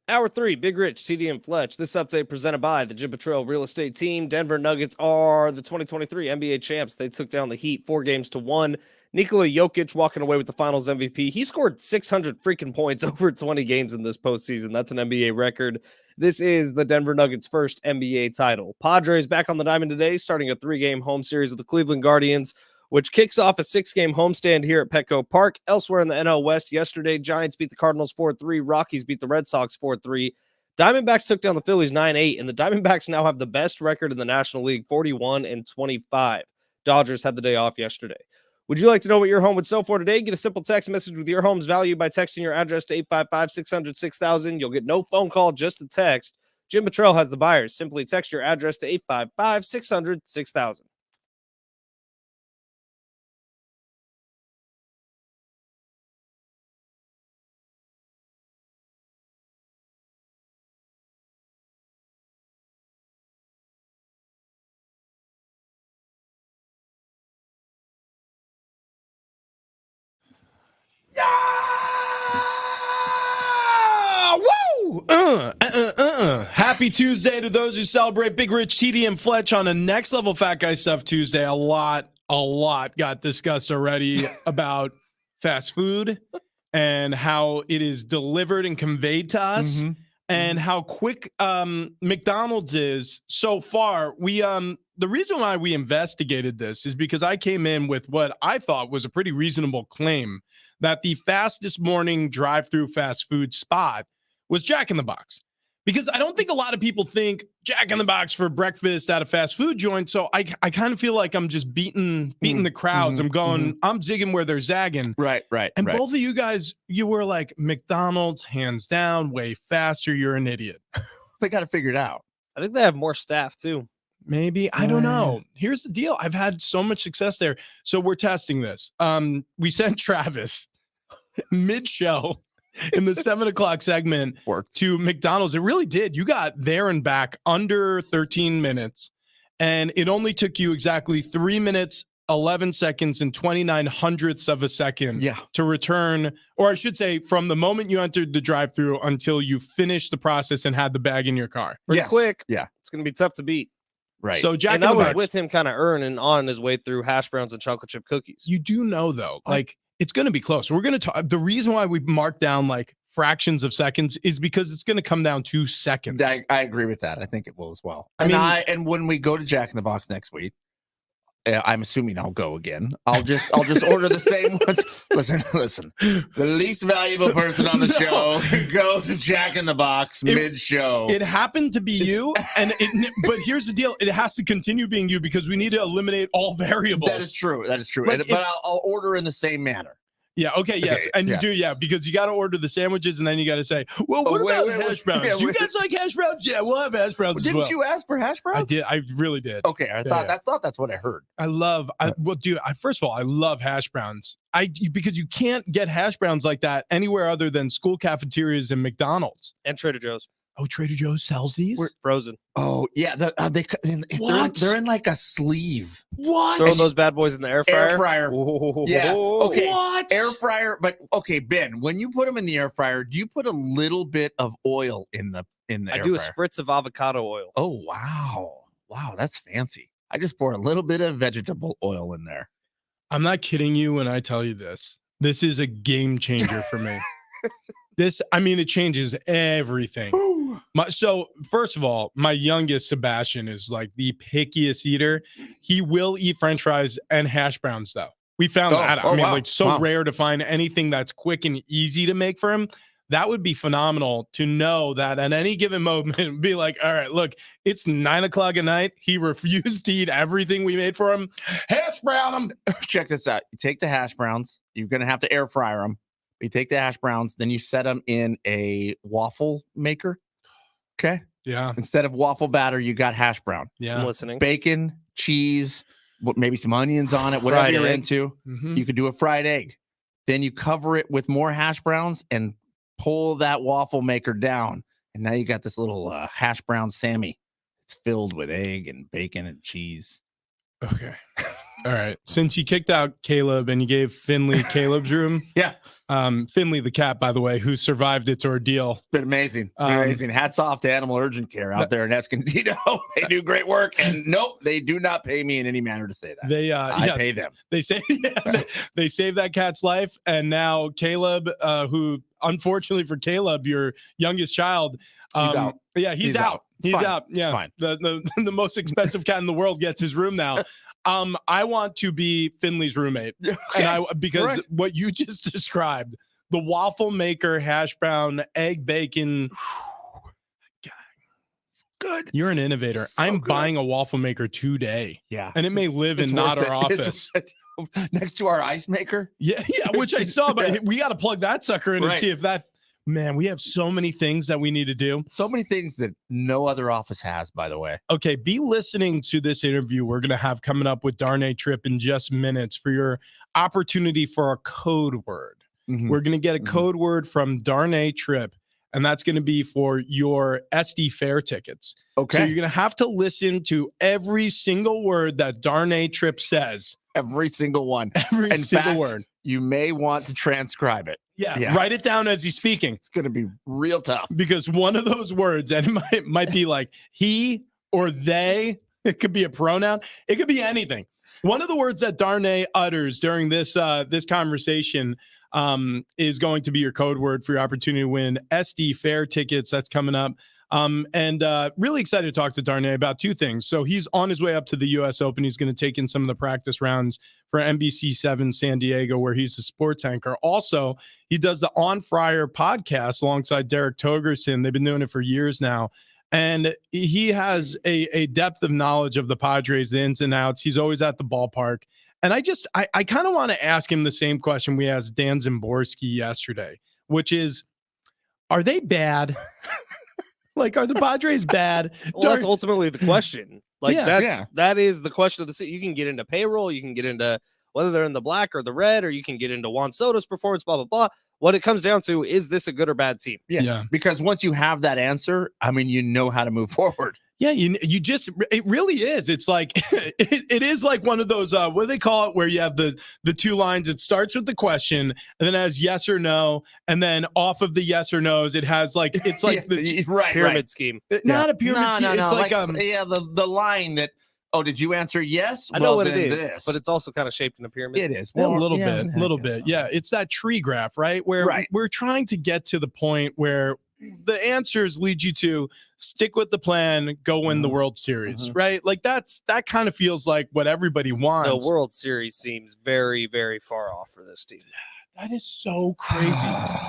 Hour 3, Big Rich, TD and Fletch. This update presented by the Jim Trail Real Estate Team. Denver Nuggets are the 2023 NBA champs. They took down the Heat 4-1. Nikola Jokic walking away with the Finals MVP. He scored 600 freaking points over 20 games in this postseason. That's an NBA record. This is the Denver Nuggets' first NBA title. Padres back on the diamond today, starting a 3-game home series with the Cleveland Guardians, which kicks off a 6-game homestand here at Petco Park. Elsewhere in the NL West yesterday, Giants beat the Cardinals 4-3. Rockies beat the Red Sox 4-3. Diamondbacks took down the Phillies 9-8, and the Diamondbacks now have the best record in the National League, 41-25. Dodgers had the day off yesterday. Would you like to know what your home would sell for today? Get a simple text message with your home's value by texting your address to 855-600-6000. You'll get no phone call, just a text. Jim Petrell has the buyers. Simply text your address to 855-600-6000. Woo! Happy Tuesday to those who celebrate Big Rich, TD, and Fletch on the Next Level Fat Guy Stuff Tuesday. A lot got discussed already about fast food and how it is delivered and conveyed to us, and how quick McDonald's is so far. We the reason why we investigated this is because I came in with what I thought was a pretty reasonable claim that the fastest morning drive-through fast food spot was Jack in the Box. Because I don't think a lot of people think Jack in the Box for breakfast at a fast food joint. So I kind of feel like I'm just beating the crowds. I'm going, I'm zigging where they're zagging. Right. And both of you guys, you were like, McDonald's, hands down, way faster. You're an idiot. They got to figure it out. I think they have more staff, too. Maybe. I don't know. Here's the deal. I've had so much success there. So we're testing this. We sent Travis mid-show in the 7:00 segment to McDonald's. It really did. You got there and back under 13 minutes, and it only took you exactly 3 minutes, 11 seconds, and 29 hundredths of a second to return, or I should say, from the moment you entered the drive-thru until you finished the process and had the bag in your car. Pretty quick. Yeah. It's going to be tough to beat. Right. So Jack and that was with him kind of earning on his way through hash browns and chocolate chip cookies. You do know, though, like, it's going to be close. We're going to talk. The reason why we marked down like fractions of seconds is because it's going to come down to seconds. I agree with that. I think it will as well. I mean, and when we go to Jack in the Box next week, I'm assuming I'll go again. I'll just order the same ones. Listen. The least valuable person on the show can go to Jack in the Box mid-show. It happened to be you, but here's the deal: it has to continue being you because we need to eliminate all variables. That is true. But But I'll order in the same manner. Yeah. Okay. Yes. And you do. Yeah. Because you got to order the sandwiches, and then you got to say, "Well, what about hash browns? Yeah, you guys like hash browns? Yeah, we'll have hash browns." Didn't you ask for hash browns? I did. I really did. Okay. I thought that's what I heard. Well, dude. First of all, I love hash browns. Because you can't get hash browns like that anywhere other than school cafeterias and McDonald's and Trader Joe's. Oh, Trader Joe's sells these? We're frozen. Oh, yeah. They're in like a sleeve. What? Throw those bad boys in the air fryer. Air fryer. Oh. Yeah. Okay. What? Air fryer. But okay, Ben, when you put them in the air fryer, do you put a little bit of oil in the air fryer? I do a spritz of avocado oil. Oh, wow. Wow, that's fancy. I just pour a little bit of vegetable oil in there. I'm not kidding you when I tell you this. This is a game changer for me. It changes everything. So first of all, my youngest Sebastian is like the pickiest eater. He will eat French fries and hash browns though. We found that. Wow. Rare to find anything that's quick and easy to make for him. That would be phenomenal to know that at any given moment, be like, all right, look, it's 9:00 at night. He refused to eat everything we made for him. Hash brown them. Check this out. You take the hash browns. You're going to have to air fryer them. You take the hash browns, then you set them in a waffle maker. Okay. Yeah. Instead of waffle batter, you got hash brown. Yeah. I'm listening. Bacon, cheese, maybe some onions on it, whatever you're into. Mm-hmm. You could do a fried egg. Then you cover it with more hash browns and pull that waffle maker down. And now you got this little hash brown Sammy. It's filled with egg and bacon and cheese. Okay. All right. Since you kicked out Caleb and you gave Finley Caleb's room. Yeah. Finley the cat, by the way, who survived its ordeal. Been amazing. Amazing. Hats off to Animal Urgent Care out there in Escondido. They do great work. And nope, they do not pay me in any manner to say that. I pay them. They say they saved that cat's life. And now Caleb, who unfortunately for Caleb, your youngest child, he's out. Yeah, he's out. He's out. Yeah. Fine. The most expensive cat in the world gets his room now. I want to be Finley's roommate. And because what you just described, the waffle maker, hash brown, egg bacon. Good. You're an innovator. So I'm good. buying a waffle maker today. Yeah. And it may live in not our office. Next to our ice maker. Yeah, which I saw, but we got to plug that sucker in and see if that. Man, we have so many things that we need to do. So many things that no other office has, by the way. Okay, be listening to this interview we're going to have coming up with Darnay Tripp in just minutes for your opportunity for a code word. Mm-hmm. We're going to get a code word from Darnay Tripp, and that's going to be for your SD Fair tickets. Okay. So you're going to have to listen to every single word that Darnay Tripp says. Every single one. Every single word. You may want to transcribe it. Yeah, write it down as he's speaking. It's going to be real tough. Because one of those words, and it might be like he or they, it could be a pronoun, it could be anything. One of the words that Darnay utters during this conversation is going to be your code word for your opportunity to win SD Fair tickets. That's coming up. And really excited to talk to Darnay about two things. So he's on his way up to the U.S. Open. He's going to take in some of the practice rounds for NBC7 San Diego, where he's a sports anchor. Also, he does the On Fryer podcast alongside Derek Togerson. They've been doing it for years now. And he has a depth of knowledge of the Padres, the ins and outs. He's always at the ballpark. And I kind of want to ask him the same question we asked Dan Zimborski yesterday, which is, are they bad? Like, are the Padres bad? Well, that's ultimately the question. Like, that is the question of the season. You can get into payroll, you can get into whether they're in the black or the red, or you can get into Juan Soto's performance, blah, blah, blah. What it comes down to is this a good or bad team? Yeah. Because once you have that answer, I mean, you know how to move forward. Yeah, you just, it really is. It's like, it is like one of those, what do they call it, where you have the two lines. It starts with the question, and then it has yes or no, and then off of the yes or no's, it has like, it's like the pyramid scheme. Not a pyramid scheme. It's like the line that, oh, did you answer yes? I know what it is, but it's also kind of shaped in a pyramid. It is. Well, a little bit. Yeah, it's that tree graph, right? Where we're trying to get to the point where the answers lead you to stick with the plan, go win the World Series, right? Like that kind of feels like what everybody wants. The World Series seems very, very far off for this team. That is so crazy.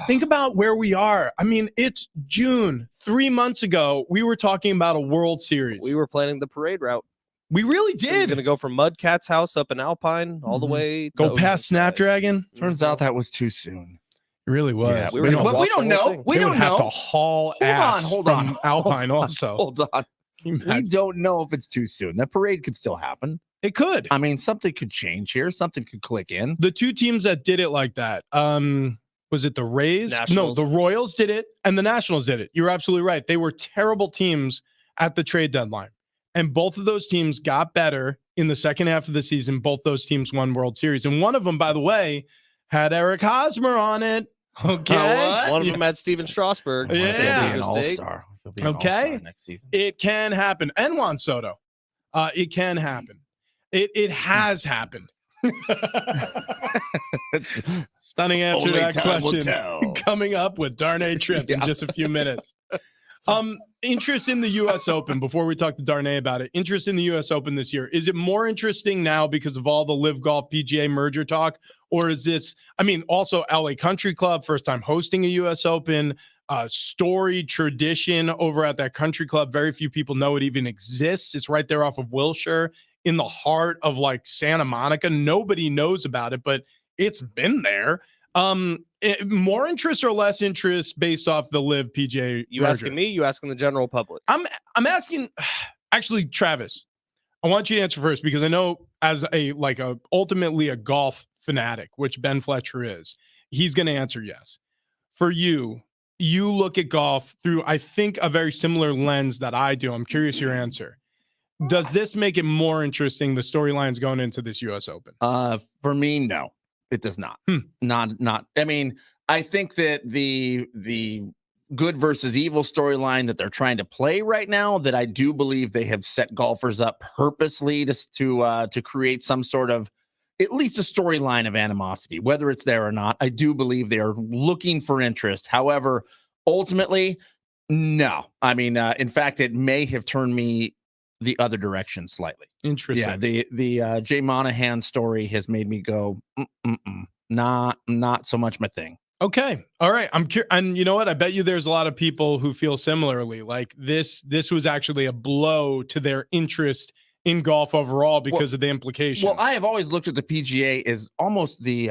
Think about where we are. I mean, it's June. 3 months ago, we were talking about a World Series. We were planning the parade route. We really did. It was going to go from Mudcat's house up in Alpine all the way to go past Snapdragon. Turns out that was too soon. It really was. Yeah, we don't know. We don't have know. to haul ass from Alpine also. Hold on. We don't know if it's too soon. That parade could still happen. It could. I mean, something could change here. Something could click in. The two teams that did it like that, was it the Rays? Nationals. No, the Royals did it, and the Nationals did it. You're absolutely right. They were terrible teams at the trade deadline. And both of those teams got better in the second half of the season. Both those teams won World Series. And one of them, by the way, had Eric Hosmer on it. Okay. One of them had Steven Strasburg. Yeah. An all-star. Okay. Next season. It can happen. And Juan Soto. It can happen. It has happened. Stunning answer to that question. Coming up with Darnay Tripp in just a few minutes. Interest in the U.S. Open, before we talk to Darnay about it, interest in the U.S. Open this year. Is it more interesting now because of all the Live Golf PGA merger talk? Or is this, I mean, also LA Country Club, first time hosting a U.S. Open, storied tradition over at that country club. Very few people know it even exists. It's right there off of Wilshire in the heart of like Santa Monica. Nobody knows about it, but it's been there. More interest or less interest based off the Live PGA? You asking me? You asking the general public? I'm asking. Actually, Travis, I want you to answer first because I know as ultimately a golf fanatic, which Ben Fletcher is, he's going to answer yes. For you, you look at golf through, I think, a very similar lens that I do. I'm curious your answer. Does this make it more interesting, the storylines going into this U.S. Open? For me, no, it does not. Not. I mean, I think that the good versus evil storyline that they're trying to play right now, that I do believe they have set golfers up purposely to create some sort of, at least a storyline of animosity, whether it's there or not. I do believe they are looking for interest. However, ultimately, no. I mean, in fact, it may have turned me the other direction slightly. Interesting. Yeah, the Jay Monahan story has made me go, not so much my thing. Okay. All right. I'm curious. And you know what? I bet you there's a lot of people who feel similarly. Like this was actually a blow to their interest in golf overall because of the implications. Well, I have always looked at the PGA as almost the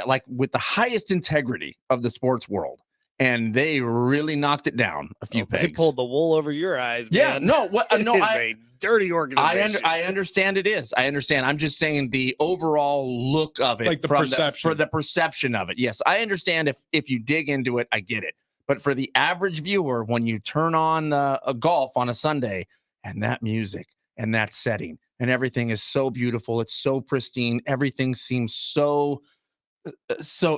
like with the highest integrity of the sports world, and they really knocked it down a few pegs. They pulled the wool over your eyes, Yeah, man. no, what? No, It is a dirty organization. I understand it is. I understand. I'm just saying the overall look of it, Like the from perception. for the perception of it. Yes, I understand if you dig into it, I get it. But for the average viewer, when you turn on a golf on a Sunday and that music and that setting and everything is so beautiful, it's so pristine, everything seems so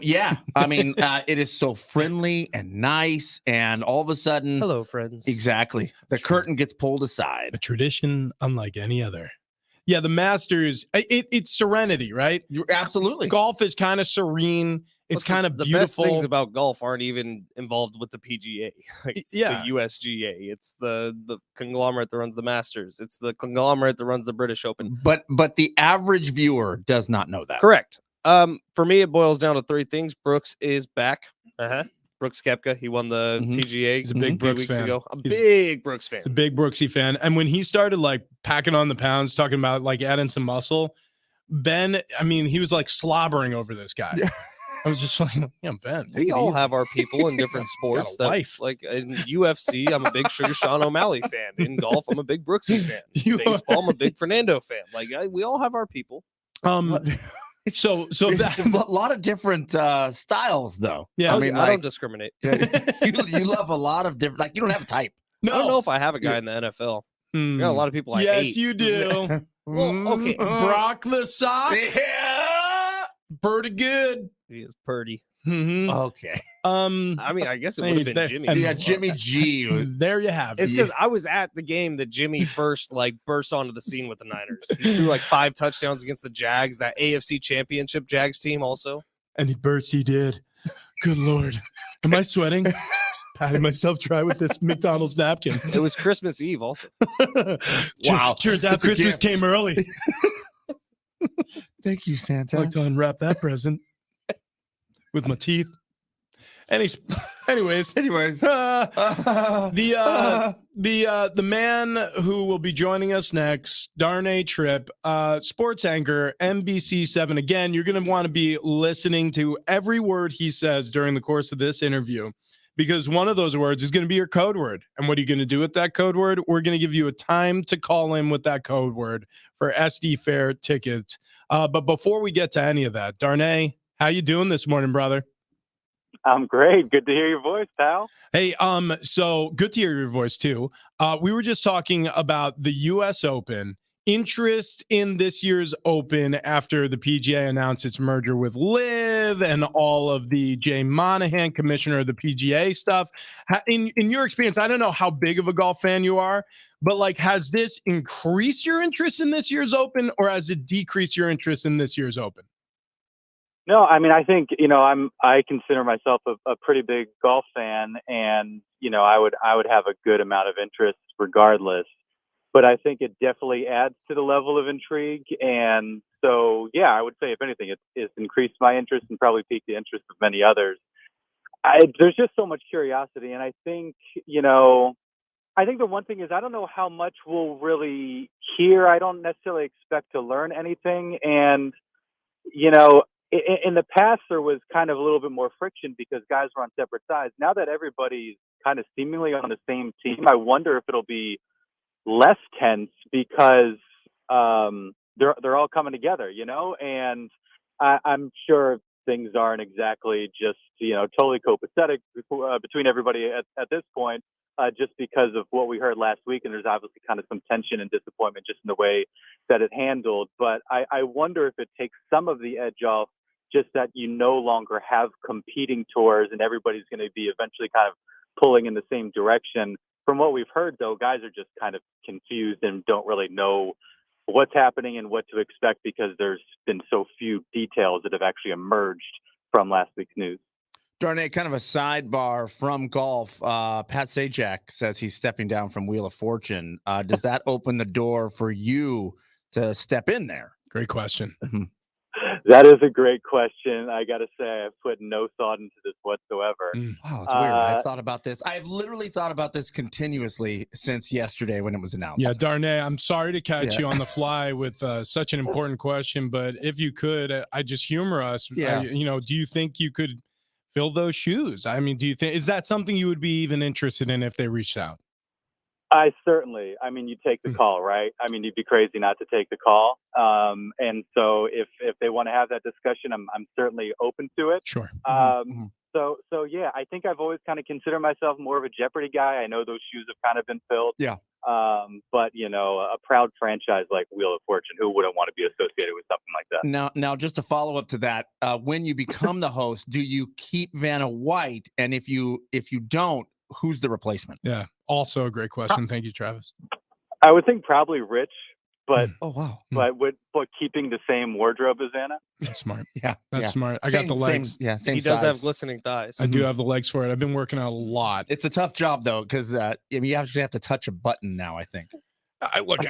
yeah. I mean, it is so friendly and nice, and all of a sudden, Hello, friends. exactly, the curtain gets pulled aside. a tradition unlike any other. Yeah, the Masters, it's serenity, right? Absolutely. Golf is kind of serene. It's kind of the beautiful. best things about golf aren't even involved with the PGA. Like it's Yeah. the USGA. It's the conglomerate that runs the Masters. It's the conglomerate that runs the British Open. But the average viewer does not know that. Correct. For me, it boils down to three things. Brooks is back. Brooks Koepka. He won the PGA. He's a big few Brooks weeks fan. ago. I'm a He's- big Brooks fan. He's a big Brooksy fan. And when he started like packing on the pounds, talking about like adding some muscle, Ben, I mean, he was like slobbering over this guy. I was just like, yeah, Ben. We all have our people in different sports. Got a wife. Like in UFC, I'm a big Sugar Sean O'Malley fan. In golf, I'm a big Brooksy fan. In baseball, I'm a big Fernando fan. Like we all have our people. So that a lot of different styles, though. Yeah, I mean, I don't discriminate. you love a lot of different. Like you don't have a type. I don't know if I have a guy in the NFL. You got a lot of people I yes, hate. you do. Well, okay. Brock the sock. Pretty good. He is purdy. Mhm. Okay. I mean, I guess it would have been Jimmy. Yeah, Jimmy G. There you have it. It's because I was at the game that Jimmy first like burst onto the scene with the Niners. He threw like 5 touchdowns against the Jags, that AFC Championship Jags team also. And he burst. He did. Good Lord. Am I sweating? Patting myself dry with this McDonald's napkin. It was Christmas Eve also. Wow. Turns out It's a Christmas gift. came early. Thank you, Santa. I like to unwrap that present with my teeth. Anyways, the man who will be joining us next, Darnay Tripp, sports anchor, NBC7. Again, you're going to want to be listening to every word he says during the course of this interview, because one of those words is going to be your code word. And what are you going to do with that code word? We're going to give you a time to call in with that code word for SD Fair tickets. But before we get to any of that, Darnay, how you doing this morning, brother? I'm great. Good to hear your voice, pal. Hey, so good to hear your voice too. We were just talking about the U.S. Open, interest in this year's Open after the PGA announced its merger with LIV and all of the Jay Monahan, commissioner of the PGA stuff. In your experience, I don't know how big of a golf fan you are, but like, has this increased your interest in this year's Open, or has it decreased your interest in this year's Open? No, I mean, I think, I consider myself a pretty big golf fan, and, I would have a good amount of interest regardless, but I think it definitely adds to the level of intrigue. And so, yeah, I would say if anything, it's increased my interest and probably piqued the interest of many others. There's just so much curiosity. And I think, the one thing is, I don't know how much we'll really hear. I don't necessarily expect to learn anything. And, in the past, there was kind of a little bit more friction because guys were on separate sides. Now that everybody's kind of seemingly on the same team, I wonder if it'll be less tense because they're all coming together, and I'm sure things aren't exactly just, totally copacetic between everybody at this point. just because of what we heard last week. And there's obviously kind of some tension and disappointment just in the way that it handled. But I wonder if it takes some of the edge off, just that you no longer have competing tours and everybody's going to be eventually kind of pulling in the same direction. From what we've heard, though, guys are just kind of confused and don't really know what's happening and what to expect because there's been so few details that have actually emerged from last week's news. Darnay, kind of a sidebar from golf. Pat Sajak says he's stepping down from Wheel of Fortune. Does that open the door for you to step in there? Great question. That is a great question. I got to say, I've put no thought into this whatsoever. Wow, it's weird. I've thought about this. I've literally thought about this continuously since yesterday when it was announced. Yeah, Darnay, I'm sorry to catch you on the fly with such an important question, but if you could, I just humor us. Yeah. Do you think you could fill those shoes? I mean, is that something you would be even interested in if they reached out? I mean, you take the call, right? I mean, you'd be crazy not to take the call. And so if they want to have that discussion, I'm certainly open to it. Sure. So yeah, I think I've always kind of considered myself more of a Jeopardy guy. I know those shoes have kind of been filled. Yeah. But a proud franchise like Wheel of Fortune, who wouldn't want to be associated with something like that? Now, just to follow up to that, when you become the host, do you keep Vanna White? And if you don't, who's the replacement? Yeah. Also a great question. Thank you, Travis. I would think probably Rich, but oh wow, but keeping the same wardrobe as Anna. That's smart. Yeah, that's smart. I got the legs. Same He does size. have glistening thighs. I do have the legs for it. I've been working out a lot. It's a tough job though, because you actually have to touch a button now. I think. Look,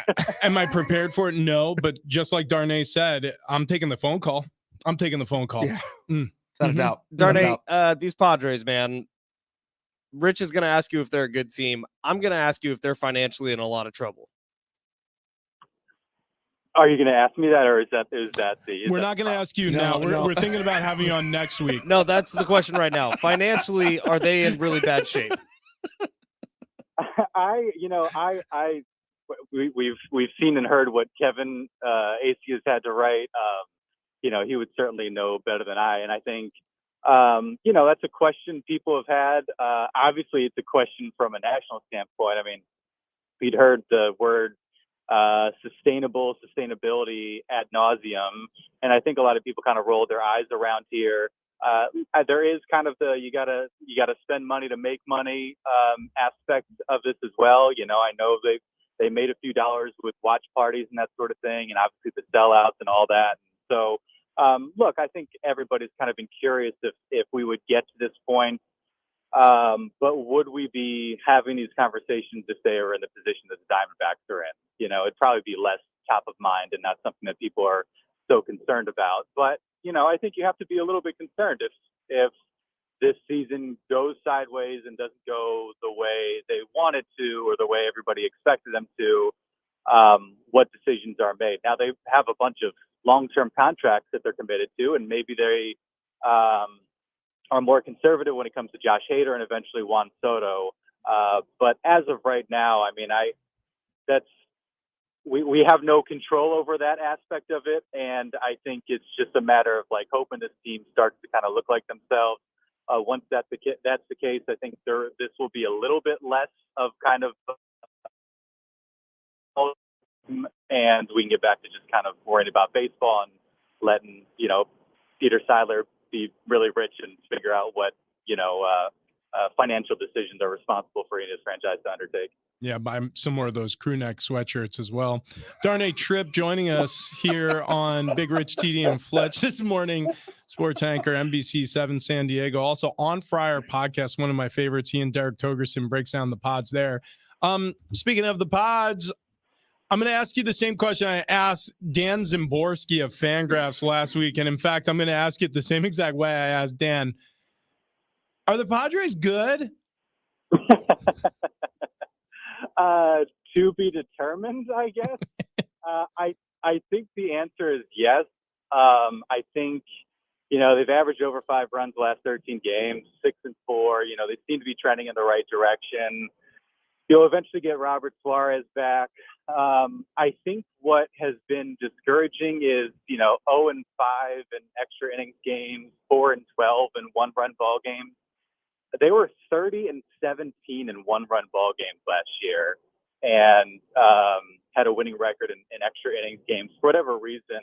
am I prepared for it? No, but just like Darnay said, I'm taking the phone call. Yeah, without a doubt. Darnay, these Padres, man. Rich is going to ask you if they're a good team. I'm going to ask you if they're financially in a lot of trouble. Are you going to ask me that, or is that the? We're not going to ask you now. We're thinking about having you on next week. No, that's the question right now. Financially, are they in really bad shape? We've seen and heard what Kevin AC has had to write. He would certainly know better than I, and I think. That's a question people have had. Obviously, it's a question from a national standpoint. I mean, we'd heard the word sustainability ad nauseum, and I think a lot of people kind of rolled their eyes around here. There is kind of you gotta spend money to make money aspect of this as well. I know they made a few dollars with watch parties and that sort of thing, and obviously the sellouts and all that. So. Look, I think everybody's kind of been curious if we would get to this point, but would we be having these conversations if they are in the position that the Diamondbacks are in? It'd probably be less top of mind and not something that people are so concerned about. But, I think you have to be a little bit concerned if this season goes sideways and doesn't go the way they wanted to or the way everybody expected them to, what decisions are made. Now, they have a bunch of long-term contracts that they're committed to, and maybe they are more conservative when it comes to Josh Hader and eventually Juan Soto. But as of right now, I mean, we have no control over that aspect of it, and I think it's just a matter of hoping this team starts to kind of look like themselves. Once that's the case, I think this will be a little bit less of kind of. And we can get back to just kind of worrying about baseball and letting, Peter Seidler be really rich and figure out what, financial decisions are responsible for his franchise to undertake. Yeah, buy some more of those crew neck sweatshirts as well. Darnay Tripp joining us here on Big Rich, TD, and Fletch this morning. Sports anchor, NBC 7 San Diego. Also on Friar Podcast, one of my favorites. He and Derek Togerson breaks down the pods there. Speaking of the pods, I'm going to ask you the same question I asked Dan Zimborski of Fangraphs last week. And in fact, I'm going to ask it the same exact way I asked Dan. Are the Padres good? To be determined, I guess. I think the answer is yes. I think, they've averaged over 5 runs the last 13 games, 6-4. They seem to be trending in the right direction. You'll eventually get Robert Suarez back. I think what has been discouraging is, 0-5 in extra innings games, 4-12 in 1-run ball games. They were 30-17 in one-run ball games last year, and had a winning record in extra innings games. For whatever reason,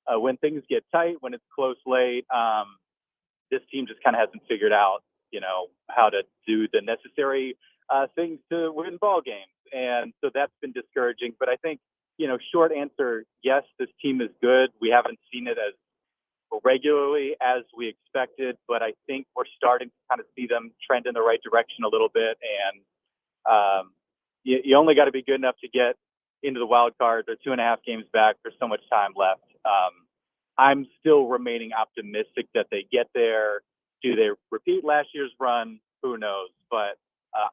when things get tight, when it's close late, this team just kind of hasn't figured out, how to do the necessary things to win ball games, and so that's been discouraging. But I think, short answer, yes, this team is good. We haven't seen it as regularly as we expected, but I think we're starting to kind of see them trend in the right direction a little bit. And you only got to be good enough to get into the wild card. They're 2.5 games back. There's so much time left. I'm still remaining optimistic that they get there. Do they repeat last year's run? Who knows? But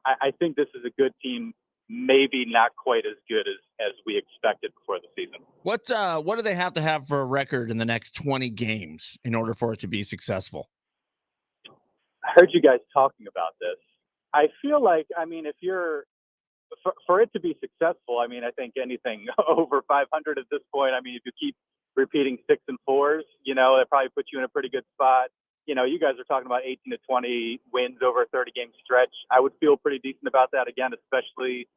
I think this is a good team. Maybe not quite as good as we expected before the season. What do they have to have for a record in the next 20 games in order for it to be successful? I heard you guys talking about this. I feel like, if you're for it to be successful, I think anything over 500 at this point. If you keep repeating 6 and 4s, that probably puts you in a pretty good spot. You guys are talking about 18 to 20 wins over a 30-game stretch. I would feel pretty decent about that again, especially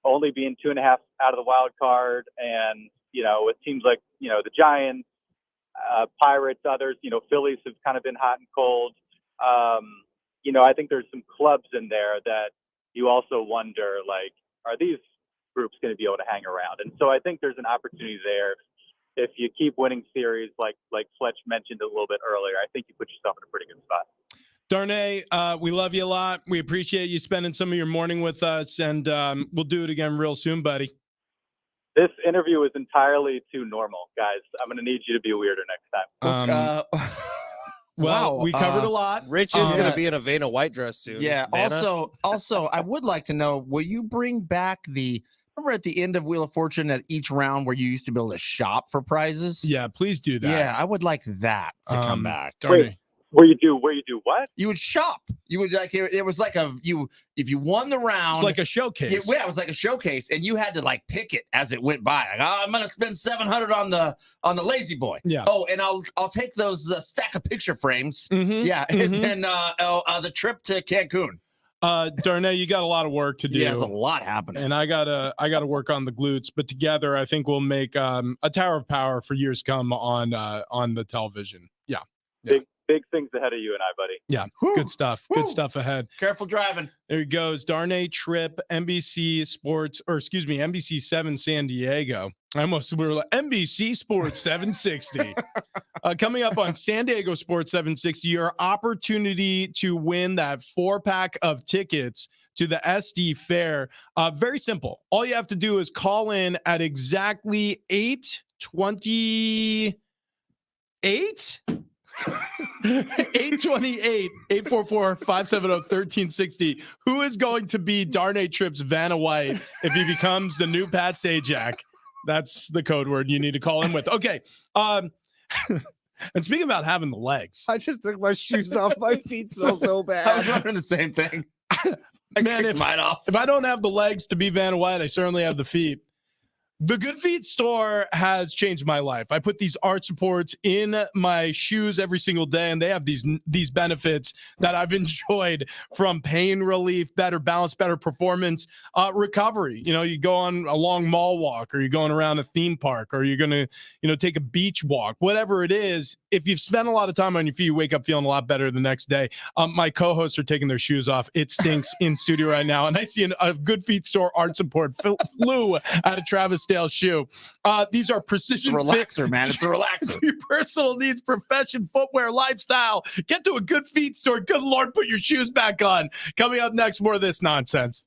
only being 2.5 out of the wild card. And, with teams like, the Giants, Pirates, others, Phillies have kind of been hot and cold. I think there's some clubs in there that you also wonder, like, are these groups going to be able to hang around? And so I think there's an opportunity there. If you keep winning series, like Fletch mentioned a little bit earlier, I think you put yourself in a pretty good spot. Darnay, we love you a lot. We appreciate you spending some of your morning with us, and we'll do it again real soon, buddy. This interview is entirely too normal, guys. I'm going to need you to be weirder next time. Well, Wow, we covered a lot. Rich is going to be in a Vanna white dress soon. Yeah. Vanna? Also, I would like to know, will you bring back remember at the end of Wheel of Fortune at each round where you used to be able to shop for prizes? Yeah, please do that. Yeah, I would like that to come back. Darnay. Where you do what? You would shop. You would it was like if you won the round. It's like a showcase. It was like a showcase, and you had to like pick it as it went by. Like, I'm gonna spend $700 on the Lazy Boy. Yeah. Oh, and I'll take those stack of picture frames. Mm-hmm. Yeah, and then the trip to Cancun. Darnay, you got a lot of work to do. Yeah, there's a lot happening. And I gotta work on the glutes, but together I think we'll make a tower of power for years to come on the television. Yeah. Big things ahead of you and I, buddy. Yeah. Whew. Good stuff. Whew. Good stuff ahead. Careful driving. There he goes. Darnay Tripp, NBC 7 San Diego. We were like NBC Sports 760. Coming up on San Diego Sports 760, your opportunity to win that 4-pack of tickets to the SD Fair. Very simple. All you have to do is call in at exactly 8:28. 828-844-570-1360. Who is going to be Darnay Tripp's Vanna White if he becomes the new Pat Sajak? That's the code word you need to call in with. Okay. And speaking about having the legs, I just took my shoes off. My feet smell so bad. I was wondering the same thing. Man, if I don't have the legs to be Vanna White, I certainly have the feet. The Good Feet store has changed my life. I put these arch supports in my shoes every single day, and they have these benefits that I've enjoyed, from pain relief, better balance, better performance, recovery. You go on a long mall walk, or you're going around a theme park, or you're going to, take a beach walk, whatever it is. If you've spent a lot of time on your feet, you wake up feeling a lot better the next day. My co-hosts are taking their shoes off. It stinks in studio right now, and I see a Good Feet store arch support flew out of Travis Dale's shoe. These are precision relaxer, man. It's a relaxer. Your personal needs, profession, footwear, lifestyle. Get to a Good Feet store. Good Lord, put your shoes back on. Coming up next, more of this nonsense.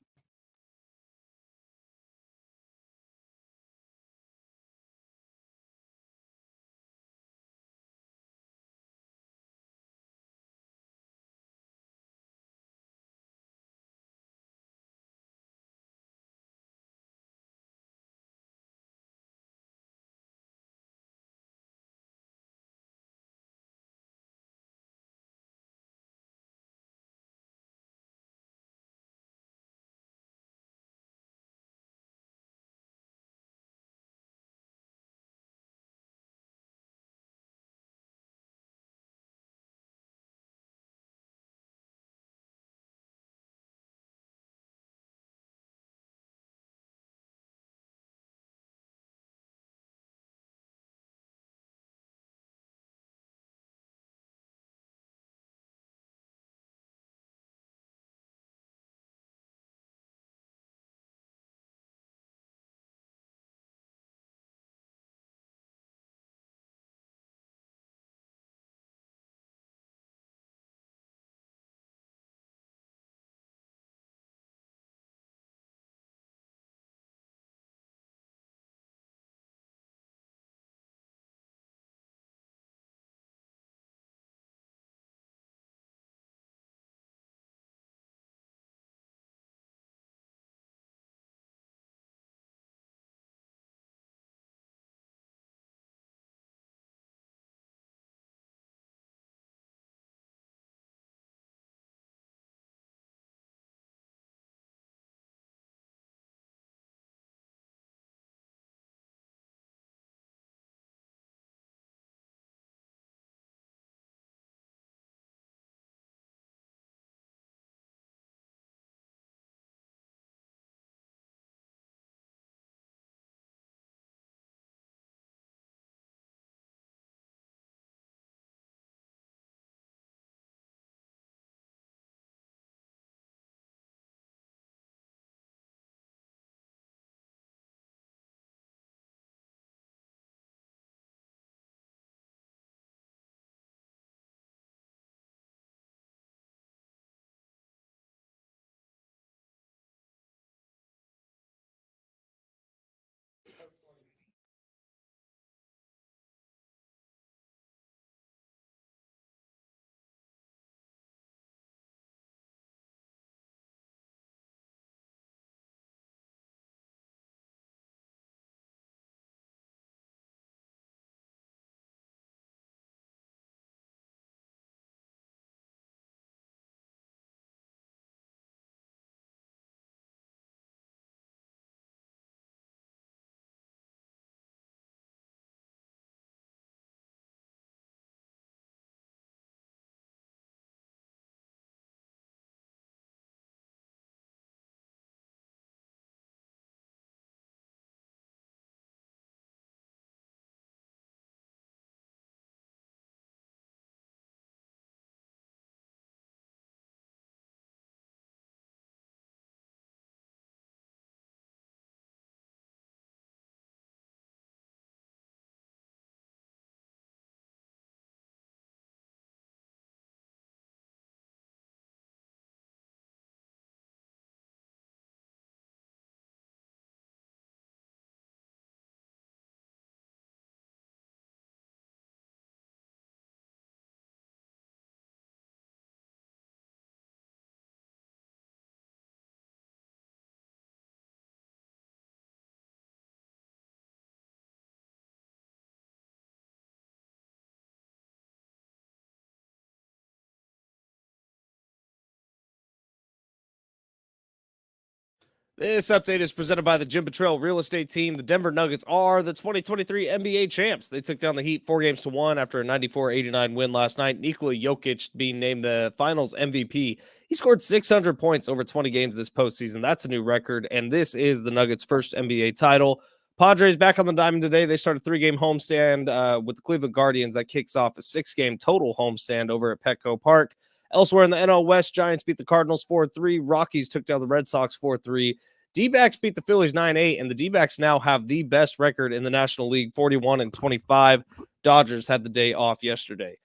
This update is presented by the Jim Betrell real estate team. The Denver Nuggets are the 2023 NBA champs. They took down the Heat 4-1 after a 94-89 win last night. Nikola Jokic being named the finals MVP. He scored 600 points over 20 games this postseason. That's a new record, and this is the Nuggets' first NBA title. Padres back on the diamond today. They start a 3-game homestand with the Cleveland Guardians. That kicks off a 6-game total homestand over at Petco Park. Elsewhere in the NL West, Giants beat the Cardinals 4-3. Rockies took down the Red Sox 4-3. D-backs beat the Phillies 9-8, and the D-backs now have the best record in the National League, 41-25. Dodgers had the day off yesterday.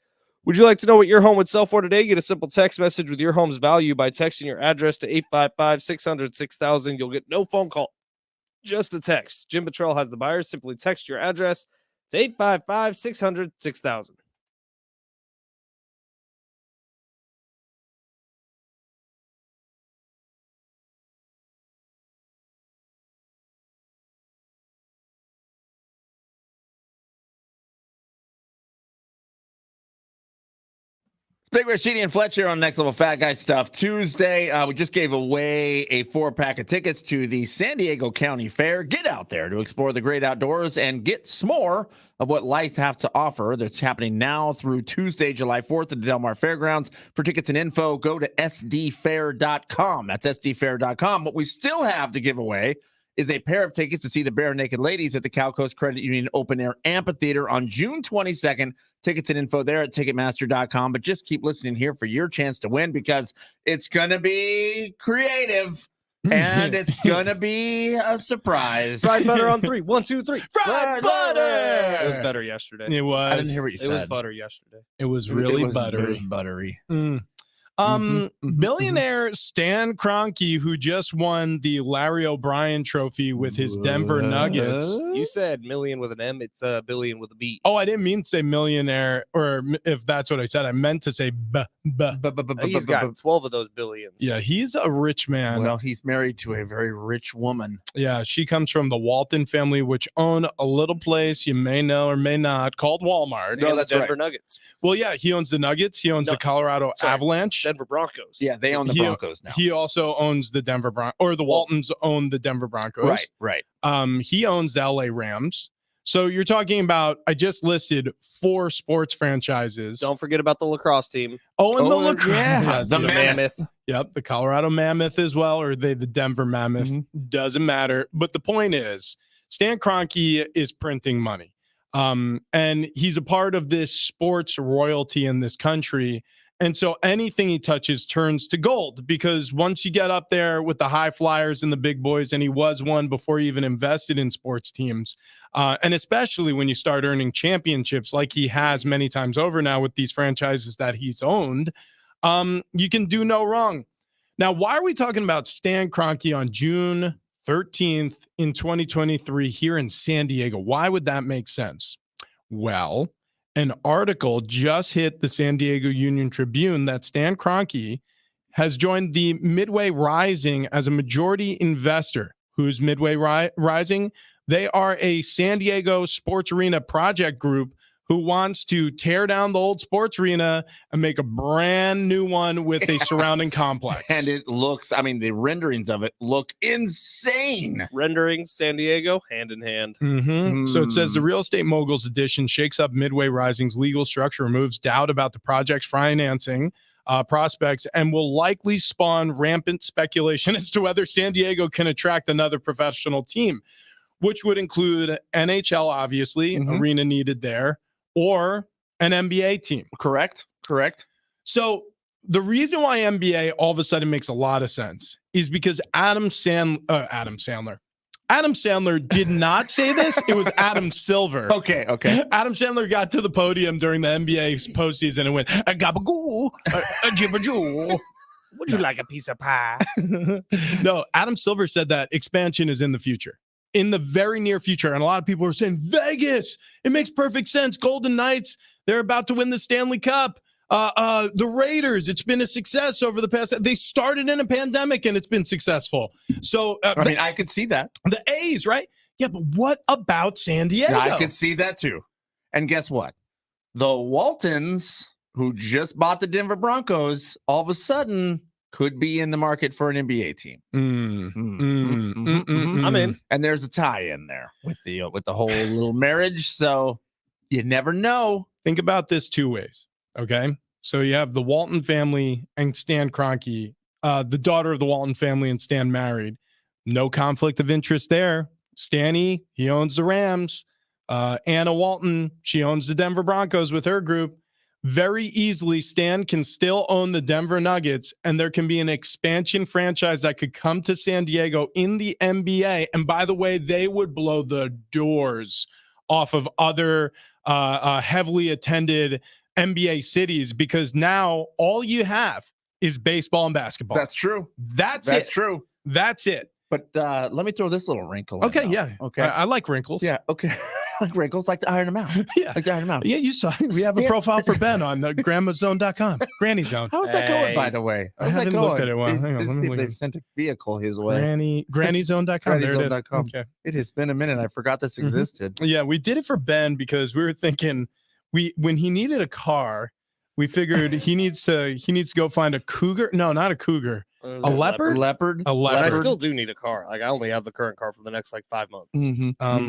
Would you like to know what your home would sell for today? Get a simple text message with your home's value by texting your address to 855-600-6000. You'll get no phone call, just a text. Jim Betrell has the buyers. Simply text your address to 855-600-6000. Big Rashidi and Fletch here on Next Level Fat Guy Stuff Tuesday. We just gave away a 4-pack of tickets to the San Diego County Fair. Get out there to explore the great outdoors and get some more of what life has to offer. That's happening now through Tuesday, July 4th at the Del Mar Fairgrounds. For tickets and info, go to sdfair.com. That's sdfair.com. What we still have to give away is a pair of tickets to see the Bare Naked Ladies at the Cal Coast Credit Union Open Air Amphitheater on June 22nd. Tickets and info there at Ticketmaster.com. But just keep listening here for your chance to win, because it's going to be creative and it's going to be a surprise. Fried butter on 3. 1, 2, 3. Fried butter! It was better yesterday. It was. I didn't hear what you said. It was butter yesterday. It was really buttery. It was buttery. Billionaire Stan Kroenke, who just won the Larry O'Brien Trophy with his Denver Nuggets. You said million with an M. It's a billion with a B. Oh, I didn't mean to say millionaire, or if that's what I said, I meant to say He's got 12 of those billions. Yeah, he's a rich man. Well, he's married to a very rich woman. Yeah, she comes from the Walton family, which own a little place you may know or may not called Walmart. No, that's Denver Nuggets. Well, yeah, he owns the Nuggets. He owns the Colorado Avalanche. Denver Broncos. Yeah, they own the Broncos now. He also owns the Denver Broncos, or the Waltons own the Denver Broncos. Right. He owns the LA Rams. So you're talking about, I just listed 4 sports franchises. Don't forget about the lacrosse team. Oh, and the lacrosse. Yeah, the Mammoth. Yep, the Colorado Mammoth as well, or the Denver Mammoth. Doesn't matter. But the point is, Stan Kroenke is printing money. And he's a part of this sports royalty in this country. And so anything he touches turns to gold, because once you get up there with the high flyers and the big boys, and he was one before he even invested in sports teams, and especially when you start earning championships like he has many times over now with these franchises that he's owned, you can do no wrong. Now, why are we talking about Stan Kroenke on June 13th in 2023 here in San Diego? Why would that make sense? Well, an article just hit the San Diego Union Tribune that Stan Kroenke has joined the Midway Rising as a majority investor. Who's Midway Rising? They are a San Diego sports arena project group who wants to tear down the old sports arena and make a brand new one with a surrounding complex. And it looks, I mean, the renderings of it look insane. Renderings, San Diego, hand in hand. So it says the real estate moguls edition shakes up Midway Rising's legal structure, removes doubt about the project's financing prospects, and will likely spawn rampant speculation as to whether San Diego can attract another professional team, which would include NHL, obviously, arena needed there, or an NBA team. Correct. So the reason why NBA all of a sudden makes a lot of sense is because Adam Sandler did not say this. It was Adam Silver. Okay. Adam Sandler got to the podium during the NBA's postseason and went, a gabagoo, a jibajoo. Would you like a piece of pie? No, Adam Silver said that expansion is in the future. In the very near future. And a lot of people are saying, Vegas, it makes perfect sense. Golden Knights, they're about to win the Stanley Cup. The Raiders, it's been a success over the past. They started in a pandemic and it's been successful. So, I could see that. The A's, right? Yeah, but what about San Diego? I could see that too. And guess what? The Waltons, who just bought the Denver Broncos, all of a sudden could be in the market for an NBA team. I'm in. And there's a tie in there with the whole little marriage. So you never know. Think about this two ways. Okay. So you have the Walton family and Stan Kroenke, the daughter of the Walton family and Stan married. No conflict of interest there. Stanny, he owns the Rams. Anna Walton, she owns the Denver Broncos with her group. Very easily, Stan can still own the Denver Nuggets, and there can be an expansion franchise that could come to San Diego in the NBA. And by the way, they would blow the doors off of other heavily attended NBA cities, because now all you have is baseball and basketball. That's true. That's true. That's it. But let me throw this little wrinkle in. Okay, though. yeah. Okay. I like wrinkles. Yeah, okay. Like wrinkles, like to iron them out. Yeah. Like to iron them out. Yeah, you saw it. We have a profile for Ben on grandmazone.com. Granny Zone. How's that going, by the way? I How's that haven't going? looked at it. Well, hang on, Let's let me see if look they've at it. sent a vehicle his way. Grannyzone.com. There it is. Grannyzone.com. Okay. It has been a minute. I forgot this existed. Yeah, we did it for Ben because we were thinking when he needed a car, we figured he needs to go find a cougar. No, not a cougar. A leopard? Leopard. A leopard. But I still do need a car. Like I only have the current car for the next like 5 months.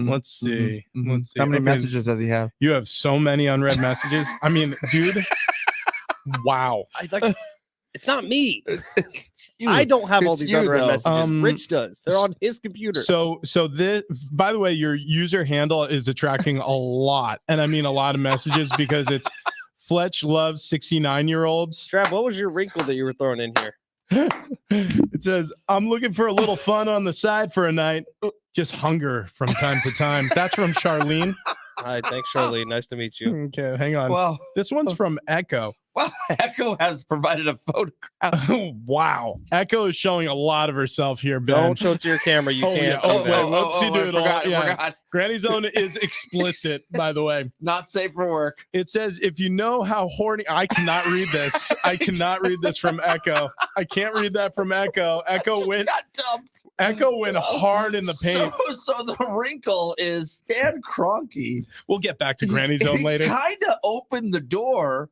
Let's see. Let's see. How many Okay, messages does he have? You have so many unread messages. I mean, dude. Wow. It's not me. It's you. I don't have all It's these you, unread though. messages. Rich does. They're on his computer. So this, by the way, your user handle is attracting a lot, and I mean a lot of messages because it's Fletch loves 69-year-olds. Trav, what was your wrinkle that you were throwing in here? It says, I'm looking for a little fun on the side for a night. Just hunger from time to time. That's from Charlene. Hi, thanks, Charlene. Nice to meet you. Okay, hang on. Well, this one's from Echo. Well, Echo has provided a photograph. Wow. Echo is showing a lot of herself here, Ben. Don't show it to your camera. You can't. Yeah. Oh, do that. whoopsie doodle. I Yeah. forgot. Granny Zone is explicit, by the way. Not safe for work. It says, if you know how horny, I cannot read this. I cannot read this from Echo. I can't read that from Echo. Echo went hard in the paint. So the wrinkle is Stan Kroenke. We'll get back to Granny Zone later. Kind of opened the door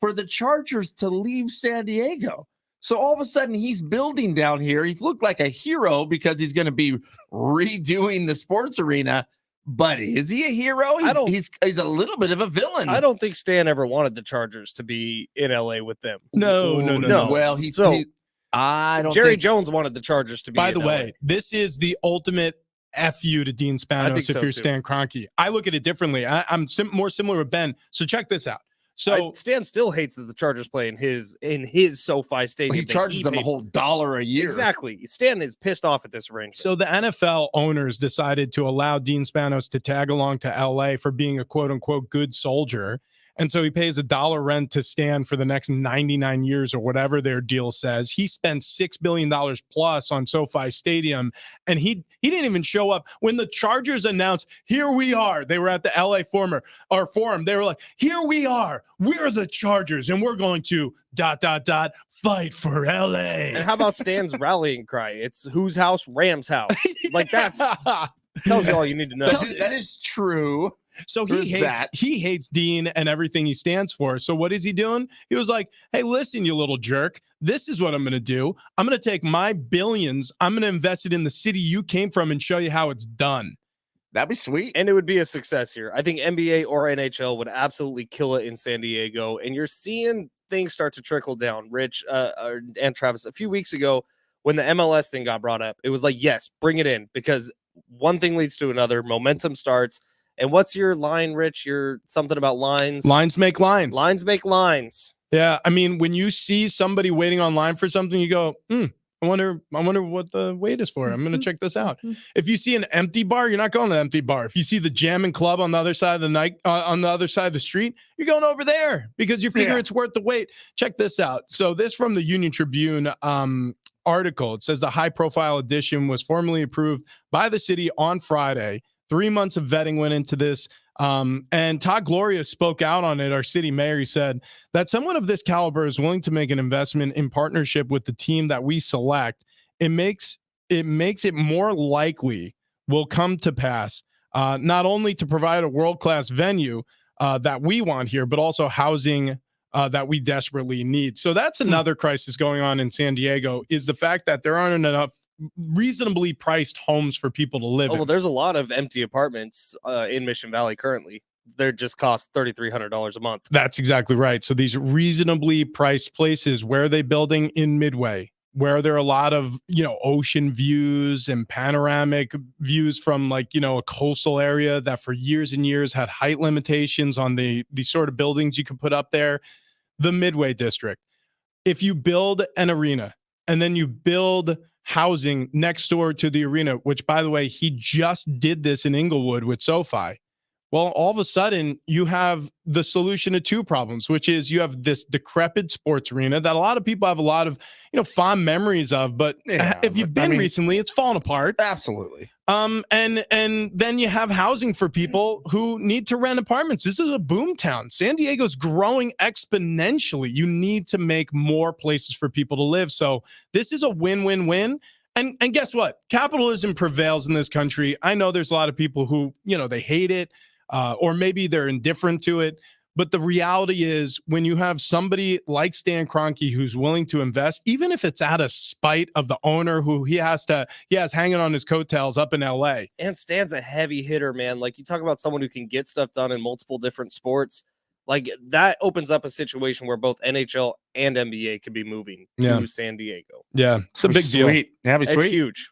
for the Chargers to leave San Diego. So all of a sudden he's building down here. He's looked like a hero because he's going to be redoing the sports arena. But is he a hero? He's a little bit of a villain. I don't think Stan ever wanted the Chargers to be in LA with them. No. Well, I don't. Jerry Jones wanted the Chargers to be. By the way, this is the ultimate F you to Dean Spanos if so, you're too. Stan Kroenke. I look at it differently. I'm more similar with Ben. So check this out. So Stan still hates that the Chargers play in his SoFi Stadium. He charges them a whole $1 a year. Exactly. Stan is pissed off at this arrangement. So the NFL owners decided to allow Dean Spanos to tag along to LA for being a quote unquote good soldier. And so he pays $1 rent to Stan for the next 99 years or whatever their deal says. He spent $6 billion plus on SoFi Stadium, and he didn't even show up when the Chargers announced, here we are. They were at the LA forum. They were like, here we are. We're the Chargers, and we're going to ... fight for LA. And how about Stan's rallying cry? It's whose house? Rams house. Like that's tells you all you need to know. That is true. So he hates Dean and everything he stands for. So what is he doing? He was like, hey, listen, you little jerk. This is what I'm going to do. I'm going to take my billions. I'm going to invest it in the city you came from and show you how it's done. That'd be sweet. And it would be a success here. I think NBA or NHL would absolutely kill it in San Diego. And you're seeing things start to trickle down. Rich and Travis, a few weeks ago when the MLS thing got brought up, it was like, yes, bring it in, because one thing leads to another. Momentum starts. And what's your line, Rich? You're something about lines. Lines make lines. Lines make lines. Yeah. I mean, when you see somebody waiting online for something, you go, I wonder what the wait is for. I'm going to check this out. If you see an empty bar, you're not going to an empty bar. If you see the Jam and Club on the other side of the night, on the other side of the street, you're going over there because you figure it's worth the wait. Check this out. So this from the Union Tribune article. It says the high-profile edition was formally approved by the city on Friday. 3 months of vetting went into this. And Todd Gloria spoke out on it. Our city mayor, he said that someone of this caliber is willing to make an investment in partnership with the team that we select. It makes it more likely will come to pass, not only to provide a world-class venue that we want here, but also housing that we desperately need. So that's another crisis going on in San Diego, is the fact that there aren't enough reasonably priced homes for people to live Oh, well, in. there's a lot of empty apartments in Mission Valley currently. They just cost $3,300 a month. That's exactly right. So these reasonably priced places, where are they building? In Midway, where there are a lot of, ocean views and panoramic views from a coastal area that for years and years had height limitations on the sort of buildings you could put up there. The Midway district. If you build an arena and then you build housing next door to the arena, which, by the way, he just did this in Inglewood with SoFi. Well, all of a sudden you have the solution to two problems, which is you have this decrepit sports arena that a lot of people have a lot of, fond memories of, but if you've been recently, it's fallen apart. Absolutely. And then you have housing for people who need to rent apartments. This is a boom town. San Diego's growing exponentially. You need to make more places for people to live. So this is a win-win-win. And guess what? Capitalism prevails in this country. I know there's a lot of people who, they hate it. Or maybe they're indifferent to it. But the reality is, when you have somebody like Stan Kroenke who's willing to invest, even if it's out of spite of the owner who he has hanging on his coattails up in LA. And Stan's a heavy hitter, man. Like, you talk about someone who can get stuff done in multiple different sports. Like, that opens up a situation where both NHL and NBA could be moving to San Diego. Yeah, it's a big deal. That'd be It's sweet. huge.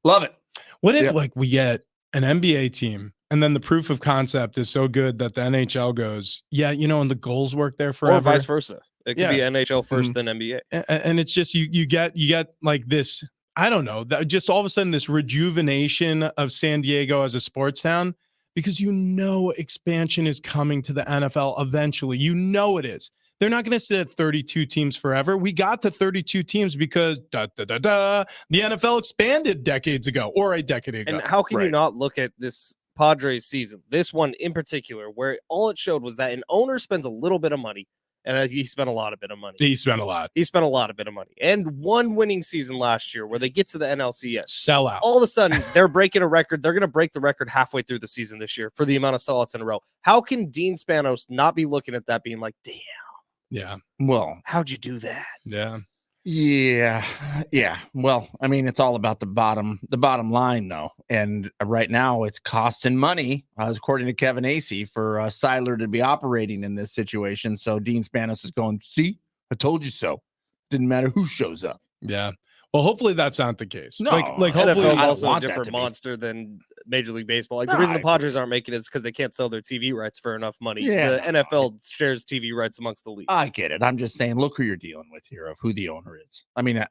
Love it. What if we get an NBA team, and then the proof of concept is so good that the NHL goes, and the goals work there forever, or vice versa. It could be NHL first, then NBA, and it's just you get like this. I don't know, that just all of a sudden this rejuvenation of San Diego as a sports town, because expansion is coming to the NFL eventually. It is. They're not going to sit at 32 teams forever. We got to 32 teams because the NFL expanded decades ago, or a decade ago. And how can you not look at this Padres season, this one in particular, where all it showed was that an owner spends a little bit of money, and he spent a lot of money. He spent a lot. He spent a lot of money, and one winning season last year where they get to the NLCS. Sellout. All of a sudden, they're breaking a record. They're going to break the record halfway through the season this year for the amount of sellouts in a row. How can Dean Spanos not be looking at that being like, damn? Yeah. Well, how'd you do that? Yeah. Yeah. Well, I mean, it's all about the bottom line, though. And right now, it's costing money, according to Kevin Acee, for Seiler to be operating in this situation. So Dean Spanos is going, see, I told you so. Didn't matter who shows up. Yeah. Well, hopefully that's not the case. No, hopefully NFL is also a different monster than Major League Baseball. Like, the reason the Padres aren't making it is because they can't sell their TV rights for enough money. Yeah, the NFL shares TV rights amongst the league. I get it. I'm just saying, look who you're dealing with here, of who the owner is. I mean,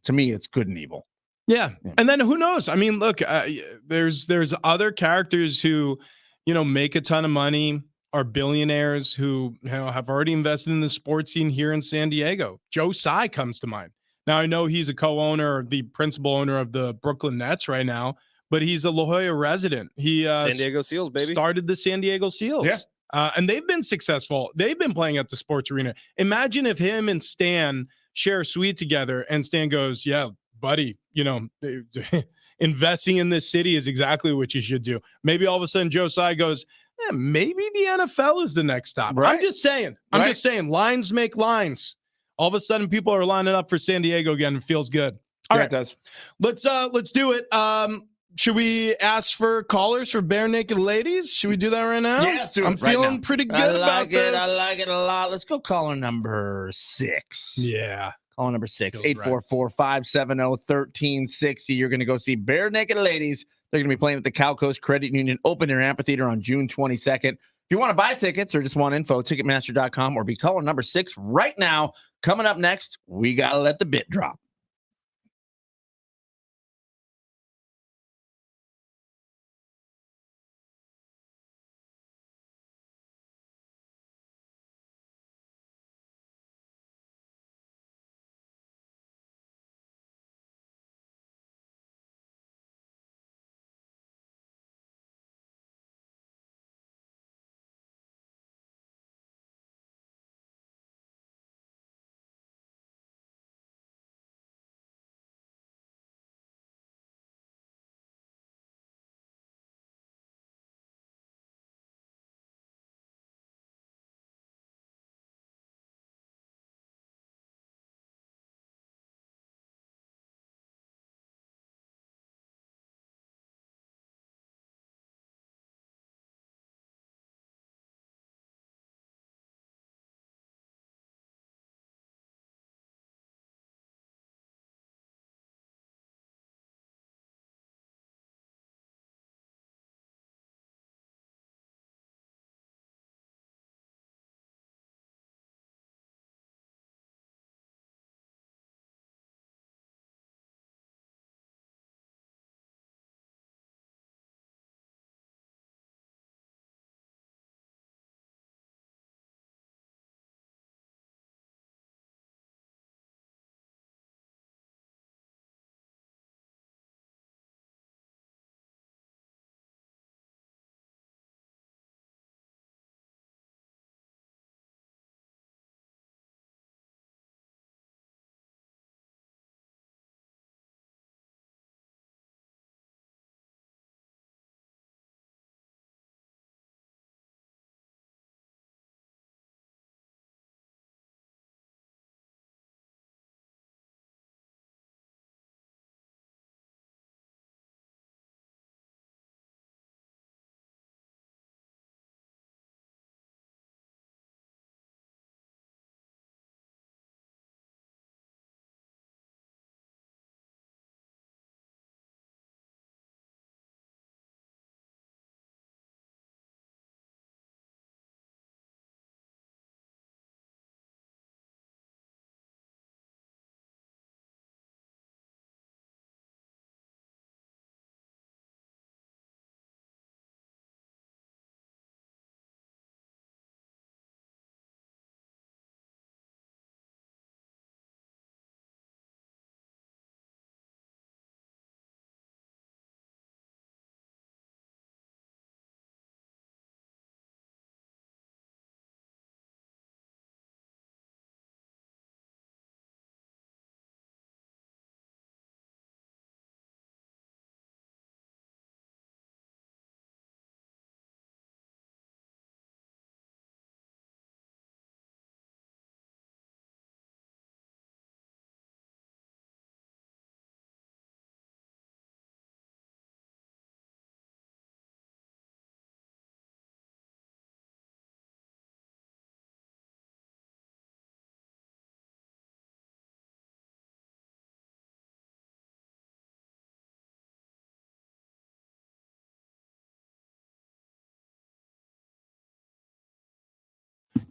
to me, it's good and evil. Yeah. And then who knows? I mean, look, there's other characters who, make a ton of money, are billionaires who have already invested in the sports scene here in San Diego. Joe Tsai comes to mind. Now, I know he's a co-owner, the principal owner of the Brooklyn Nets right now, but he's a La Jolla resident. He San Diego Seals, baby. Started the San Diego Seals. Yeah. And they've been successful. They've been playing at the sports arena. Imagine if him and Stan share a suite together and Stan goes, yeah, buddy, investing in this city is exactly what you should do. Maybe all of a sudden Joe Tsai goes, maybe the NFL is the next stop. Right. I'm just saying, lines make lines. All of a sudden, people are lining up for San Diego again. It feels good. All right, it does. Let's do it. Should we ask for callers for Bare Naked Ladies? Should we do that right now? Yeah, let's do it. I'm feeling pretty good about this. I like it a lot. Let's go caller number 6. Yeah. Caller number 6, Feels 844-570-1360. You're going to go see Bare Naked Ladies. They're going to be playing at the Cal Coast Credit Union Open Air Amphitheater on June 22nd. If you want to buy tickets or just want info, Ticketmaster.com, or be caller number 6 right now. Coming up next, we got to let the bit drop.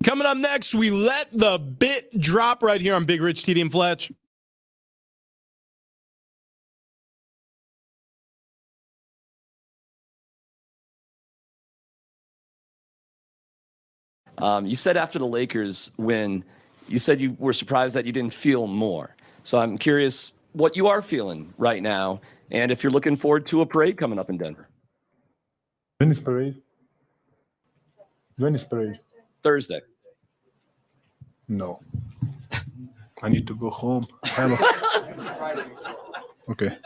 Coming up next, we let the bit drop right here on Big Rich, TD, and Fletch. You said after the Lakers win, you said you were surprised that you didn't feel more. So I'm curious what you are feeling right now, and if you're looking forward to a parade coming up in Denver. Venice parade. Venice parade. Thursday. No. I need to go home. Okay.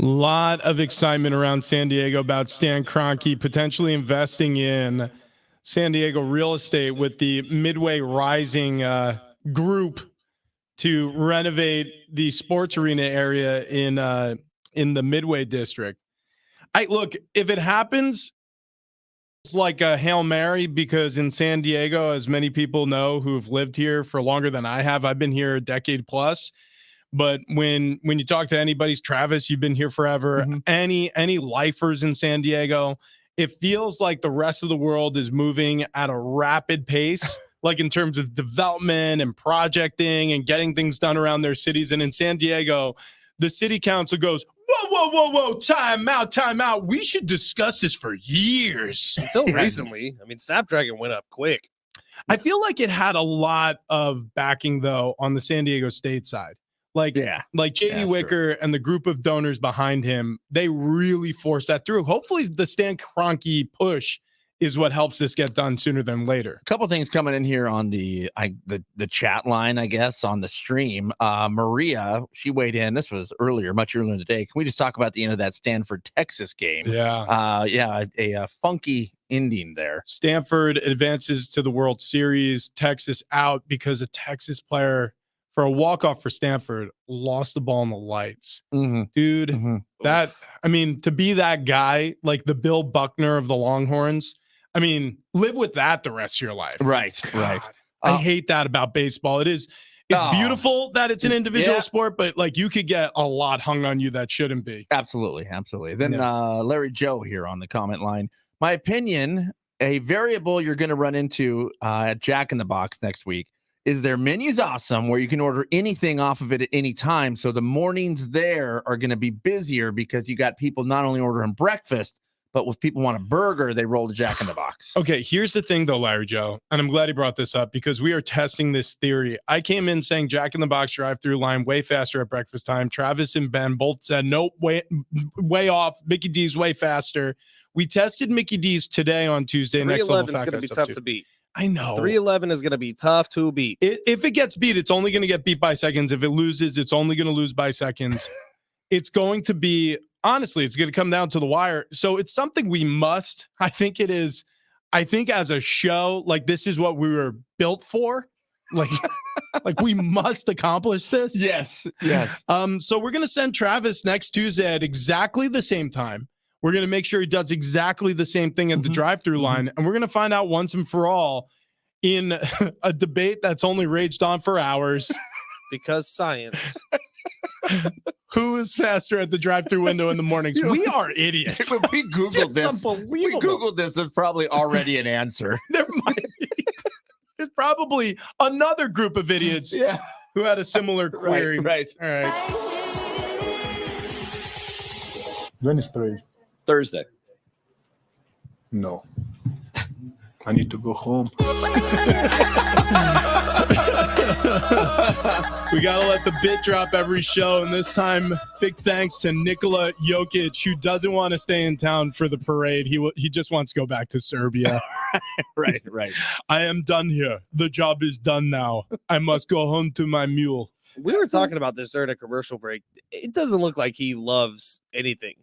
Lot of excitement around San Diego about Stan Kroenke potentially investing in San Diego real estate with the Midway Rising group to renovate the sports arena area in the Midway district. Look, if it happens, it's like a Hail Mary, because in San Diego, as many people know who've lived here for longer than I have, I've been here a decade plus. But when you talk to anybody's, Travis, you've been here forever. Mm-hmm. Any lifers in San Diego, it feels like the rest of the world is moving at a rapid pace, like in terms of development and projecting and getting things done around their cities. And in San Diego, the city council goes, whoa, time out. We should discuss this for years. Until recently. I mean, Snapdragon went up quick. I feel like it had a lot of backing, though, on the San Diego State side. Like J.D. Wicker and the group of donors behind him, they really forced that through. Hopefully the Stan Kroenke push is what helps this get done sooner than later. A couple things coming in here on the chat line, I guess, on the stream. Maria, she weighed in. This was much earlier in the day. Can we just talk about the end of that Stanford Texas game? Yeah. A funky ending there. Stanford advances to the World Series. Texas out because a Texas player, for a walk-off for Stanford, lost the ball in the lights. Mm-hmm. Dude, mm-hmm. To be that guy, like the Bill Buckner of the Longhorns, live with that the rest of your life. Right. I hate that about baseball. It's beautiful that it's an individual sport, but like you could get a lot hung on you that shouldn't be. Absolutely. Then Larry Joe here on the comment line. My opinion, a variable you're going to run into at Jack in the Box next week is their menu's awesome, where you can order anything off of it at any time. So the mornings there are going to be busier because you got people not only ordering breakfast, but if people want a burger, they roll to Jack in the Box. Okay, here's the thing, though, Larry Joe, and I'm glad he brought this up because we are testing this theory. I came in saying Jack in the Box drive-through line way faster at breakfast time. Travis and Ben both said, nope, way off. Mickey D's way faster. We tested Mickey D's today on Tuesday. 311 is going to be tough to beat. I know. 311 is going to be tough to beat. If it gets beat, it's only going to get beat by seconds. If it loses, it's only going to lose by seconds. it's going to be, honestly, it's going to come down to the wire. So it's something we must, I think it is, I think as a show, like this is what we were built for. Like, like we must accomplish this. Yes. So we're going to send Travis next Tuesday at exactly the same time. We're going to make sure he does exactly the same thing at the drive-through line. And we're going to find out once and for all in a debate that's only raged on for hours. Because science. Who is faster at the drive-through window in the mornings? We are idiots. If we Googled this, there's probably already an answer. There might be. There's probably another group of idiots who had a similar query. Right. All right. When is parade? Thursday. No. I need to go home. We got to let the bit drop every show. And this time, big thanks to Nikola Jokic, who doesn't want to stay in town for the parade. He just wants to go back to Serbia. Right. I am done here. The job is done now. I must go home to my mule. We were talking about this during a commercial break. It doesn't look like he loves anything.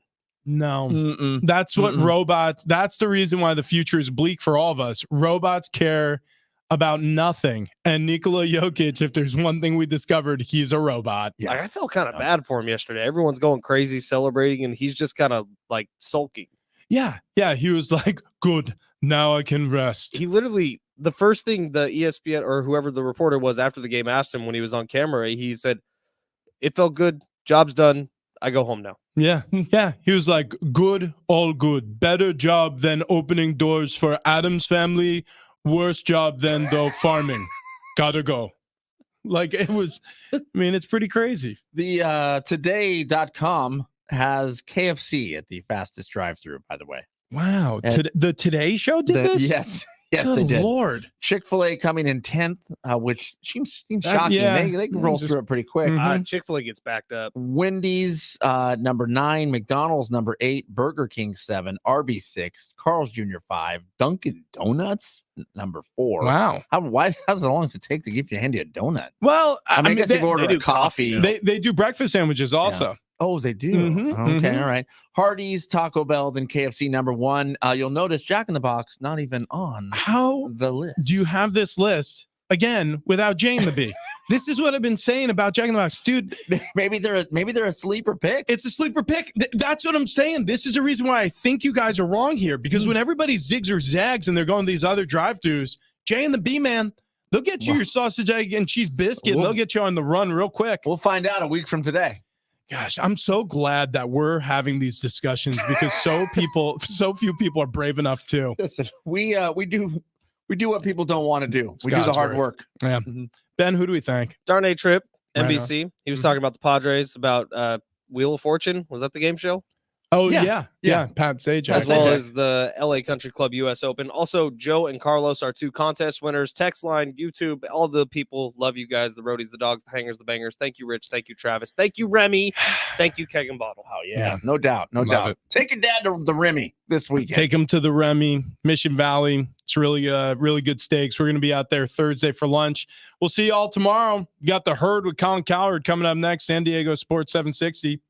No, that's what robots, that's the reason why the future is bleak for all of us. Robots care about nothing. And Nikola Jokic, if there's one thing we discovered, he's a robot. Yeah. Like, I felt kind of bad for him yesterday. Everyone's going crazy celebrating, and he's just kind of like sulking. Yeah. He was like, good, now I can rest. He literally, the first thing the ESPN or whoever the reporter was after the game asked him when he was on camera, he said, it felt good. Job's done. I go home now. Yeah. He was like, good, all good. Better job than opening doors for Adam's family. Worst job than the farming. Gotta go. Like it was, I mean, it's pretty crazy. The today.com has KFC at the fastest drive-through, by the way. Wow. The Today Show did this? Yes, Good they did. Lord. Chick-fil-A coming in 10th, which seems shocking. They can roll through it pretty quick. Chick-fil-A gets backed up. Wendy's number 9, McDonald's number 8, Burger King 7, Arby's 6, Carl's Jr. 5, Dunkin' Donuts number 4. Wow. How's it long does it take to give you a donut? Well, I mean, I guess if you order they a do coffee. They do breakfast sandwiches also. Yeah. Oh, they do. Okay, all right. Hardee's, Taco Bell, then KFC number 1. You'll notice Jack in the Box not even on the list. Do you have this list again without Jane the Bee? This is what I've been saying about Jack in the Box, dude. Maybe they're a sleeper pick. It's a sleeper pick. That's what I'm saying. This is the reason why I think you guys are wrong here, because when everybody zigs or zags and they're going to these other drive-thrus, Jay and the B, man, they'll get you your sausage, egg, and cheese biscuit. And they'll get you on the run real quick. We'll find out a week from today. Gosh, I'm so glad that we're having these discussions because so few people are brave enough to. Listen, we do what people don't want to do. We do the hard work. Yeah. Ben, who do we thank? Darnay Tripp, Right NBC. He was talking about the Padres, about Wheel of Fortune. Was that the game show? Oh, yeah. Pat Sajak. As well as the LA Country Club US Open. Also, Joe and Carlos are 2 contest winners. Text line, YouTube, all the people love you guys. The roadies, the dogs, the hangers, the bangers. Thank you, Rich. Thank you, Travis. Thank you, Remy. Thank you, Keg and Bottle. Oh, yeah. No doubt. it. Take your dad to the Remy this weekend. Take him to the Remy, Mission Valley. It's really good steaks. We're going to be out there Thursday for lunch. We'll see you all tomorrow. We got The Herd with Colin Cowherd coming up next. San Diego Sports 760.